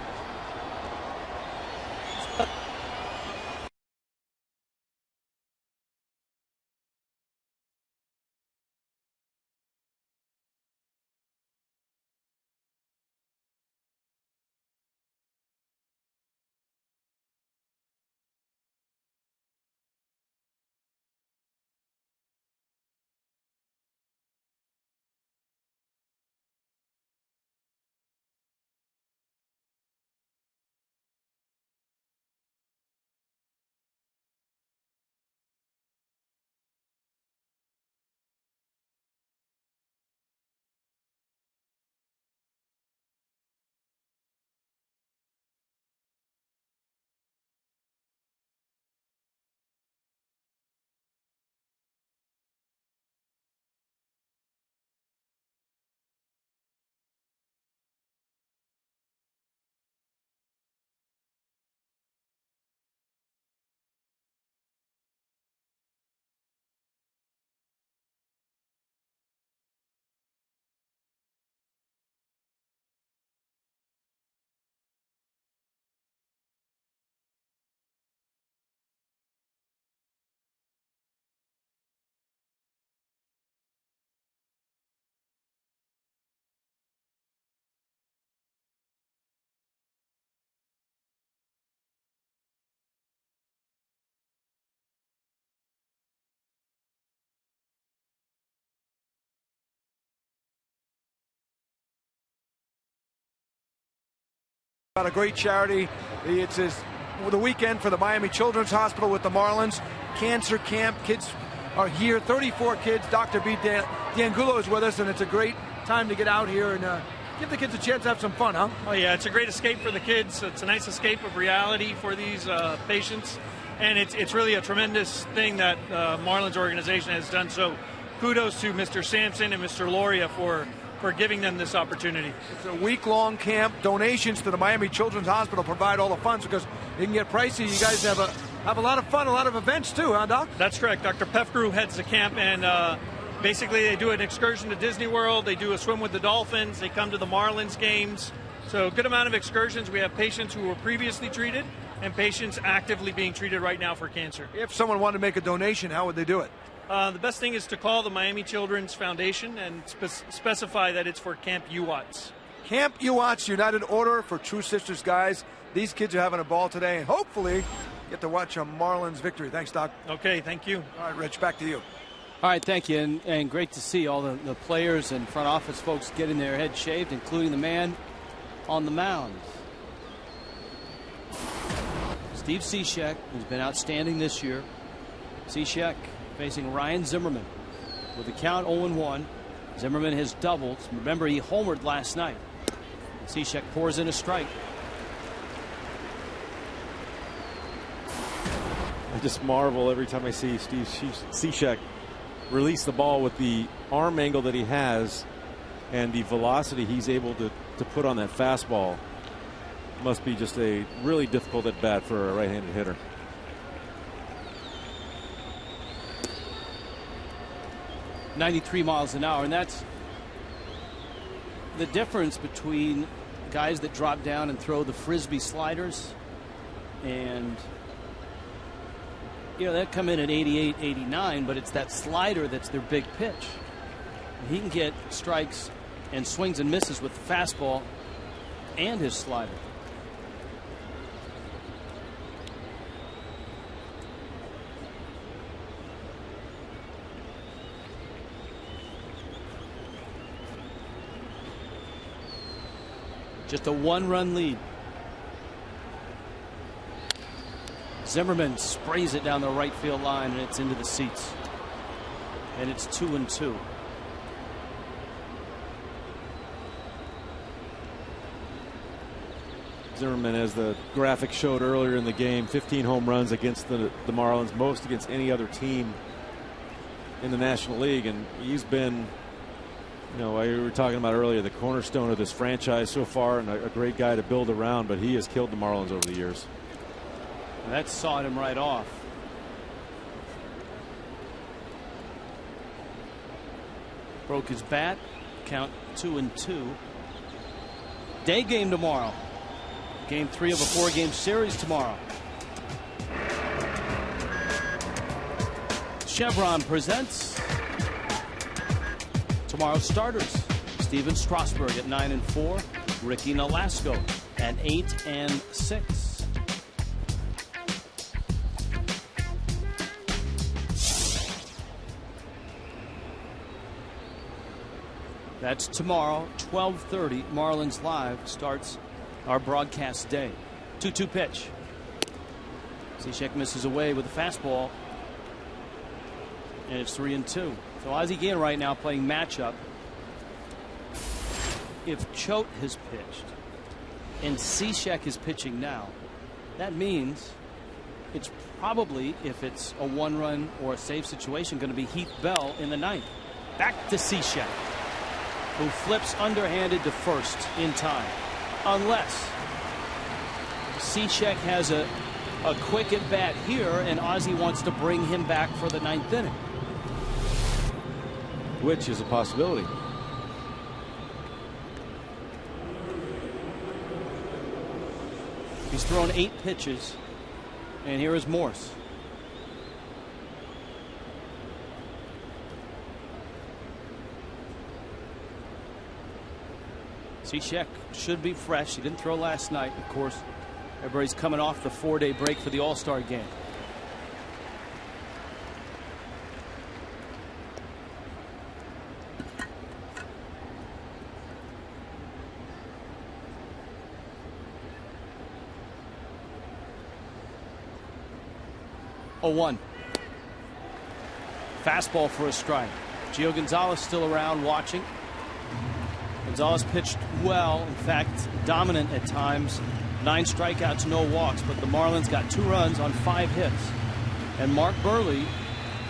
About a great charity. It's the weekend for the Miami Children's Hospital with the Marlins. Cancer camp. Kids are here. 34 kids. Dr. B. D'Angulo is with us, and it's a great time to get out here and give the kids a chance to have some fun, huh? Oh, yeah. It's a great escape for the kids. It's a nice escape of reality for these patients. And it's really a tremendous thing that Marlins organization has done. So kudos to Mr. Sampson and Mr. Loria for giving them this opportunity. It's a week-long camp. Donations to the Miami Children's Hospital provide all the funds because it can get pricey. You guys have a lot of fun, a lot of events too, huh, Doc? That's correct. Dr. Pefgru heads the camp, and basically they do an excursion to Disney World. They do a swim with the Dolphins. They come to the Marlins games. So a good amount of excursions. We have patients who were previously treated and patients actively being treated right now for cancer. If someone wanted to make a donation, how would they do it? The best thing is to call the Miami Children's Foundation and specify that it's for Camp UWATS. Camp UWATS, United Order for True Sisters, guys. These kids are having a ball today, and hopefully get to watch a Marlins victory. Thanks, Doc. Okay, thank you. All right, Rich, back to you. All right, thank you, and great to see all the players and front office folks getting their heads shaved, including the man on the mound. Steve Cishek, who's been outstanding this year. Cishek facing Ryan Zimmerman with the count 0-1. Zimmerman has doubled. Remember, he homered last night. Cishek pours in a strike. I just marvel every time I see Steve Cishek release the ball with the arm angle that he has and the velocity he's able to put on that fastball. Must be just a really difficult at bat for a right-handed hitter. .93 miles an hour, and that's the difference between guys that drop down and throw the frisbee sliders, and that come in at 88, 89, but it's that slider that's their big pitch. He can get strikes and swings and misses with the fastball and his slider. Just a one-run lead. Zimmerman sprays it down the right field line, and it's into the seats. And it's 2-2. Zimmerman, as the graphic showed earlier in the game, 15 home runs against the Marlins, most against any other team in the National League, and he's been, we were talking about earlier, the cornerstone of this franchise so far, and a great guy to build around, but he has killed the Marlins over the years. And that sawed him right off. Broke his bat, count 2-2. Day game tomorrow. Game 3 of a 4-game series tomorrow. Chevron presents tomorrow's starters. Steven Strasburg at 9-4. Ricky Nolasco at 8-6. That's tomorrow, 12:30. Marlins Live starts our broadcast day. 2-2 pitch. Cishek misses away with a fastball. And it's 3-2. So Ozzie Guillen right now playing matchup. If Choate has pitched and Cishek is pitching now, that means it's probably, if it's a 1-run or a save situation, going to be Heath Bell in the 9th. Back to Cishek, who flips underhanded to first in time. Unless Cishek has a quick at bat here and Ozzie wants to bring him back for the 9th inning. Which is a possibility. He's thrown 8 pitches, and here is Morse. Cishek should be fresh. He didn't throw last night, of course. Everybody's coming off the 4-day break for the All-Star game. A 1. Fastball for a strike. Gio Gonzalez still around watching. Gonzalez pitched well, in fact, dominant at times. 9 strikeouts, no walks, but the Marlins got 2 runs on 5 hits. And Mark Buehrle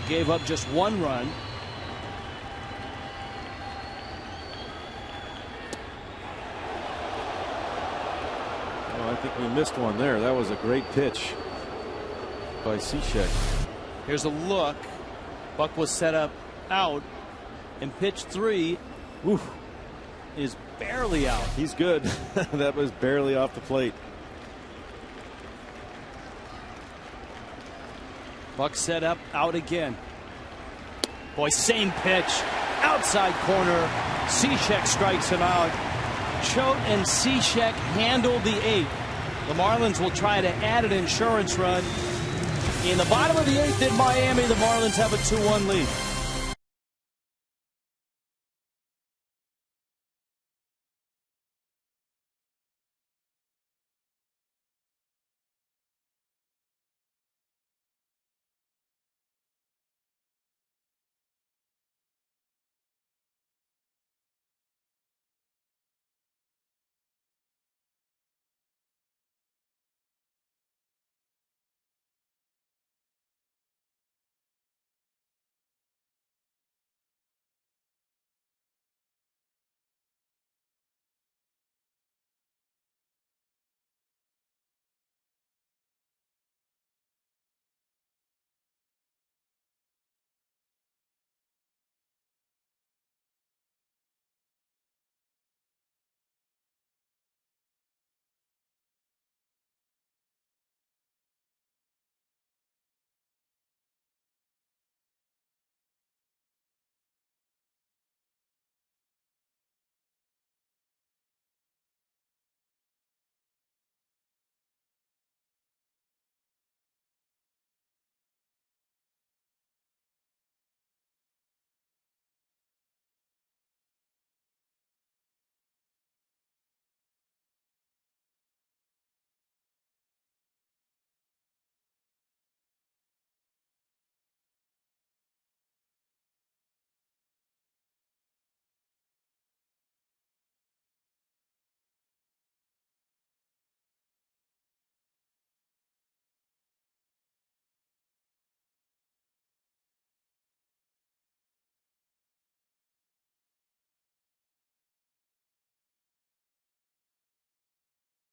gave up just 1 run. Oh, I think we missed one there. That was a great pitch by Cishek. Here's a look. Buck was set up out, and pitch 3 is barely out. He's good. That was barely off the plate. Buck set up out again. Boy, same pitch. Outside corner. Cishek strikes him out. Choate and Cishek handle the 8th. The Marlins will try to add an insurance run. In the bottom of the 8th in Miami, the Marlins have a 2-1 lead.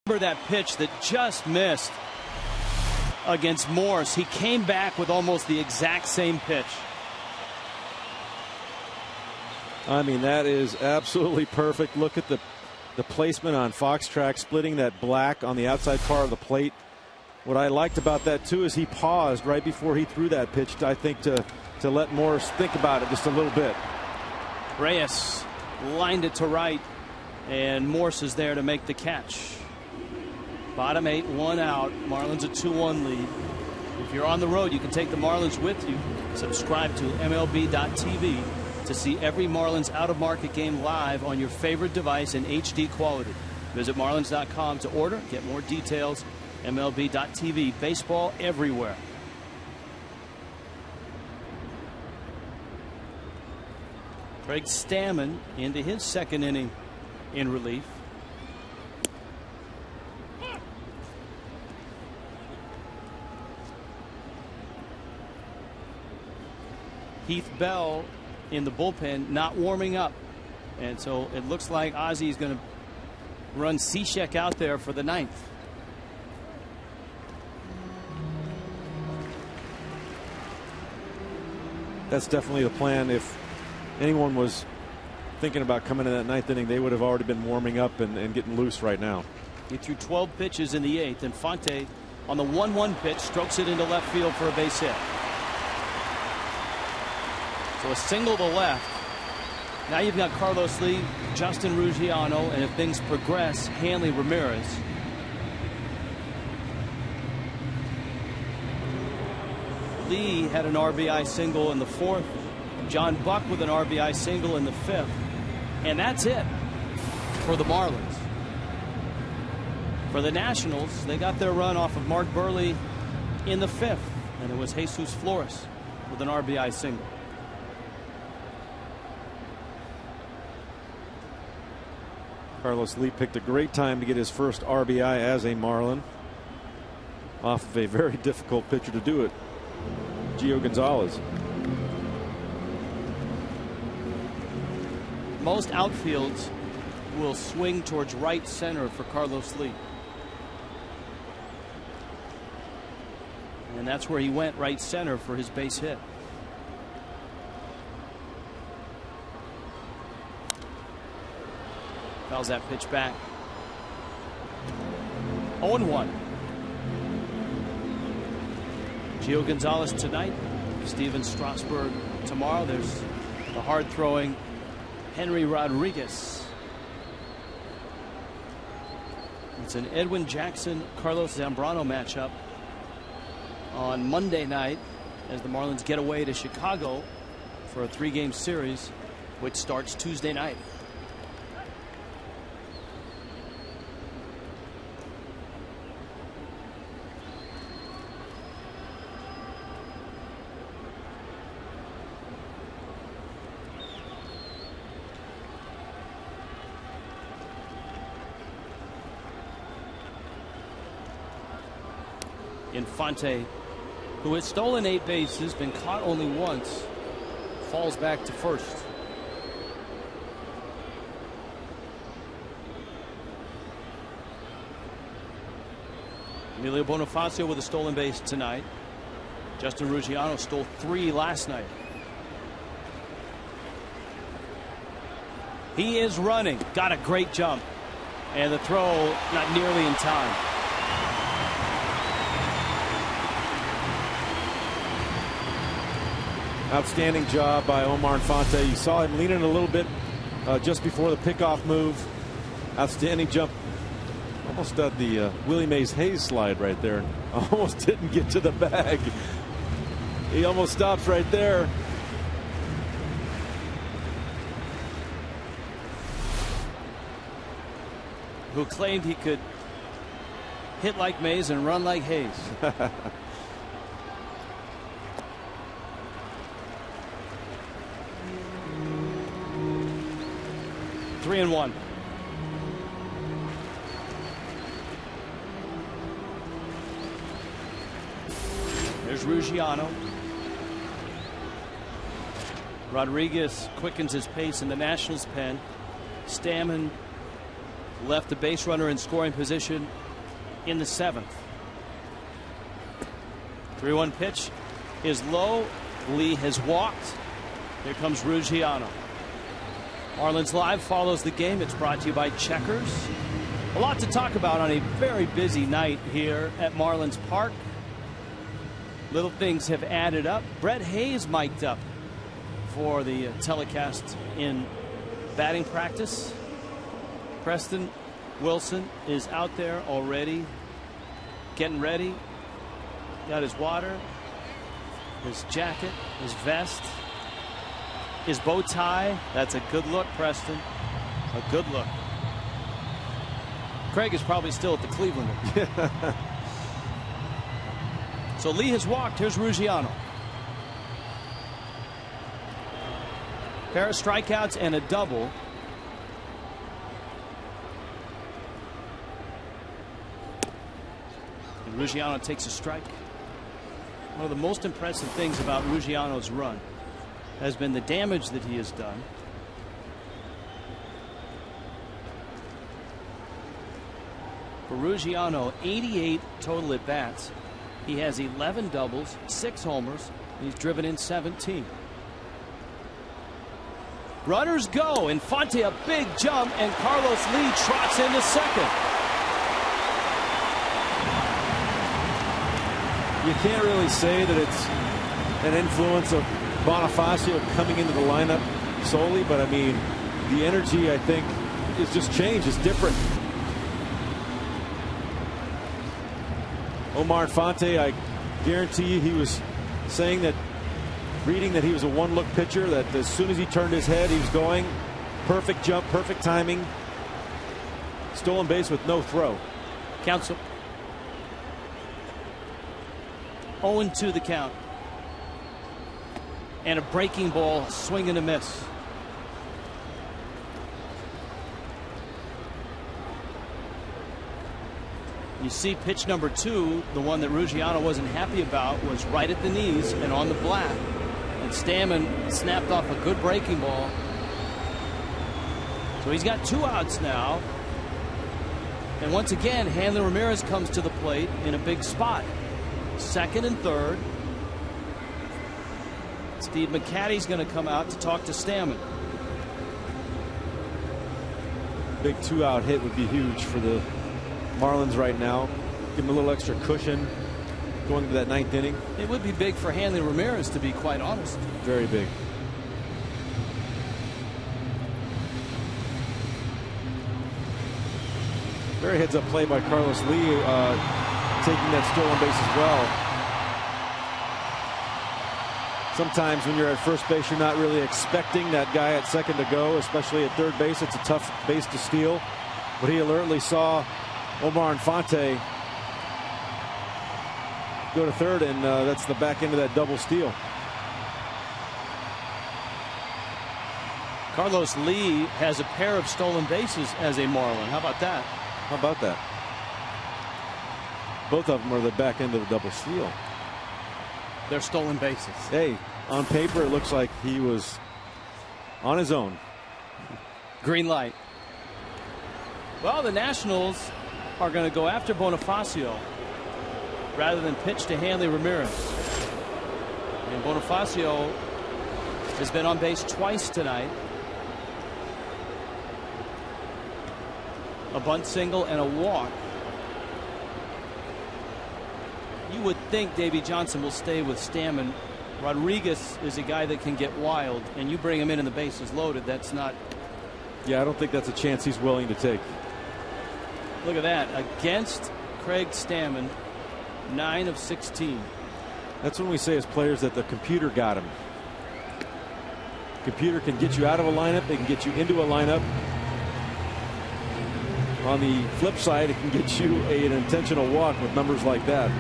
Remember that pitch that just missed against Morse. He came back with almost the exact same pitch. I mean, that is absolutely perfect. Look at the placement on Fox Track, splitting that black on the outside part of the plate. What I liked about that, too, is he paused right before he threw that pitch, I think, to let Morse think about it just a little bit. Reyes lined it to right, and Morse is there to make the catch. Bottom 8, 1 out. Marlins a 2-1 lead. If you're on the road, you can take the Marlins with you. Subscribe to MLB.tv to see every Marlins out-of-market game live on your favorite device in HD quality. Visit Marlins.com to order. Get more details. MLB.tv. Baseball everywhere. Craig Stammen into his second inning in relief. Heath Bell in the bullpen, not warming up. And so it looks like Ozzie is going to run Cishek out there for the 9th. That's definitely the plan. If anyone was thinking about coming in that 9th inning, they would have already been warming up and getting loose right now. He threw 12 pitches in the 8th, and Fonte on the 1-1 pitch strokes it into left field for a base hit. So a single to left. Now you've got Carlos Lee, Justin Ruggiano, and if things progress, Hanley Ramirez. Lee had an RBI single in the 4th. John Buck with an RBI single in the 5th. And that's it for the Marlins. For the Nationals, they got their run off of Mark Burley in the 5th. And it was Jesus Flores with an RBI single. Carlos Lee picked a great time to get his first RBI as a Marlin off of a very difficult pitcher to do it, Gio Gonzalez. Most outfields will swing towards right center for Carlos Lee. And that's where he went, right center, for his base hit. Fouls that pitch back. 0-1. Gio Gonzalez tonight. Steven Strasburg tomorrow. There's the hard-throwing Henry Rodriguez. It's an Edwin Jackson, Carlos Zambrano matchup on Monday night as the Marlins get away to Chicago for a 3-game series, which starts Tuesday night. Infante, who has stolen 8 bases, been caught only once, falls back to first. Emilio Bonifacio with a stolen base tonight. Justin Ruggiano stole 3 last night. He is running, got a great jump, and the throw not nearly in time. Outstanding job by Omar Infante. You saw him leaning a little bit just before the pickoff move. Outstanding jump. Almost did the Willie Mays Hayes slide right there. Almost didn't get to the bag. He almost stops right there. Who claimed he could hit like Mays and run like Hayes. 3-1. There's Ruggiano. Rodriguez quickens his pace in the Nationals' pen. Stammen left the base runner in scoring position in the 7th. 3-1 pitch is low. Lee has walked. Here comes Ruggiano. Marlins Live follows the game. It's brought to you by Checkers. A lot to talk about on a very busy night here at Marlins Park. Little things have added up. Brett Hayes mic'd up for the telecast in batting practice. Preston Wilson is out there already, getting ready. Got his water, his jacket, his vest, his bow tie. That's a good look, Preston. A good look. Craig is probably still at the Cleveland. So Lee has walked. Here's Ruggiano. Pair of strikeouts and a double. And Ruggiano takes a strike. One of the most impressive things about Ruggiano's run has been the damage that he has done. For Ruggiano, 88 total at bats. He has 11 doubles, 6 homers, and he's driven in 17. Runners go. Infante a big jump, and Carlos Lee trots into second. You can't really say that it's an influence of Bonifacio coming into the lineup solely, but I mean, the energy, I think, is just changed. It's different. Omar Infante, I guarantee you, he was saying that, reading that he was a one-look pitcher, that as soon as he turned his head, he was going. Perfect jump, perfect timing. Stolen base with no throw. Counsel. 0-2 the count. And a breaking ball, swing and a miss. You see pitch number 2, the one that Ruggiano wasn't happy about, was right at the knees and on the flat. And Stammen snapped off a good breaking ball. So he's got 2 outs now. And once again, Hanley Ramirez comes to the plate in a big spot. Second and third. Steve McCatty's going to come out to talk to Stammen. Big 2-out hit would be huge for the Marlins right now. Give him a little extra cushion going to that 9th inning. It would be big for Hanley Ramirez, to be quite honest. Very big. Very heads-up play by Carlos Lee, taking that stolen base as well. Sometimes when you're at first base, you're not really expecting that guy at second to go, especially at third base. It's a tough base to steal. But he alertly saw Omar Infante go to third, and that's the back end of that double steal. Carlos Lee has a pair of stolen bases as a Marlin. How about that? How about that? Both of them are the back end of the double steal. They're stolen bases. Hey, on paper it looks like he was on his own. Green light. Well, the Nationals are going to go after Bonifacio rather than pitch to Hanley Ramirez. And Bonifacio has been on base twice tonight. A bunt single and a walk. You would think Davey Johnson will stay with Stammen. Rodriguez is a guy that can get wild, and you bring him in and the base is loaded. That's not. Yeah, I don't think that's a chance he's willing to take. Look at that. Against Craig Stammen, 9 of 16. That's when we say as players that the computer got him. Computer can get you out of a lineup. It can get you into a lineup. On the flip side, it can get you an intentional walk with numbers like that.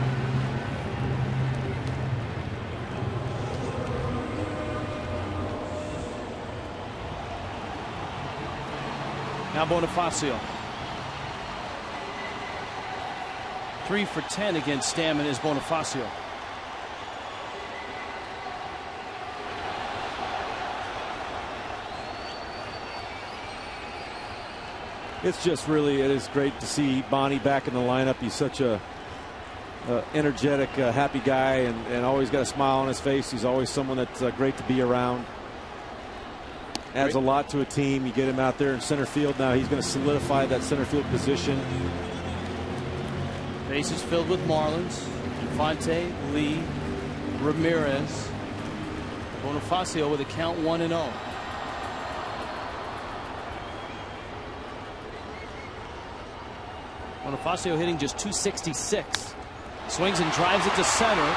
Now Bonifacio. 3 for 10 against Stammen is Bonifacio. It's just really, it is great to see Bonnie back in the lineup. He's such a energetic, happy guy, and always got a smile on his face. He's always someone that's great to be around. adds a lot to a team. You get him out there in center field now. He's going to solidify that center field position. Bases filled with Marlins. Infante, Lee, Ramirez, Bonifacio with a count 1-0. Bonifacio hitting just .266. Swings and drives it to center.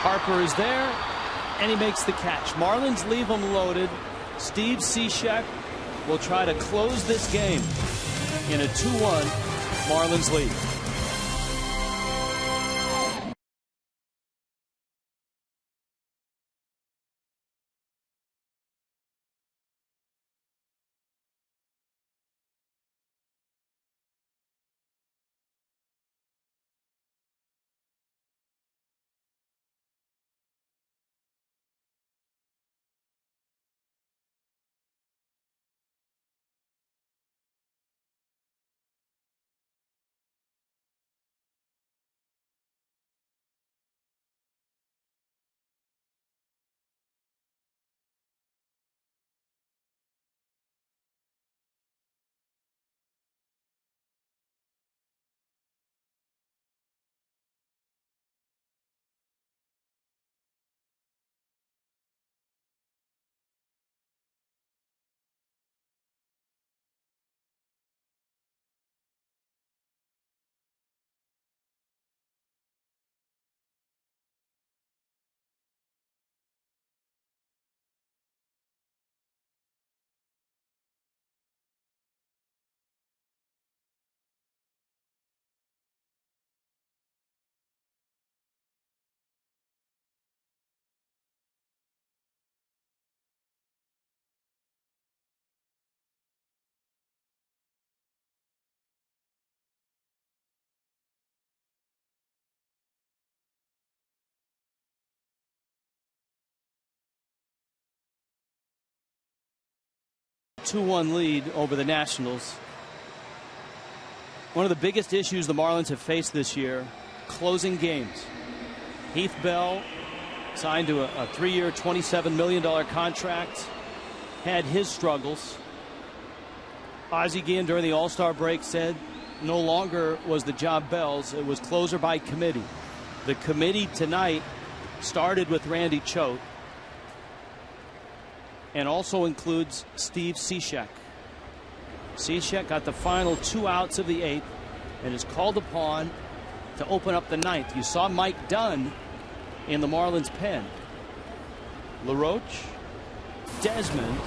Harper is there, and he makes the catch. Marlins leave him loaded. Steve Cishek will try to close this game in a 2-1 Marlins lead. Two-1 lead over the Nationals. One of the biggest issues the Marlins have faced this year, closing games. Heath Bell signed to a 3-year, $27 million contract, had his struggles. Ozzie Guillen during the All-Star break said no longer was the job Bell's, it was closer by committee. The committee tonight started with Randy Choate and also includes Steve Cishek. Cishek got the final 2 outs of the 8th and is called upon to open up the 9th. You saw Mike Dunn in the Marlins pen. LaRoche, Desmond,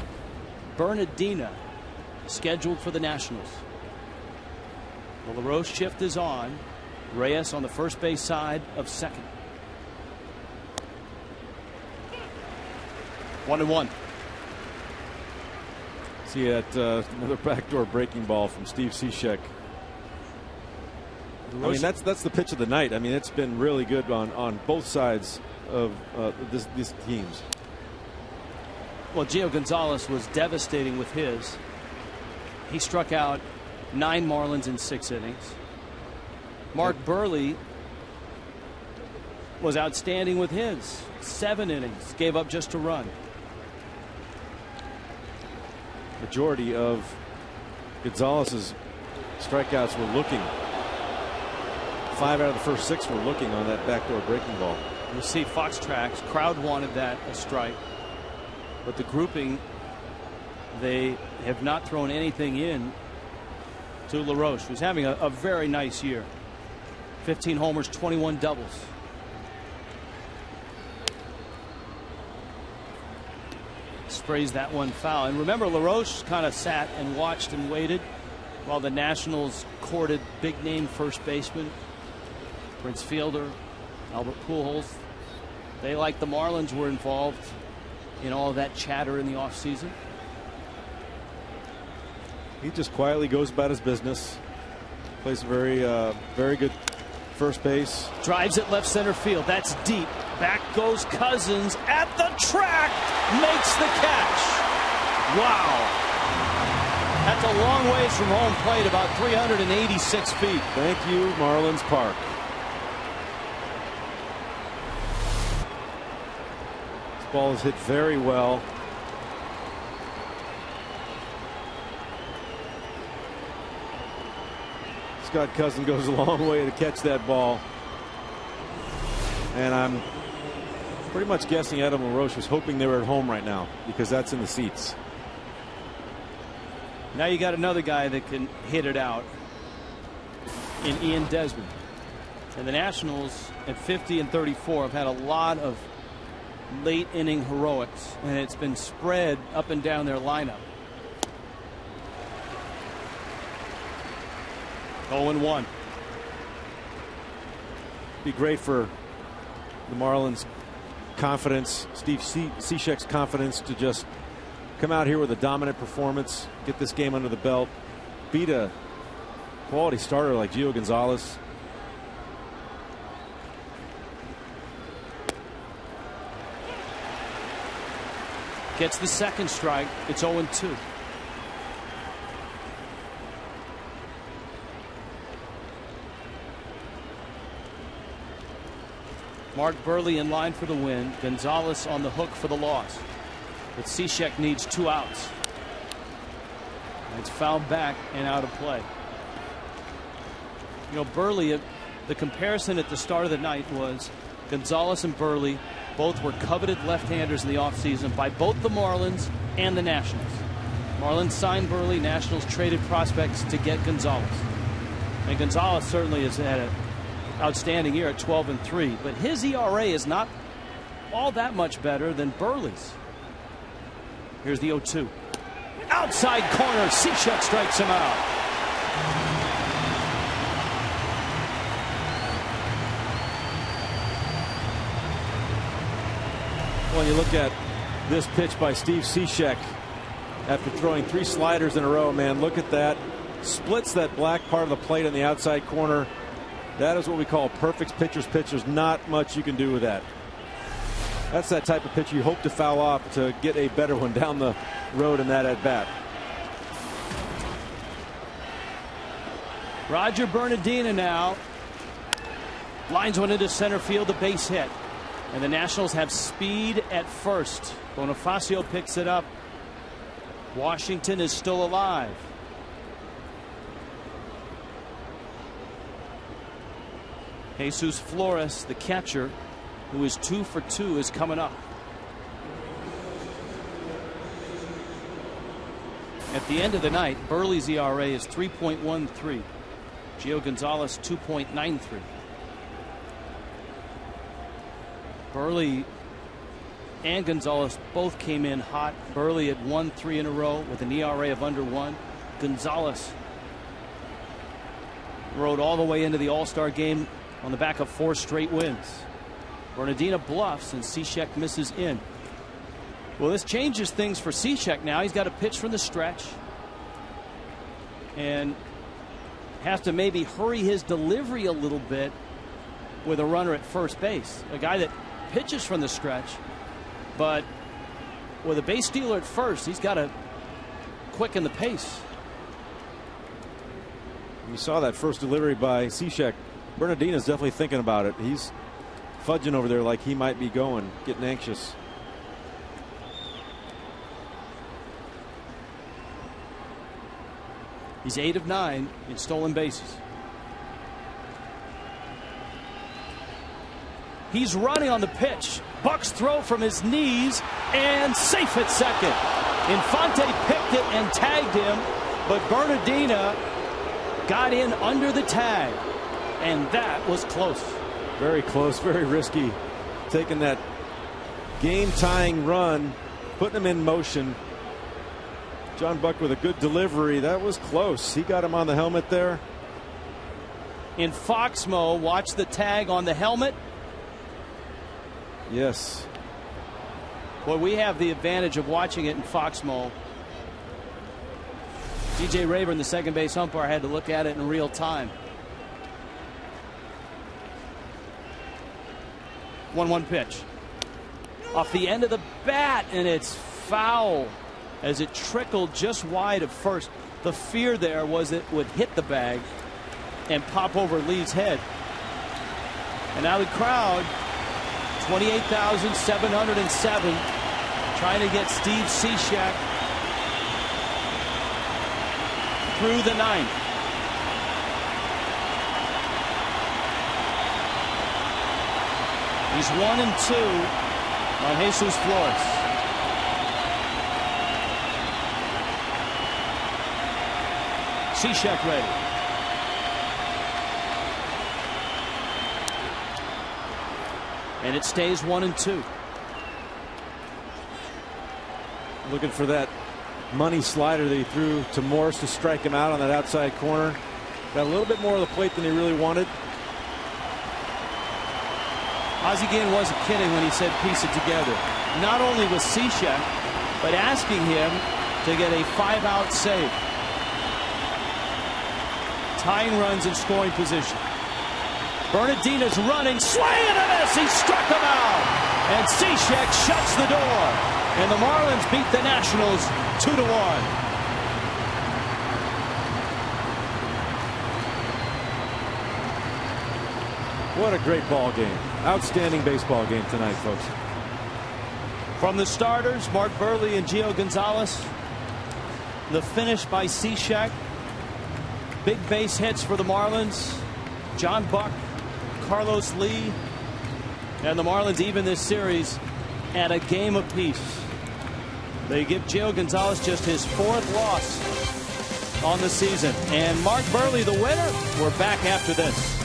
Bernardina scheduled for the Nationals. The LaRoche shift is on. Reyes on the first base side of second. 1-1. See that another backdoor breaking ball from Steve Cishek. I mean, that's the pitch of the night. I mean, it's been really good on both sides of these teams. Well, Gio Gonzalez was devastating with his. He struck out 9 Marlins in 6 innings. Mark Burley was outstanding with his. 7 innings, gave up just a run. Majority of Gonzalez's strikeouts were looking. 5 out of the first 6 were looking on that backdoor breaking ball. You see Fox Tracks, crowd wanted that a strike, but the grouping, they have not thrown anything in to LaRoche, who's having a very nice year. 15 homers, 21 doubles. Sprays that one foul. And remember, LaRoche kind of sat and watched and waited while the Nationals courted big name first baseman Prince Fielder, Albert Pujols. They, like the Marlins, were involved in all of that chatter in the offseason. He just quietly goes about his business. Plays very very good first base. Drives it left center field. That's deep. Back goes Cousins at the track. Makes the catch. Wow. That's a long ways from home plate, about 386 feet. Thank you, Marlins Park. ball is hit very well. Scott Cousin goes a long way to catch that ball. And I'm pretty much guessing Adam LaRoche was hoping they were at home right now, because that's in the seats. Now you got another guy that can hit it out in Ian Desmond. And the Nationals at 50 and 34 have had a lot of late inning heroics, and it's been spread up and down their lineup. 0-1. Be great for the Marlins' confidence, Steve Cishek's confidence, to just come out here with a dominant performance, get this game under the belt, beat a quality starter like Gio Gonzalez. Gets the second strike. It's 0-2. Mark Buehrle in line for the win. Gonzalez on the hook for the loss. But Cishek needs 2 outs. It's fouled back and out of play. You know, Buehrle, the comparison at the start of the night was Gonzalez and Buehrle both were coveted left-handers in the offseason by both the Marlins and the Nationals. Marlins signed Buehrle, Nationals traded prospects to get Gonzalez. And Gonzalez certainly has had an outstanding year at 12-3, but his ERA is not all that much better than Buehrle's. Here's the 0-2. Outside corner, Cishek strikes him out. When you look at this pitch by Steve Cishek after throwing 3 sliders in a row, man, look at that. Splits that black part of the plate in the outside corner. That is what we call a perfect pitcher's pitch. There's not much you can do with that. That's that type of pitch you hope to foul off to get a better one down the road in that at bat. Roger Bernardina now lines one into center field, a base hit. And the Nationals have speed at first. Bonifacio picks it up. Washington is still alive. Jesus Flores, the catcher, who is 2 for 2, is coming up. At the end of the night, Buehrle's ERA is 3.13. Gio Gonzalez 2.93. Buehrle and Gonzalez both came in hot. Buehrle had won 3 in a row with an ERA of under 1. Gonzalez rode all the way into the All-Star game on the back of 4 straight wins. Bernardina bluffs and Cishek misses in. Well, this changes things for Cishek now. He's got to pitch from the stretch and has to maybe hurry his delivery a little bit with a runner at first base. A guy that pitches from the stretch, but with a base stealer at first, he's got to quicken the pace. You saw that first delivery by Cishek. Bernardina's definitely thinking about it. He's fudging over there like he might be going, getting anxious. He's 8 of 9 in stolen bases. He's running on the pitch. Buck's throw from his knees and safe at second. Infante picked it and tagged him, but Bernardina got in under the tag, and that was close. Very close, very risky. Taking that game-tying run, putting him in motion. John Buck with a good delivery. That was close. He got him on the helmet there. In Foxmo, watch the tag on the helmet. Yes. Well, we have the advantage of watching it in Foxmo. DJ Rayburn, the second base umpire, had to look at it in real time. 1-1 pitch. Off the end of the bat, and it's foul as it trickled just wide of first. The fear there was it would hit the bag and pop over Lee's head. And now the crowd 28,707. Trying to get Steve Cishek through the ninth. He's 1-2 on Jesus Flores. Cishek ready. And it stays 1-2. Looking for that money slider that he threw to Morse to strike him out on that outside corner. Got a little bit more of the plate than he really wanted. Ozzie Guillen wasn't kidding when he said piece it together. Not only with Cishek, but asking him to get a 5-out save. Tying runs in scoring position. Bernardina's running, swing and a miss. He struck him out. And Cishek shuts the door. And the Marlins beat the Nationals 2-1. What a great ball game. Outstanding baseball game tonight, folks. From the starters, Mark Buehrle and Gio Gonzalez. The finish by Cishek. Big base hits for the Marlins. John Buck, Carlos Lee, and the Marlins even this series at a game apiece. They give Gio Gonzalez just his 4th loss on the season. And Mark Buehrle, the winner. We're back after this.